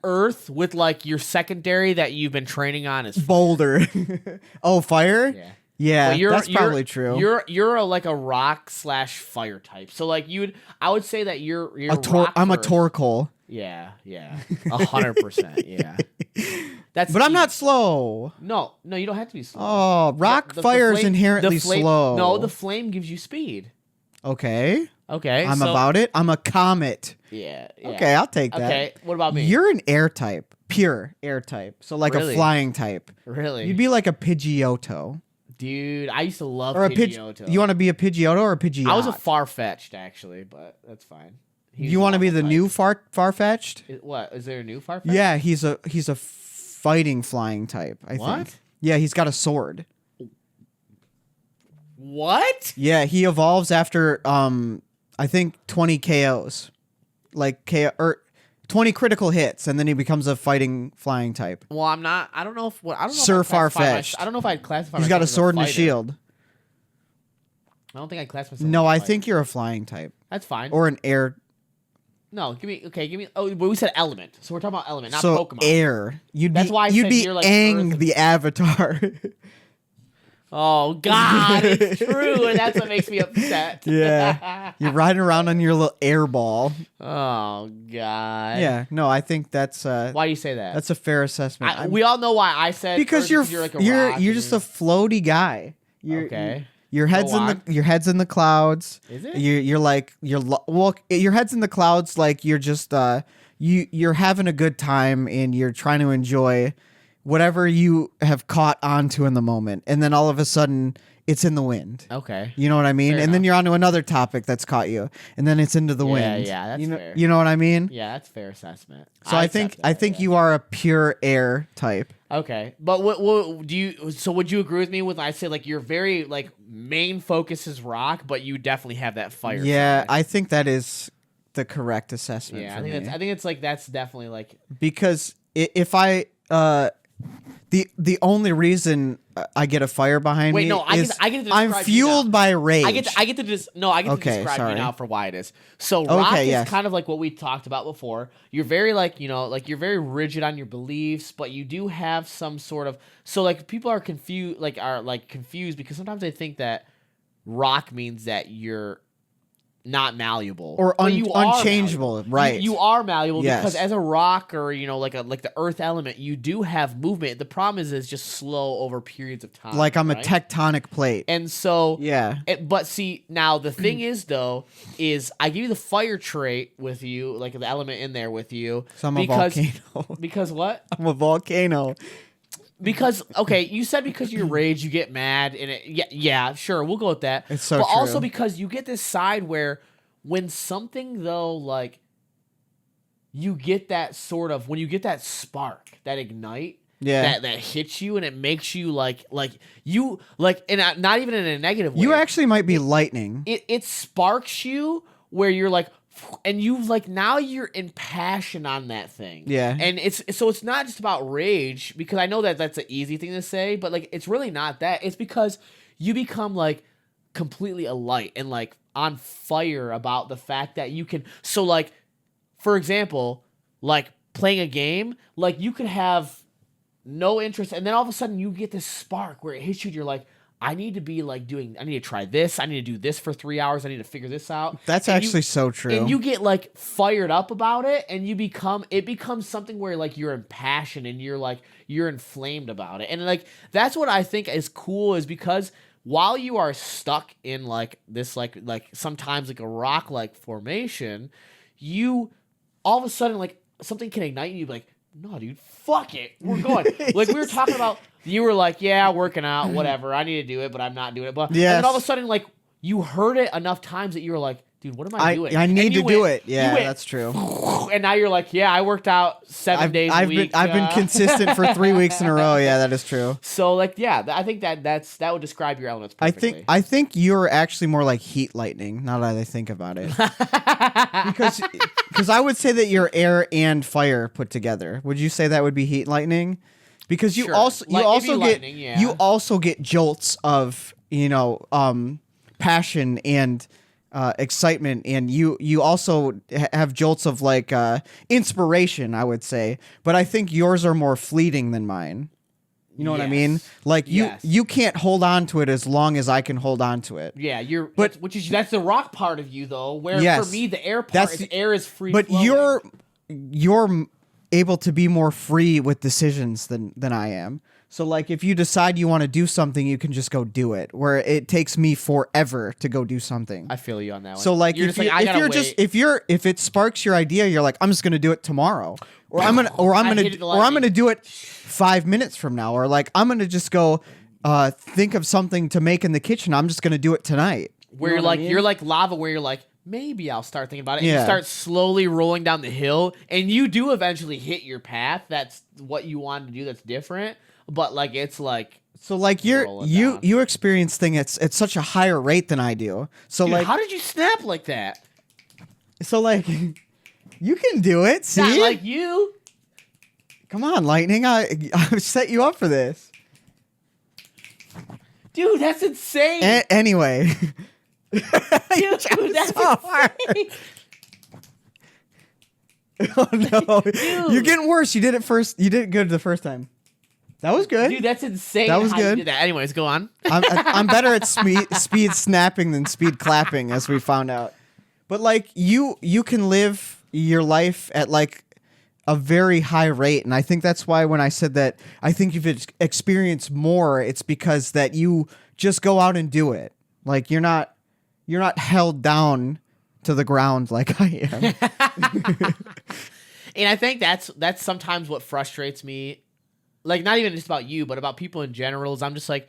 Earth with like your secondary that you've been training on is boulder. Oh, fire? Yeah, that's probably true. You're like a rock / fire type. So like I would say that you're I'm a torkoal. Yeah, 100%. Yeah, but I'm not slow. No, you don't have to be slow. Oh, rock fire is inherently slow. No, the flame gives you speed. Okay. I'm so, about it. I'm a comet. Yeah. Okay, I'll take that. Okay, what about me? You're an air type. Pure air type. So like a flying type. Really? You'd be like a Pidgeotto. Dude, I used to love or Pidgeotto. You want to be a Pidgeotto or a Pidgeot? I was a Far-Fetched, actually, but that's fine. You want to be the new Far-Fetched? What? Is there a new Far-Fetched? Yeah, he's a fighting flying type, I think. Yeah, he's got a sword. What? Yeah, he evolves after I think 20 KOs. Like 20 critical hits, and then he becomes a fighting flying type. Well, I'm not. I don't know if. I don't know. Sir Far-Fetched. I don't know if I'd classify. He's got a sword and a shield. I don't think I'd class myself. No, I think you're a flying type. That's fine. Or an air. No, give me. Oh, but we said element, so we're talking about element, not so Pokemon. Air. That's why you'd said be you're like Aang the Avatar. Oh God, it's true, and that's what makes me upset. Yeah, you're riding around on your little air ball. Oh God. Yeah, no, I think that's. Why do you say that? That's a fair assessment. We all know why I said because you're like a rock you're just a floaty guy. Okay. Your head's in the clouds. Is it? Your head's in the clouds like you're just you're having a good time and you're trying to enjoy whatever you have caught onto in the moment, and then all of a sudden it's in the wind. Okay. You know what I mean? Fair and then you're onto another topic that's caught you, and then it's into the wind. Yeah, that's fair. You know what I mean? Yeah, that's fair assessment. So I think you are a pure air type. Okay, but what do you? So would you agree with me when I say like your very like main focus is rock, but you definitely have that fire? Yeah, side? I think that is the correct assessment. Yeah, for I think me. it's like that's definitely like because if I The only reason I get a fire behind Wait, me no, I is get to describe I'm you fueled now. by rage. I get to describe sorry. you now for why it is. So rock is yes. kind of like what we talked about before. You're very like, like you're very rigid on your beliefs, but you do have some sort of like people are confused because sometimes they think that rock means that you're not malleable or but you are unchangeable, malleable. right? You are malleable Yes. because as a rock or like the earth element, you do have movement. The problem is it's just slow over periods of time. Like I'm right? a tectonic plate. And so Yeah. But see, now the thing is though, is I give you the fire trait with you, like the element in there with you. So I'm a volcano. Because what? I'm a volcano. Because okay, you said because you rage, you get mad, and yeah, sure, we'll go with that. It's so but true. also because you get this side where when something though, like you get that sort of when you get that spark, that ignite, Yeah. that hits you, and it makes you like you like, and not even in a negative way. You actually might be lightning. It sparks you where you're like. And you've like now you're in passion on that thing. Yeah. And it's not just about rage, because I know that that's an easy thing to say, but like it's really not that. It's because you become like completely alight and like on fire about the fact that you can. So like, for example, like playing a game, like you could have no interest, and then all of a sudden you get this spark where it hits you and you're like, I need to be like I need to try this. I need to do this for 3 hours. I need to figure this out. That's And actually so true. And you get like fired up about it, and it becomes something where like you're impassioned and you're inflamed about it. And like that's what I think is cool, is because while you are stuck in like this like sometimes like a rock like formation, you all of a sudden like something can ignite and you be like, no, dude, fuck it, we're going. Like we were talking about, you were like, yeah, working out, whatever, I need to do it, but I'm not doing it. But Yes. and then all of a sudden, like you heard it enough times that you were like, dude, what am I doing? I need And to you do went- it. Yeah, you went, that's true. And now you're like, yeah, I worked out 7 days a week. I've been consistent for 3 weeks in a row. Yeah, that is true. So like, yeah, I think that would describe your elements perfectly. I think you're actually more like heat lightning. Now that I think about it, because I would say that you're air and fire put together. Would you say that would be heat lightning? Because you Sure. also It'd be get lightning, yeah. you also get jolts of passion and excitement, and you also have jolts of like inspiration, I would say. But I think yours are more fleeting than mine. You know what I mean? Yes. Like Yes. you can't hold on to it as long as I can hold on to it. Yeah, But- that's the rock part of you though. Where Yes. for me the air part, That's is the- air is free. But flowing. you're able to be more free with decisions than I am. So like if you decide you want to do something, you can just go do it. Where it takes me forever to go do something. I feel you on that one. So like you're if just like, I gotta wait. if it sparks your idea, you're like, I'm just gonna do it tomorrow, or I'm hit it gonna do it 5 minutes from now, or like I'm gonna just go think of something to make in the kitchen. I'm just gonna do it tonight. where You you're know what I like mean? you're like lava, where you're like, maybe I'll start thinking about it. And you Yeah. start slowly rolling down the hill, and you do eventually hit your path. That's what you wanted to do. That's different, but like it's like, So like rolling down. you experience things at such a higher rate than I do. So dude, like how did you snap like that? you can do it. See, Not like you. come on, lightning. I set you up for this. Dude, that's insane. Anyway, Dude, that's so hard. insane. Oh no, Dude. you're getting worse. You did it first. You did it good the first time. That was good. Dude, that's insane. That was how you good. did that. Anyways, go on. I'm better at speed snapping than speed clapping, as we found out. But like you can live your life at like a very high rate, and I think that's why when I said that I think you've experienced more, it's because that you just go out and do it. Like you're not held down to the ground like I am. And I think that's sometimes what frustrates me. Like, not even just about you, but about people in general, is I'm just like,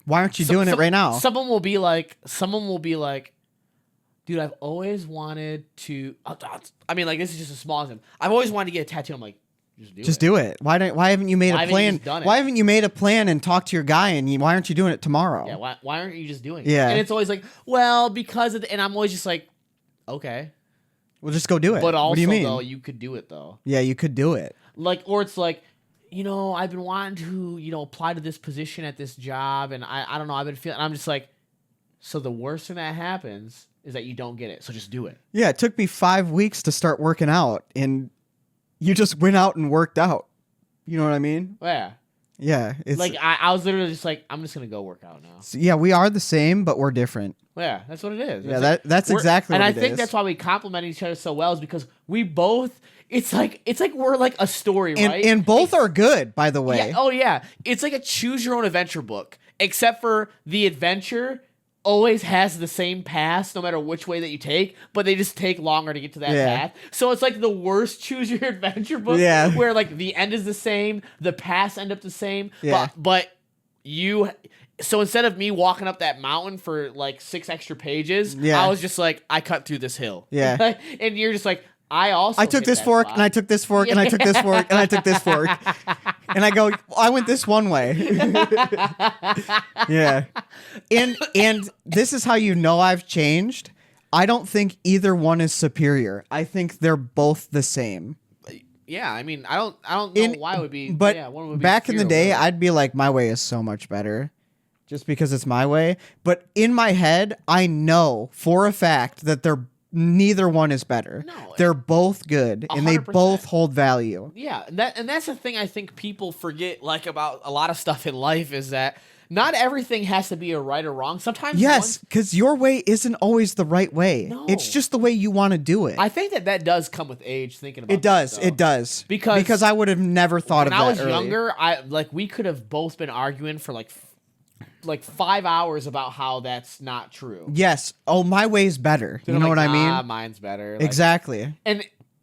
Why aren't you doing it right now? Someone will be like, dude, I've always wanted to. I mean, like, this is just a small example. I've always wanted to get a tattoo. I'm like, just do it. Why haven't you made Why a haven't you plan? just done it? Why haven't you made a plan and talked to your guy? And why aren't you doing it tomorrow? Yeah, why aren't you just doing it? Yeah. And it's always like, well, because of and I'm always just like, okay. Well, just go do it. But also, what do you mean? though, you could do it, though. Yeah, you could do it. Like, or it's like, I've been wanting to, apply to this position at this job, and I don't know, I've been feeling, I'm just like, so the worst thing that happens is that you don't get it, so just do it. Yeah, it took me 5 weeks to start working out, and you just went out and worked out. You know what I mean? Yeah. Yeah. It's Like, I was literally just like, I'm just going to go work out now. yeah, we are the same, but we're different. Yeah, that's what it is. Yeah, that's exactly and what I it think is. that's why we complement each other so well, is because we both, it's like we're like a story, and, right? and both are good, by the way. Yeah, oh yeah. It's like a choose your own adventure book, except for the adventure always has the same path no matter which way that you take, but they just take longer to get to that path. So it's like the worst choose your adventure book, where like the end is the same, the paths end up the same, but so instead of me walking up that mountain for like 6 extra pages, I was just like, I cut through this hill. Yeah. And you're just like, I took this fork, and I took this fork, and I took this fork, and I took this fork. And I go, I went this one way. Yeah. And this is how you know I've changed. I don't think either one is superior. I think they're both the same. Yeah, I mean, I don't know why it would be. But one would be back in the day, superior. I'd be like, my way is so much better, just because it's my way. But in my head, I know for a fact that neither one is better. No, they're both good, and they 100%. both hold value. Yeah, and that's the thing I think people forget, like, about a lot of stuff in life, is that not everything has to be a right or wrong. Sometimes Yes, because your way isn't always the right way. No. It's just the way you want to do it. I think that does come with age. Thinking about It does. this, though. It does. Because I would have never thought of when that I was early. younger, we could have both been arguing for like 5 hours about how that's not true. Yes. Oh, my way's better. You know what I mean? Mine's better. Like, Exactly.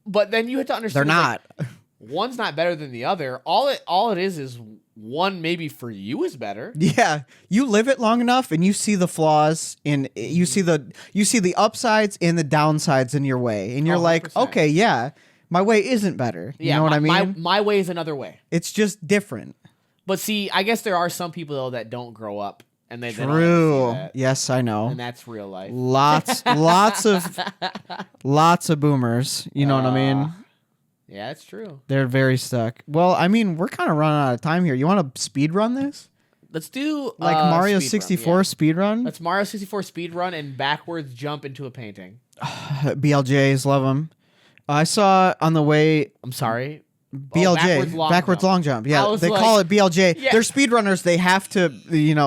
But then you have to They're understand not. like, one's not better than the other. All it is one maybe for you is better. Yeah, you live it long enough, and you see the flaws in you see the upsides and the downsides in your way, and you're like, 100%. okay, yeah, my way isn't better. You know what I mean? My way is another way. It's just different. But see, I guess there are some people though that don't grow up and they don't True. see that, Yes, I know. and that's real life. Lots of boomers. You know what I mean? Yeah, that's true. They're very stuck. Well, I mean, we're kind of running out of time here. You want to speed run this? Let's do Like Mario speed 64 run, speed run? Let's Mario 64 speed run and backwards jump into a painting. BLJs, love them. I saw on the way I'm sorry. BLJ, backwards long jump. I Yeah, was they like- call it BLJ. Yeah. They're speedrunners. They have to,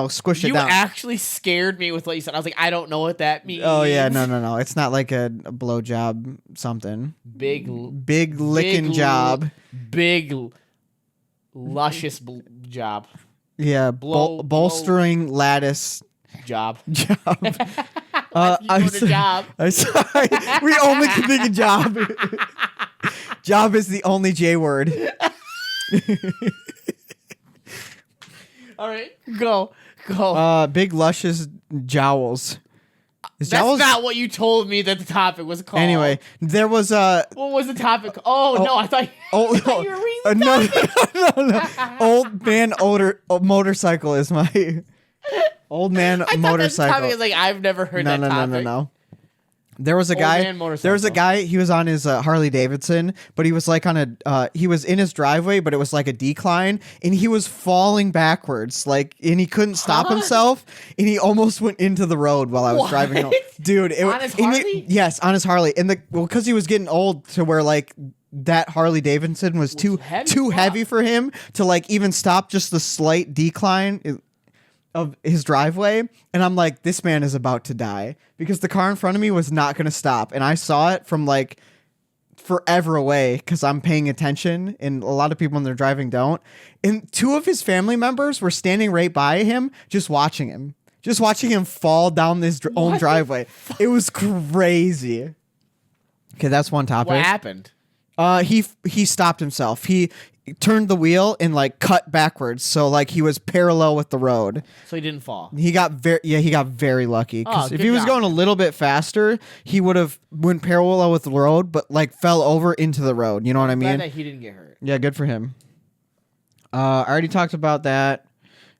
squish it You down. actually scared me with what you said. I was like, I don't know what that means. Oh yeah, no. It's not like a blowjob something. Big licking job. Big luscious job. Yeah, Blow- bolstering lattice Job. job. You doing a job. I saw, we only can think of job. Job is the only J word. All right, go. Big luscious jowls. Is That's jowls? not what you told me that the topic was called. Anyway, there was a. What was the topic? Oh, no, I thought, Oh, I thought you were reading the no, topic. no. Old man motorcycle is my old man I thought that motorcycle. topic is like, I've never heard that topic. No. There was a Old guy. man motorcycle. There was a guy. He was on his Harley Davidson, but he was like on a. He was in his driveway, but it was like a decline, and he was falling backwards, and he couldn't stop himself, and he almost went into the road while I was What? driving home. Dude, On his Harley? yes, on his Harley, and because he was getting old to where that Harley Davidson was too heavy heavy for him to even stop just the slight decline of his driveway, and I'm like, this man is about to die because the car in front of me was not going to stop, and I saw it from forever away because I'm paying attention, and a lot of people when they're driving don't. And 2 of his family members were standing right by him, just watching him fall down this own driveway. It was crazy. Okay, that's one topic. What happened? He stopped himself. He turned the wheel and cut backwards, so he was parallel with the road. So he didn't fall. He got very lucky. 'Cause Oh, if good he was job. going a little bit faster, he would have went parallel with the road, but fell over into the road. You know what I Glad mean? that he didn't get hurt. Yeah, good for him. I already talked about that.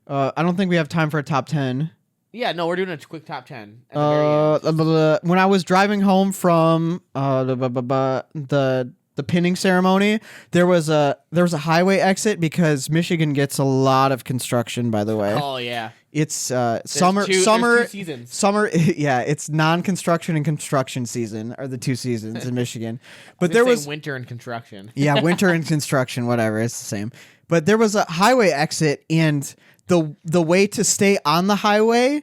I don't think we have time for a top 10. Yeah, no, we're doing a quick top 10 at the very end. When I was driving home from the the pinning ceremony, there was a highway exit because Michigan gets a lot of construction. By the way, Oh yeah. it's There's summer. two seasons. Summer. Yeah, it's non-construction and construction season are the 2 seasons in Michigan. But I'm there gonna was say winter and construction. yeah, winter and construction, whatever, it's the same. But there was a highway exit, and the way to stay on the highway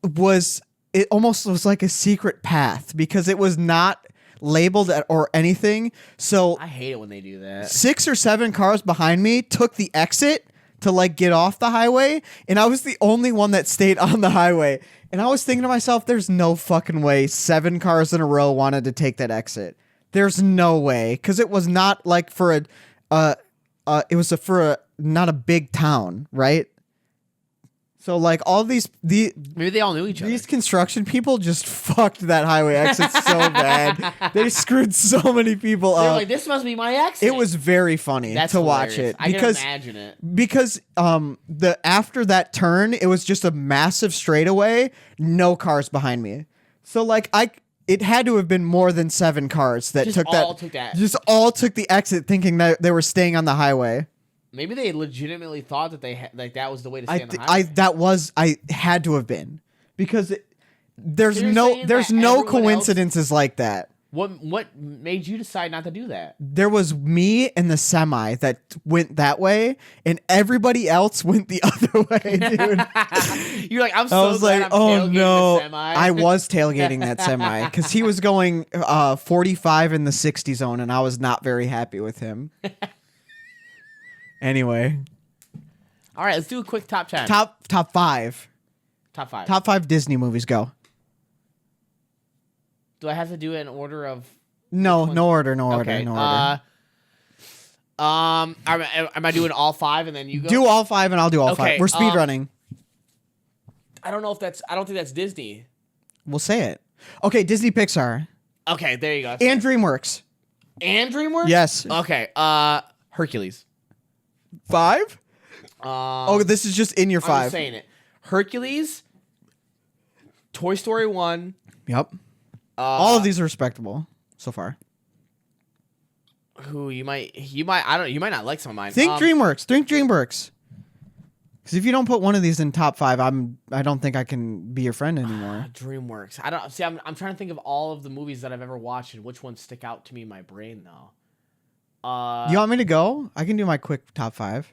was it almost was like a secret path because it was not labeled or anything. So I hate it when they do that. 6 or 7 cars behind me took the exit to like get off the highway, and I was the only one that stayed on the highway. And I was thinking to myself, there's no fucking way 7 cars in a row wanted to take that exit. There's no way, because it was not like for it was for not a big town, right? So like all the Maybe they all knew each other. these construction people just fucked that highway exit so bad. They screwed so many people They're up. like, this must be my exit. It was very funny That's to watch hilarious. it I because can imagine it. the after that turn, it was just a massive straightaway, no cars behind me. So like it had to have been more than 7 cars that Just took all took that. Just all took the exit, thinking that they were staying on the highway. Maybe they legitimately thought that they like that was the way to stay on the highway. I had to have been because there's So you're no saying that everyone coincidences like that. What made you decide not to do that? There was me and the semi that went that way, and everybody else went the other way, dude. You're like, I'm I so was glad like, I'm oh tailgating no, the semi. I was tailgating that semi because he was going 45 in the 60 zone, and I was not very happy with him. Anyway, All right, let's do a quick top 10. top 5, Top 5. top 5 Disney movies. Go. Do I have to do it in order of? No, Which one? no order. Okay. No order. Am I doing all 5 and then you go? Do all 5 and I'll do all Okay, 5. We're speed running. I don't know if that's. I don't think that's Disney. We'll say it. Okay, Disney Pixar Okay, there you go. and DreamWorks. And DreamWorks. Yes. Okay. Hercules. 5? Oh, this is just in your I'm 5. just saying it. Hercules. Toy Story 1. Yep. All of these are respectable so far. Who you might you might not like some of mine. Think DreamWorks. Think DreamWorks. Because if you don't put one of these in top 5, I don't think I can be your friend anymore. DreamWorks. I don't see. I'm trying to think of all of the movies that I've ever watched and which ones stick out to me in my brain though. You want me to go? I can do my quick top 5.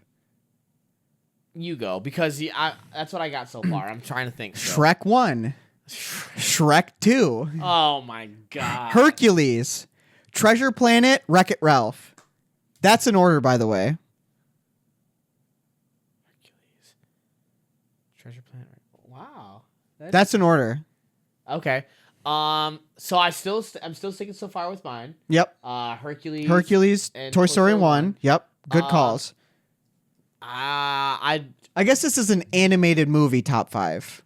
You go because that's what I got so far. I'm trying to think. So. Shrek 1. Shrek 2. Oh my god. Hercules. Treasure Planet. Wreck-It Ralph. That's in order, by the way. Hercules. Treasure Planet. Wow. That's in order. Okay. So I'm still sticking so far with mine. Yep. Hercules. and and Toy Story 1. Yep. Good calls. I guess this is an animated movie top 5.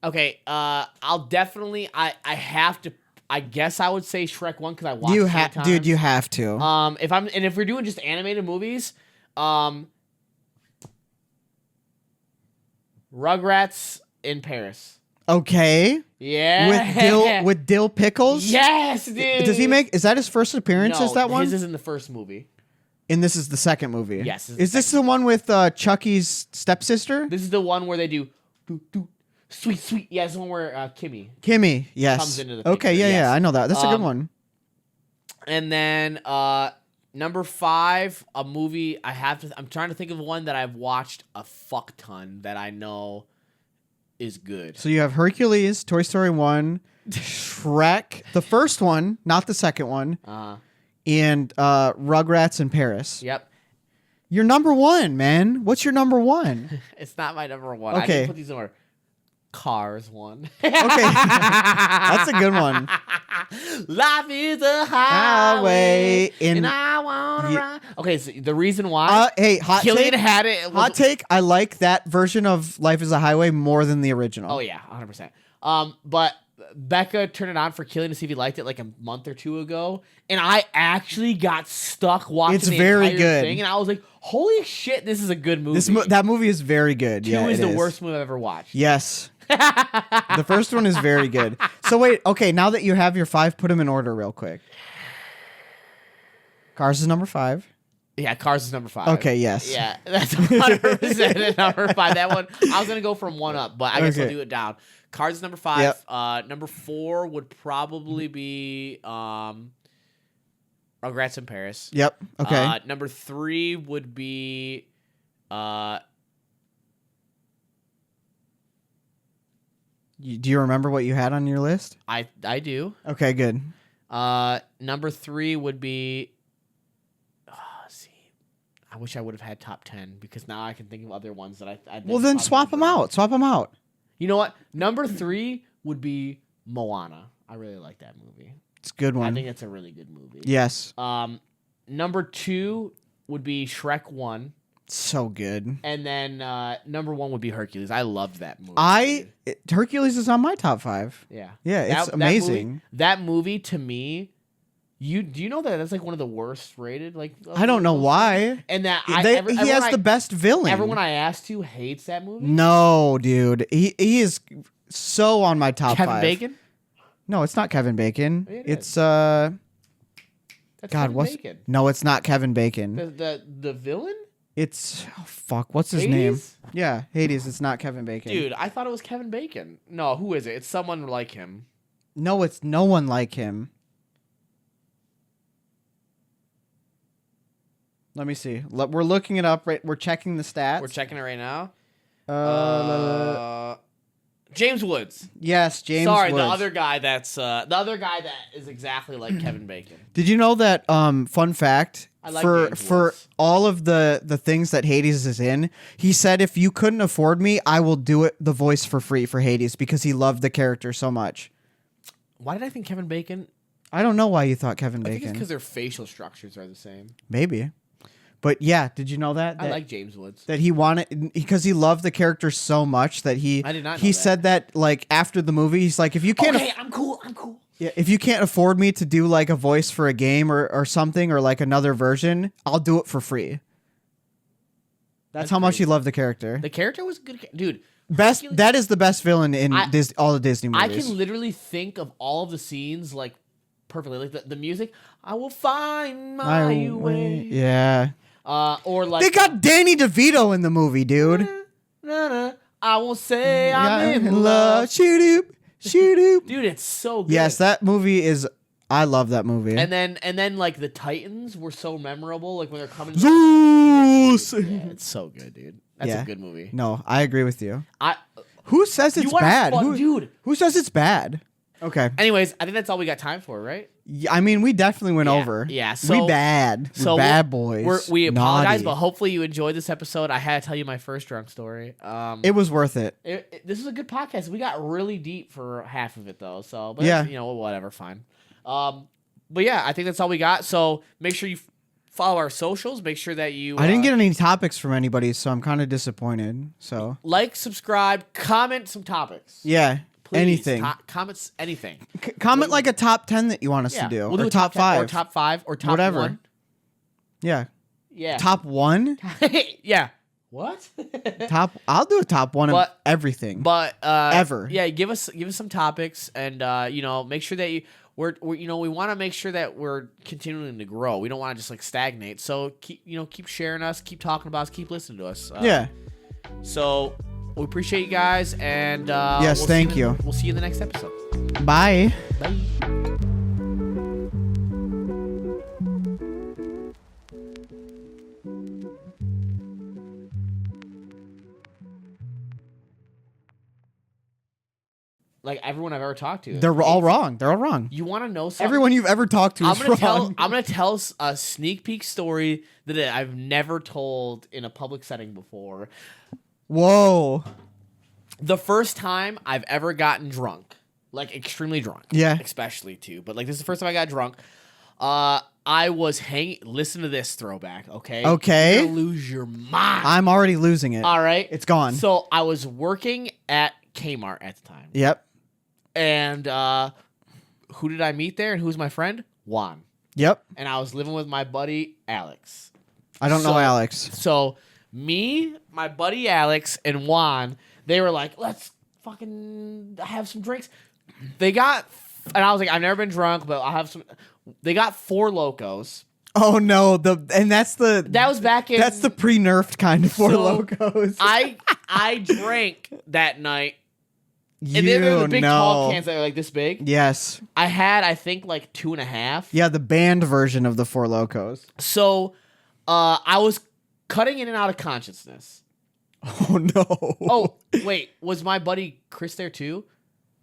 Okay, I'll definitely. I have to. I guess I would say Shrek 1 because I watched. You it have, times. dude. You have to. If we're doing just animated movies, Rugrats in Paris. Okay. Yeah. With Dill Pickles. Yes, dude. Does he make? Is that his first appearance? No, is that one? His is in the first movie. And this is the second movie. Yes. Is this the one with Chucky's stepsister? This is the one where they do sweet, sweet. Yeah, it's the one where Kimmy. Yes. comes into the okay. picture, Yeah. yes. Yeah. I know that. That's a good one. And then number 5, a movie I'm trying to think of one that I've watched a fuck ton that I know is good. So you have Hercules, Toy Story 1, Shrek, the first one, not the second one, and Rugrats in Paris. Yep. Your number 1, man. What's your number 1? It's not my number 1. Okay. I didn't put these in order. Cars 1. Okay. That's a good one. Life is a highway, and I want to ride. Okay, so the reason why. Hey, hot Killian take. had it. Hot take. I like that version of Life is a Highway more than the original. Oh yeah, 100%. But Becca turned it on for Killian to see if he liked it like a month or 2 ago, and I actually got stuck watching. It's the very entire good. thing, and I was like, "Holy shit, this is a good movie." That movie is very good. 2 Yeah, is it the worst movie I've ever watched. Yes. The first one is very good. So wait, okay, now that you have your 5, put them in order real quick. Cars is number 5. Yeah, Cars is number 5. Okay, yes. Yeah, that's 100% number 5. That one, I was going to go from 1 up, but I guess I'll Okay. do it down. Cars is number 5. Yep. Number 4 would probably be Rugrats in Paris. Yep. Okay. Number 3 would be Do you remember what you had on your list? I do. Okay, good. Number 3 would be. See, I wish I would have had top 10 because now I can think of other ones that I Well, then swap them out. Swap them out. You know what? Number 3 would be Moana. I really like that movie. It's a good one. I think it's a really good movie. Yes. Number 2 would be Shrek 1. So good. And then number 1 would be Hercules. I loved that movie. Hercules is on my top 5. Yeah. Yeah, it's amazing. That movie to me, do you know that that's like one of the worst rated? Like I don't know why. And that He has the best villain. Everyone I asked to hates that movie. No, dude. He is so on my top 5. Kevin Bacon? No, it's not Kevin Bacon. It It's That's God, Kevin what's Bacon. No, it's not Kevin Bacon. The villain? It's fuck, what's his Hades? name? Yeah, Hades. It's not Kevin Bacon. Dude, I thought it was Kevin Bacon. No, who is it? It's someone like him. No, it's no one like him. Let me see. We're looking it up. Right, we're checking the stats. We're checking it right now. Uh, James Woods. yes, James. Sorry, Woods. the other guy that is exactly like Kevin Bacon. Did you know that? Fun fact. I like for James for Woods. all of the things that Hades is in, he said if you couldn't afford me, I will do it the voice for free for Hades because he loved the character so much. Why did I think Kevin Bacon? I don't know why you thought Kevin I think it's Bacon. because their facial structures are the same. Maybe. But yeah, did you know that? I like James Woods. That he wanted because he loved the character so much that he I did not know he that. said that like after the movie he's like if you can't Okay, I'm cool. yeah, if you can't afford me to do like a voice for a game or something or like another version, I'll do it for free. That's how much he crazy. loved the character. The character was good, dude. Best Hercules- that is the best villain in I- all the Disney I movies. can literally think of all of the scenes like perfectly, like the music. I will find my way. Yeah. Or like They got Danny DeVito in the movie, dude. I won't say I'm Yeah, in love. Shoot oop. Dude, it's so good. Yes, that movie is. I love that movie. And then like the Titans were so memorable, like when they're coming. Zeus. Yeah, it's so good, dude. That's Yeah. a good movie. No, I agree with you. I Who says you it's wanna bad? fuck- dude. Who says it's bad? Okay. Anyways, I think that's all we got time for, right? Yeah, I mean, we definitely went Yeah, over. yeah, so- we bad. So We're bad boys. We apologize, Naughty. but hopefully you enjoyed this episode. I had to tell you my first drunk story. It was worth it. This is a good podcast. We got really deep for half of it though. So, but Yeah. you know, whatever, fine. But yeah, I think that's all we got. So make sure you follow our socials. Make sure that you. I didn't get any topics from anybody, so I'm kind of disappointed. So like, subscribe, comment some topics. yeah, Please, anything. comments anything. Comment like a top 10 that you want us Yeah, to do, we'll or a top 10 5, or top 5, or top Whatever. 1. Yeah, Yeah. top 1. Yeah. What? Top. I'll do a top 1 of But- everything. But Ever. Yeah, give us some topics, and you know, make sure that we're you know, we want to make sure that we're continuing to grow. We don't want to just like stagnate. So keep sharing us, keep talking about us, keep listening to us. Yeah. So we appreciate you guys, and Yes, thank you. We'll see you in the next episode. Bye. Bye. Like everyone I've ever talked to, They're all wrong. They're all wrong. You want to know something? Everyone you've ever talked to is wrong. I'm gonna tell a sneak peek story that I've never told in a public setting before. Whoa. The first time I've ever gotten drunk, like extremely drunk, Yeah. especially too. But like this is the first time I got drunk. I was hanging. Listen to this throwback, okay? Okay. You're gonna lose your mind. I'm already losing it. All right, It's gone. So I was working at Kmart at the time, Yep. and who did I meet there? And who's my friend? Juan. Yep. And I was living with my buddy Alex. I don't know So- Alex. So me, my buddy Alex, and Juan, they were like, let's fucking have some drinks. They got, and I was like, I've never been drunk, but I'll have some. They got 4 Locos. Oh no, that's the That was back in. that's the pre-nerfed kind of Four So, Locos. I drank that night. And you then there were the big tall know. cans that are like this big. Yes. I had, I think, like 2.5. Yeah, the banned version of the Four Locos. So, I was cutting in and out of consciousness. Oh no. Oh, wait, was my buddy Chris there too?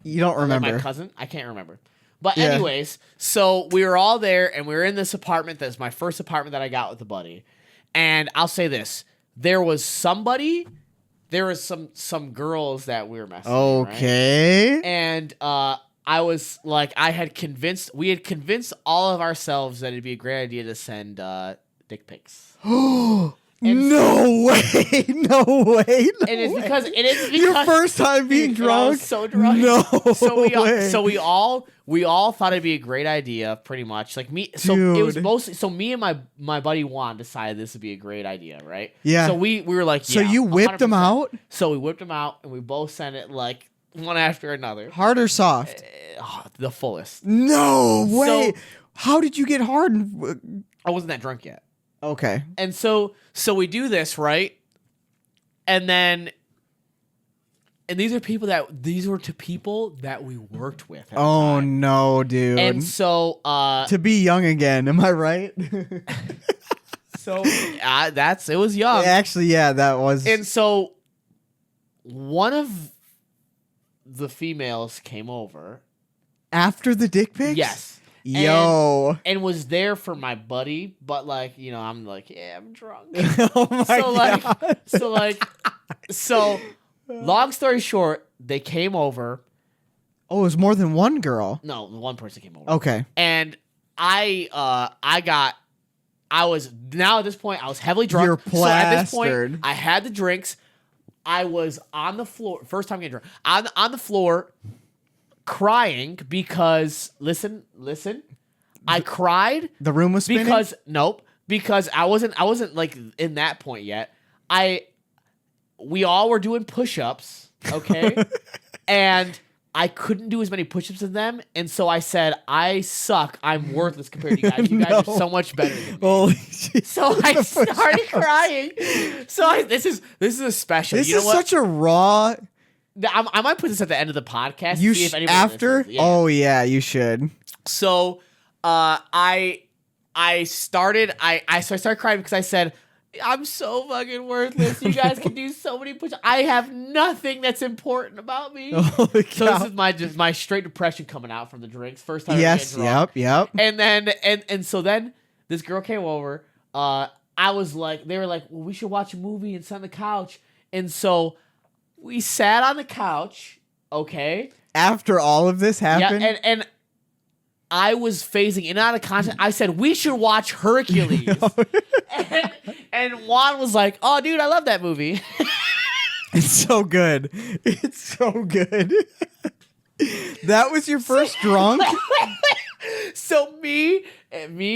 You don't Like remember. my cousin? I can't remember. But Yeah. anyways, so we were all there, and we were in this apartment. That's my first apartment that I got with a buddy. And I'll say this: there was some girls that we were messing with, right? Okay. And I was like, we had convinced all of ourselves that it'd be a great idea to send dick pics. And No way. No way. No And it's way. because Your first time being Dude, I drunk? was so drunk. No way. So we all thought it'd be a great idea, pretty much. Like me, so it was Dude. mostly so me and my buddy Juan decided this would be a great idea, right? Yeah. So we were like, So yeah, you whipped them 100%. out? So we whipped them out, and we both sent it like one after another. Hard or soft? The fullest. No way. So- How did you get hard? I wasn't that drunk yet. Okay. And so we do this, right? And then these were to people that we worked with. At the Oh time. no, dude. And so To be young again, am I right? it was young. Actually, yeah, that was. And so one of the females came over. After the dick pics? Yes. Yo. And was there for my buddy, but like, you know, I'm like, yeah, I'm drunk. Oh my god. So long story short, they came over. Oh, it was more than one girl. No, one person came over. Okay. And I was now at this point I was heavily drunk. You're So at this point plastered. I had the drinks. I was on the floor. First time getting drunk. On the floor, crying because listen. I cried The room was spinning? because I wasn't like in that point yet. We all were doing push-ups, okay? And I couldn't do as many push-ups as them, and so I said, I suck. I'm worthless compared to you guys. You guys No. are so much better than me. Holy shit. So I started crying. So this is a special. This you know is what? such a raw. I might put this at the end of the podcast. You see if anybody after? listens. Yeah. Oh yeah, you should. So I started crying because I said, I'm so fucking worthless. You guys can do so many push-ups. I have nothing that's important about me. Holy So cow. this is just my straight depression coming out from the drinks. First time I Yes. get drunk. Yep. And then and so then this girl came over. I was like, they were like, well, we should watch a movie and sit on the couch. And so we sat on the couch, okay? After all of this happened. Yeah, and I was phasing in and out of conscience. I said, we should watch Hercules. and Juan was like, oh, dude, I love that movie. It's so good. It's so good. That was your first drunk? So me,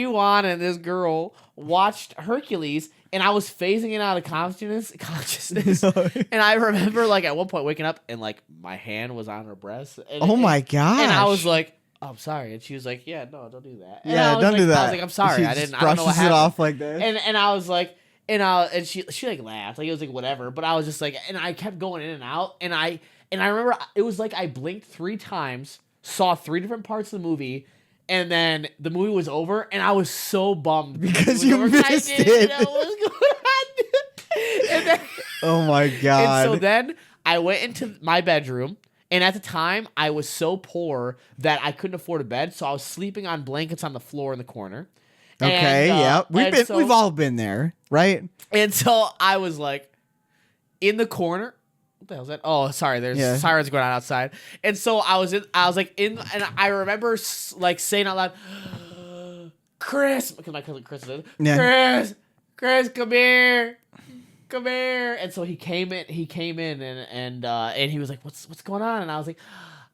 Juan, and this girl watched Hercules, and I was phasing in and out of consciousness. And I remember, like, at one point waking up, and, like, my hand was on her breast. And, Oh my gosh. And I was like, oh, I'm sorry. And she was like, yeah, no, don't do that. And I Yeah, was don't like, do that. I was like, I'm sorry. She I just don't know what brushes it happened. off like this. And I was like, and she like laughed, like it was like whatever. But I was just like, and I kept going in and out, and I remember it was like I blinked 3 times, saw 3 different parts of the movie, and then the movie was over, and I was so bummed Because it you was over. I missed didn't it. know what was going on. And then, Oh my god. and so then I went into my bedroom. And at the time, I was so poor that I couldn't afford a bed, so I was sleeping on blankets on the floor in the corner. Okay, And, yeah. and We've all been there, right? And so I was like in the corner. What the hell is that? Oh, sorry. There's sirens going on outside. And so I was in, and I remember like saying out loud, Chris, because my cousin Chris is Yeah. Chris, come here. Come here. And so he came in and he was like, what's going on? And I was like,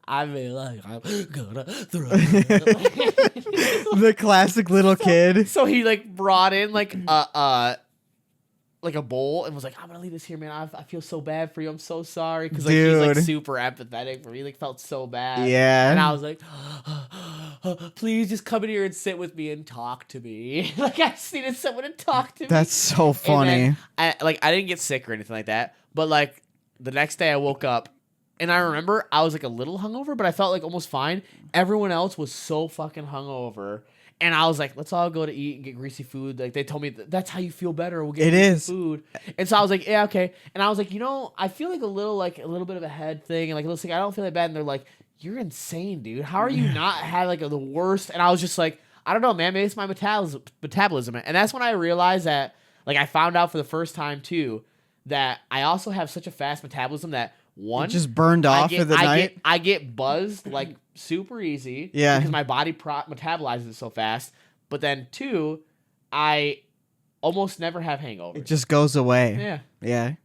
I mean, like, I'm gonna throw The classic little kid. So he like brought in like a bowl and was like, I'm gonna leave this here, man. I feel so bad for you. I'm so sorry. Because like he's like Dude. super empathetic for me. Like felt so bad. Yeah. And I was like, please just come in here and sit with me and talk to me. Like I just needed someone to talk to me. That's so And funny. then I didn't get sick or anything like that, but like the next day I woke up and I remember I was like a little hungover, but I felt like almost fine. Everyone else was so fucking hungover. And I was like, let's all go to eat and get greasy food. Like they told me that's how you feel better. We'll get It greasy is. food. And so I was like, yeah, okay. And I was like, I feel like a little bit of a head thing and like a little sick. I don't feel that bad. And they're like, you're insane, dude. How are you not had like the worst? And I was just like, I don't know, man. Maybe it's my metabolism. And that's when I realized that, like, I found out for the first time too that I also have such a fast metabolism that It just burned off for the night. I get buzzed like super easy. Yeah. Because my body metabolizes it so fast. But then 2, I almost never have hangovers. It just goes away. Yeah. Yeah.